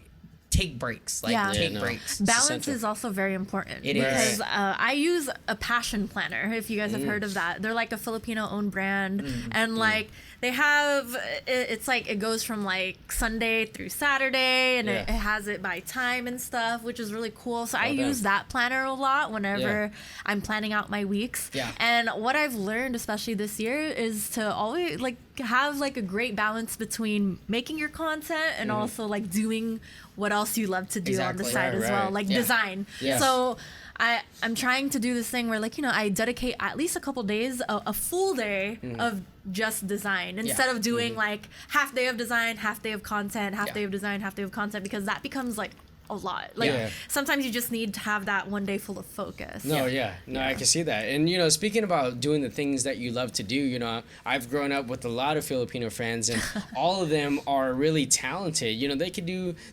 take breaks. Take breaks. Balance is also very important. It is. Because I use a passion planner, if you guys have heard of that. They're like a Filipino-owned brand. And like they have, it's like it goes from like Sunday through Saturday, and it has it by time and stuff, which is really cool. So I use that planner a lot whenever I'm planning out my weeks. Yeah. And what I've learned, especially this year, is to always like have like a great balance between making your content and also like doing what else you love to do on the side as well, like design. Yes. So I'm trying to do this thing where, like, you know, I dedicate at least a couple days, a full day of just design, instead of doing like half day of design, half day of content, half day of design, half day of content, because that becomes like a lot. Like sometimes you just need to have that one day full of focus. No, I can see that. And, you know, speaking about doing the things that you love to do, you know, I've grown up with a lot of Filipino friends, and all of them are really talented. You know,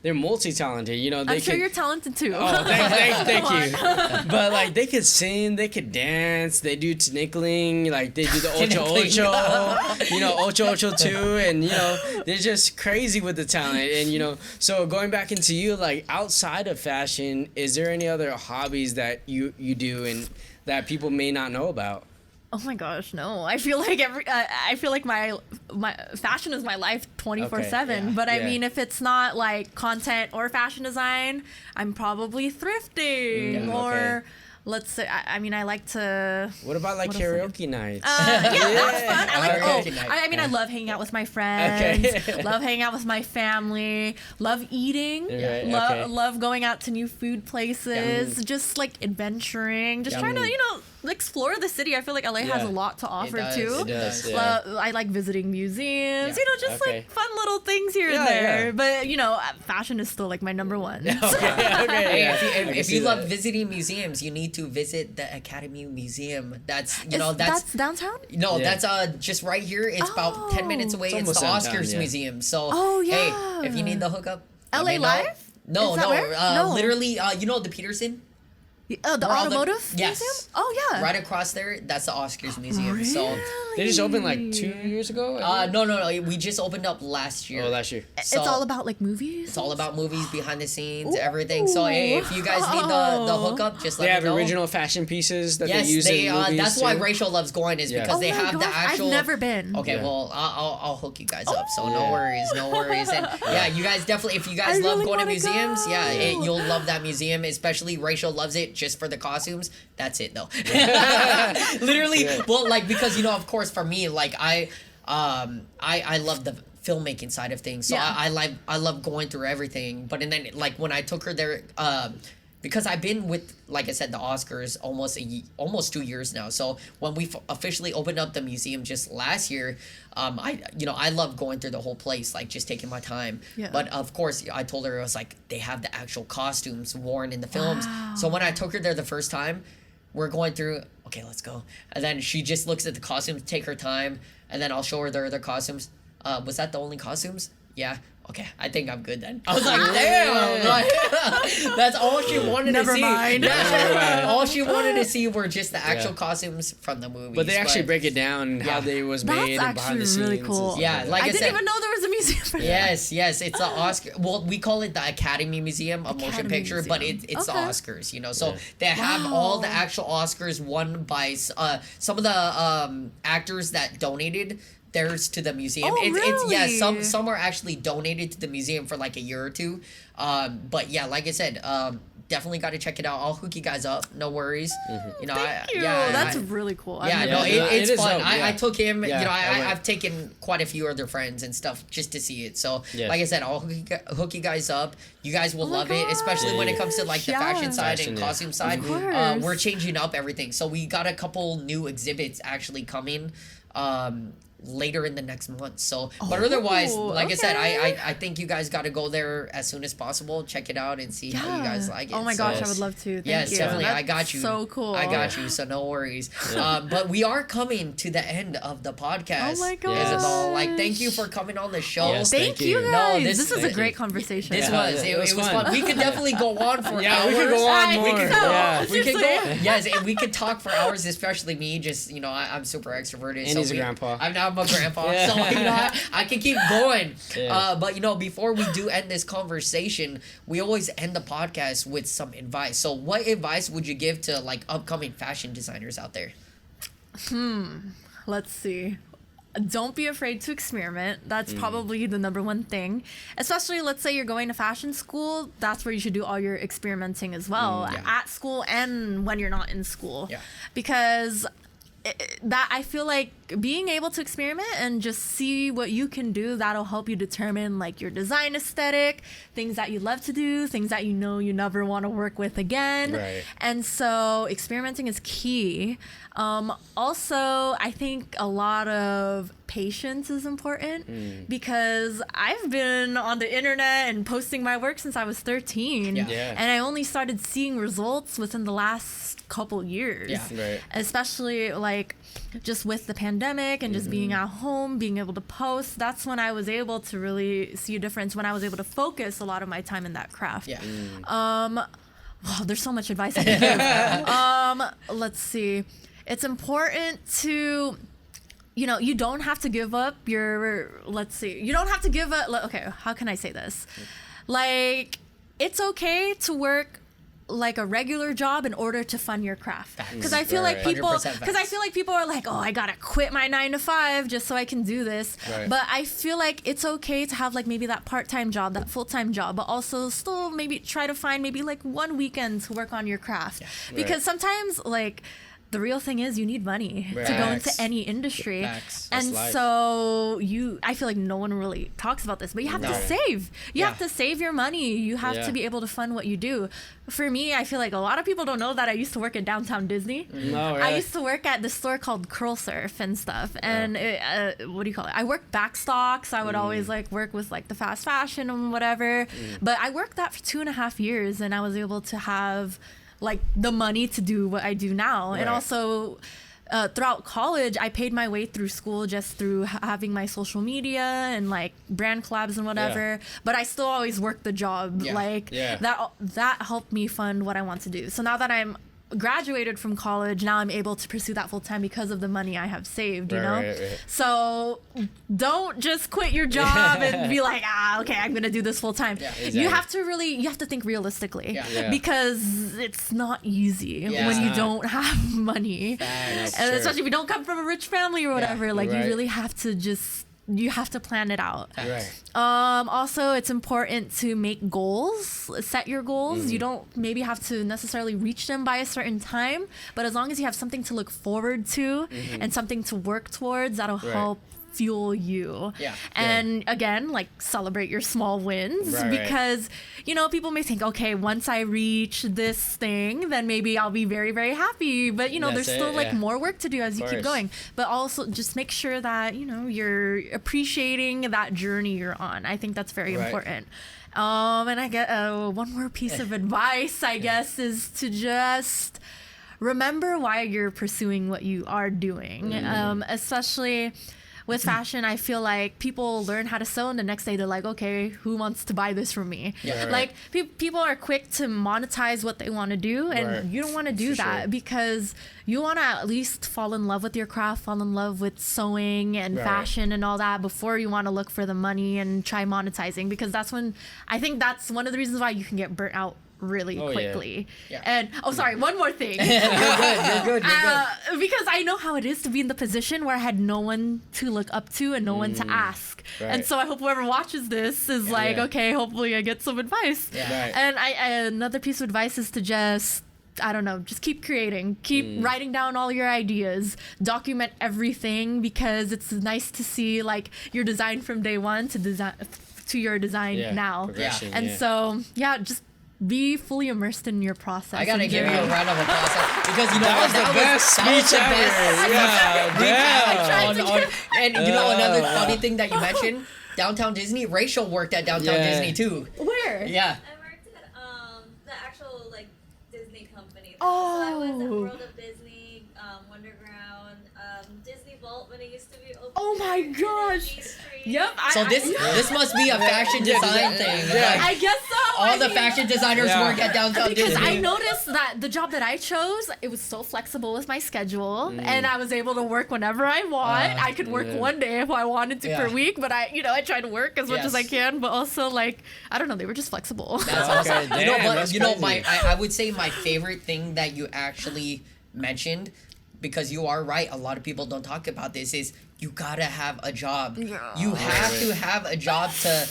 they're multi-talented. You know, I'm sure you're talented too. Oh, thank you. But like, they could sing, they could dance, they do tinikling, like they do the ocho ocho, you know, ocho ocho too, and, you know, they're just crazy with the talent. And, you know, so going back into you, like, outside of fashion, is there any other hobbies that you do and that people may not know about? Oh my gosh, no. I feel like my fashion is my life 24/7. But I mean, if it's not like content or fashion design, I'm probably thrifting or. Let's say, I mean, I like to. What about like karaoke nights? That's fun. I love hanging out with my friends. Love hanging out with my family. Love eating. Love going out to new food places. Just like adventuring. Just trying to, you know, explore the city. I feel like LA has a lot to offer too. It does. Yeah. I like visiting museums. Yeah. Just like fun little things here and there. Yeah. But fashion is still like my number one. Okay. If you love visiting museums, you need to visit the Academy Museum. That's downtown. No, that's just right here. It's about 10 minutes away. It's the Oscars Museum. So hey, if you need the hookup, LA Live. No. Literally, the Peterson. The automotive museum? Oh, yeah. Right across there, that's the Oscars Museum. Really? So they just opened like 2 years ago? No. We just opened up last year. Oh, last year. So, it's all about like movies? It's all about movies, behind the scenes, everything. So hey, if you guys need the hookup, just let me know. They have original fashion pieces that they use in movies. That's why Rachel loves going because they have the actual... I've never been. Okay, well, I'll hook you guys up. So no worries. And yeah, you guys definitely, if you guys love going to museums, you'll love that museum. Especially Rachel loves it just for the costumes. That's it though. Literally, well, like, because of course for me, like I love the filmmaking side of things, so I love going through everything. But and then like when I took her there, because I've been with, like I said, the Oscars almost 2 years now. So when we officially opened up the museum just last year, I love going through the whole place, like just taking my time. Yeah. But of course, I told her, I was like, they have the actual costumes worn in the films. Wow. So when I took her there the first time, we're going through, okay, let's go. And then she just looks at the costumes, take her time, and then I'll show her the other costumes. Was that the only costumes? Yeah. Okay, I think I'm good then. I was like, damn! That's all she wanted to see. Mind. Yeah, all she wanted to see were just the actual costumes from the movies. But they actually break it down how they was made and behind the scenes. That's actually really cool. Yeah, like I didn't even know there was a museum for that. Yes, it's the Oscar. Well, we call it the Academy Museum of Motion Picture, but it's the Oscars. So they have all the actual Oscars won by some of the actors that donated theirs to the museum. Really? Some are actually donated to the museum for like a year or two. But yeah, like I said, definitely got to check it out. I'll hook you guys up. No worries. Mm-hmm. Thank you. That's really cool. It's fun. I took him. I've taken quite a few other friends and stuff just to see it. So like I said, I'll hook you guys up. You guys will love it, especially when it comes to like the fashion side and costume side. We're changing up everything. So we got a couple new exhibits actually coming. Later in the next month. So but otherwise, like I said, I think you guys got to go there as soon as possible, check it out and see how you guys like it. Oh my gosh, I would love to. Thank you. Definitely. I got you. So cool. I got you, so no worries. But we are coming to the end of the podcast. Oh my gosh. Isabel, like, thank you for coming on the show. Yes, thank you guys. This was a great conversation. It was fun. We could definitely go on for hours. We could go on more. We could go. Yes, and we could talk for hours, especially me. Just I'm super extroverted. And he's a grandpa. I'm a grandpa. So I can keep going. But before we do end this conversation, we always end the podcast with some advice. So what advice would you give to like upcoming fashion designers out there? Let's see. Don't be afraid to experiment. That's probably the number one thing. Especially, let's say you're going to fashion school. That's where you should do all your experimenting as well. At school and when you're not in school. Yeah. Because that I feel like being able to experiment and just see what you can do, that'll help you determine like your design aesthetic, things that you love to do, things that you never want to work with again. Right. And so experimenting is key. Also, I think a lot of patience is important because I've been on the internet and posting my work since I was 13. And I only started seeing results within the last couple years. Especially like just with the pandemic and just being at home, being able to post. That's when I was able to really see a difference, when I was able to focus a lot of my time in that craft. Wow, there's so much advice I can give. Let's see. It's important to, you don't have to give up you don't have to give up, okay, how can I say this? Like, it's okay to work like a regular job in order to fund your craft. Because I feel like people are like, oh, I gotta quit my 9 to 5 just so I can do this. But I feel like it's okay to have like maybe that part-time job, that full-time job, but also still maybe try to find maybe like one weekend to work on your craft. Because sometimes like the real thing is you need money Right. to go into Facts. any industry. Facts. And That's life. so I feel like no one really talks about this, but you have to save. You have to save your money. You have to be able to fund what you do. For me, I feel like a lot of people don't know that I used to work at downtown Disney. No, really? I used to work at this store called Curl Surf and stuff. And what do you call it? I worked backstock, so I would always like work with like the fast fashion and whatever. But I worked that for 2.5 years, and I was able to have like the money to do what I do now. And Right. also throughout college, I paid my way through school just through having my social media and like brand collabs and whatever. But I still always worked the job. Yeah. Like Yeah. that helped me fund what I want to do. So now that I'm graduated from college, now I'm able to pursue that full time because of the money I have saved, you know? Right. So don't just quit your job and be like, okay, I'm gonna do this full time. Yeah. You have to think realistically Yeah. Yeah. because it's not easy Yeah. when you It's not. don't have money. Facts. And Sure. especially if you don't come from a rich family or whatever, like Right. you really have to plan it out. Right. Also, it's important to make goals, set your goals. You don't maybe have to necessarily reach them by a certain time, but as long as you have something to look forward to and something to work towards, that'll Right. help fuel you. Yeah. And again, like celebrate your small wins Right. because, people may think, okay, once I reach this thing, then maybe I'll be very, very happy. But, That's there's it, still like yeah. more work to do as you keep course. going. But also just make sure that, you're appreciating that journey you're on. I think that's very Right. important. And I get one more piece of advice, I guess, is to just remember why you're pursuing what you are doing. Especially with fashion, I feel like people learn how to sew and the next day they're like, okay, who wants to buy this from me? Yeah. Right. Like people are quick to monetize what they want to do, and Right. you don't want to do For that sure. because you want to at least fall in love with your craft, fall in love with sewing and Right. fashion and all that before you want to look for the money and try monetizing, because that's one of the reasons why you can get burnt out really Oh, yeah. quickly. Yeah. And sorry, one more thing. You're good. Because I know how it is to be in the position where I had no one to look up to and no one to ask. Right. And so I hope whoever watches this is like, Yeah. okay, hopefully I get some advice. Yeah. Right. And another piece of advice is to just keep creating, keep writing down all your ideas, document everything, because it's nice to see like your design from day one to your design Yeah. now. Progression, And yeah. so, just be fully immersed in your process. I gotta and give you a journey. round of applause because That was the best speech ever. Yeah. And another funny thing that you mentioned, downtown Disney. Rachel worked at downtown Yeah. Disney too. Where? Yeah. I worked at the actual like Disney company. Oh. So I was at World of Disney, Wonderground, Disney Vault when it used to be open. Oh my here, and then gosh. East Street. Yep. So this must be a fashion design thing. Yeah. Like, I guess so. all the fashion designers Yeah. work at downtown Because Disney. I noticed that the job that I chose, it was so flexible with my schedule, and I was able to work whenever I want. I could work one day if I wanted to per Yeah. week, but I try to work as much as I Yes. can. But also, like, I don't know, they were just flexible. That's Okay, awesome. damn, that's crazy. I would say my favorite thing that you actually mentioned, because you are right, a lot of people don't talk about this, is you gotta have a job. Yeah. You have to have a job to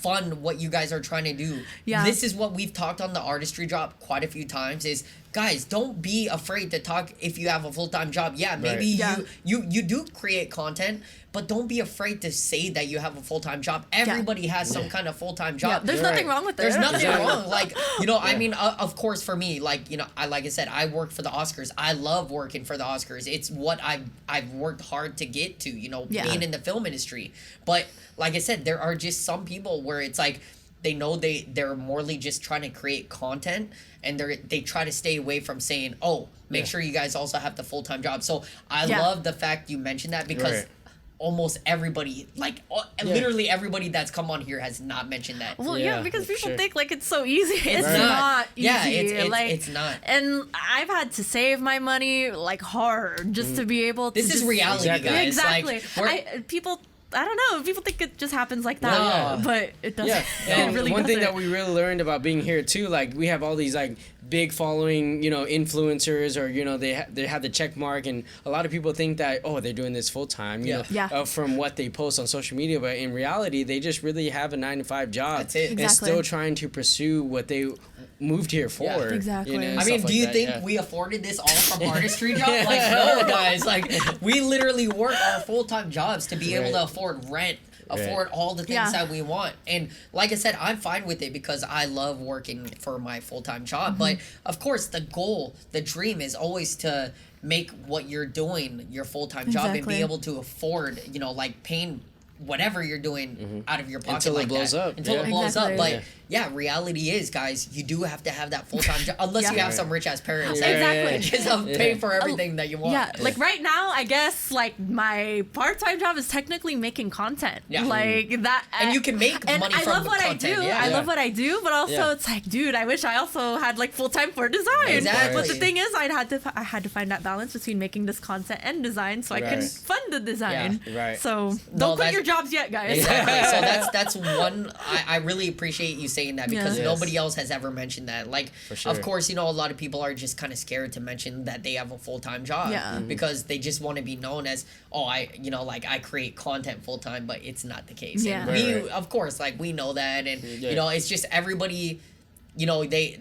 fund what you guys are trying to do. Yeah. This is what we've talked on the artistry drop quite a few times is, guys, don't be afraid to talk if you have a full-time job. Yeah, maybe Right. Yeah. you do create content, but don't be afraid to say that you have a full-time job. Everybody has some kind of full-time Yeah, job. there's Right. nothing wrong with it. There's nothing Exactly. wrong. Like, I mean, of course, for me, like, like I said, I work for the Oscars. I love working for the Oscars. It's what I've worked hard to get to, Yeah. being in the film industry. But like I said, there are just some people where it's like, they know they're morely just trying to create content, and they try to stay away from saying, oh, make sure you guys also have the full-time job. So I Yeah. love the fact you mentioned that, because Right. almost everybody, like literally everybody that's come on here has not mentioned that. Well, Yeah, because for people sure. think like it's so easy. It's not. not easy. Yeah, it's like, not. And I've had to save my money like hard just to be able to. This is just- reality, Exactly. guys. Exactly. Like, we're- I don't know. People think it just happens like that, No. but it doesn't. Yeah, It and really one thing doesn't. that we really learned about being here too, like we have all these like big following, influencers, or they have the check mark, and a lot of people think that they're doing this full time, Yeah. from what they post on social media, but in reality they just really have a 9-to-5 job. That's it. And Exactly. still trying to pursue what they moved here for. Yeah. Exactly. You know, I mean, stuff do you like think that, we afforded this all from artistry job? Like, no, guys. Like, we literally work our full-time jobs to be able Right. to afford rent, afford all the things Yeah. that we want. And like I said, I'm fine with it because I love working for my full-time job. But of course, the goal, the dream is always to make what you're doing your full-time job and Exactly. be able to afford, you know, like paying whatever you're doing out of your pocket Until it like blows that. up, Until yeah. it blows Exactly. up. But Yeah. yeah, reality is, guys, you do have to have that full-time job unless Yeah. you have Right. some rich-ass parents Yeah, that Exactly. just pay for everything that you want. Yeah, like right now, I guess like my part-time job is technically making content. Yeah. Like that, And you can make and money I from love the what content, I do. yeah. I Yeah. love what I do, but also Yeah. it's like, dude, I wish I also had like full-time for design. Exactly. But the thing is, I had to find that balance between making this content and design, so I can Right. fund the design. Yeah. Right. So No, don't quit that's- your jobs yet, guys. Exactly. So that's one. I really appreciate you saying that because Yeah. Yes. nobody else has ever mentioned that. Like, For sure. of course, you know, a lot of people are just kind of scared to mention that they have a full-time job Yeah. Mhm. because they just want to be known as, oh, I create content full time, but it's not the case. Yeah. And we, Right, right. of course, like we know that, and Yeah. you know, it's just everybody, you know, they.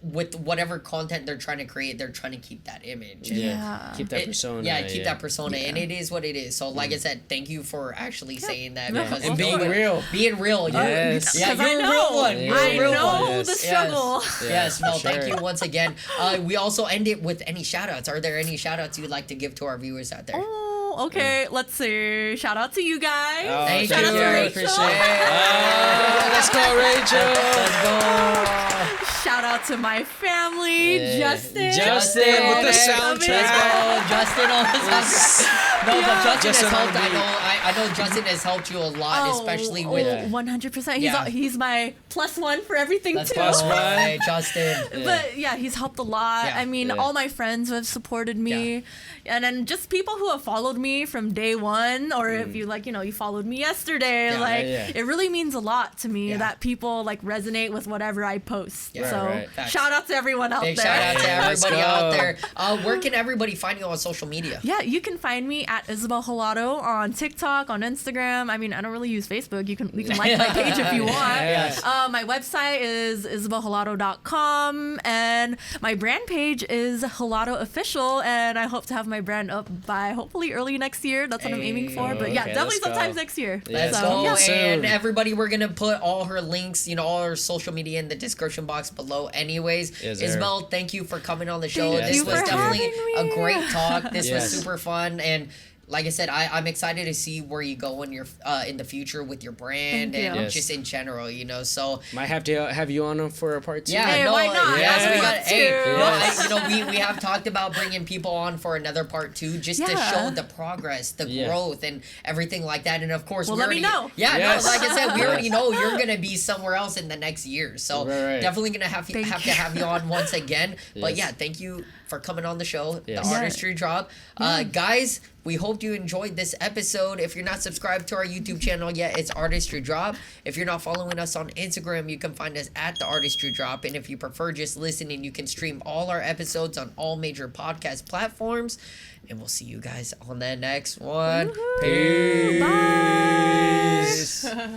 With whatever content they're trying to create, they're trying to keep that image. And Yeah. Keep that it- persona. Yeah, keep that persona, Yeah. and it is what it is. So, like I said, thank you for actually saying that No, because And of being course. real. being real. Yes. Yeah, 'Cause you're I a know. real one. Yeah. You're a I real know one. the Yes. struggle. Yeah, Yes, no, for thank sure. you once again. We also end it with any shout outs. Are there any shout outs you'd like to give to our viewers out there? Oh, okay. Let's see. Shout out to you guys. Oh, Thank Shout you. out to Rachel. Appreciate it. Let's go, Rachel. Let's go. Shout out to my family, Yeah. Justin. Justin with the Let's soundtrack. go, Justin on the soundtrack. No, but Yeah. Justin Justin has on helped. the I beat. know. I know Justin has helped you a lot, especially with. Yeah. 100%. Yeah. He's my +1 for everything Let's too. go. Plus one. Hey, Justin. But yeah, he's helped a lot. Yeah. I mean, Yeah. all my friends who have supported me, and then just people who have followed me from day one, or if you you followed me yesterday, Yeah. like Yeah. it really means a lot to me Yeah. that people like resonate with whatever I post. Yeah. So Right. Facts. shout out to everyone out Big there. shout out to Let's everybody go. out there. Where can everybody find you on social media? Yeah, you can find me at Isabel Hilado on TikTok, on Instagram. I mean, I don't really use Facebook. You can like my page if you want. Yes. My website is isabelhilado.com, and my brand page is Hilado Official, and I hope to have my brand up by hopefully early next year. That's what I'm aiming for. But yeah, Okay, definitely let's go. sometimes next year. Let's Yeah, go. yeah. And Soon. everybody, we're going to put all her links, all her social media in the description box below anyways. Yes, sir. Isabel, thank you for coming on the show. Thank This you was for definitely having a me. great talk. This was Yes. super fun. And like I said, I'm excited to see where you go in your in the future with your brand Thank and you. Yes. just in general, So Might have to have you on for a part 2. yeah, Hey, no, why not? yes, I we would got. love Hey, to. no, Yes. we have talked about bringing people on for another part 2, just to Yeah. show the progress, the Yeah. growth, and everything like that. And of course, Well, we let me already- know. Yeah, Yes. no, like I said, we Yes. already know you're gonna be somewhere else in the next year. So Right. definitely gonna have Thank to you. have you on once again. But Yes. yeah, thank you for coming on the show, Yes. the Yeah. Artistry Drop, guys. We hope you enjoyed this episode. If you're not subscribed to our YouTube channel yet, it's Artistry Drop. If you're not following us on Instagram, you can find us at the Artistry Drop. And if you prefer just listening, you can stream all our episodes on all major podcast platforms. And we'll see you guys on the next one. Woohoo. Peace. Bye.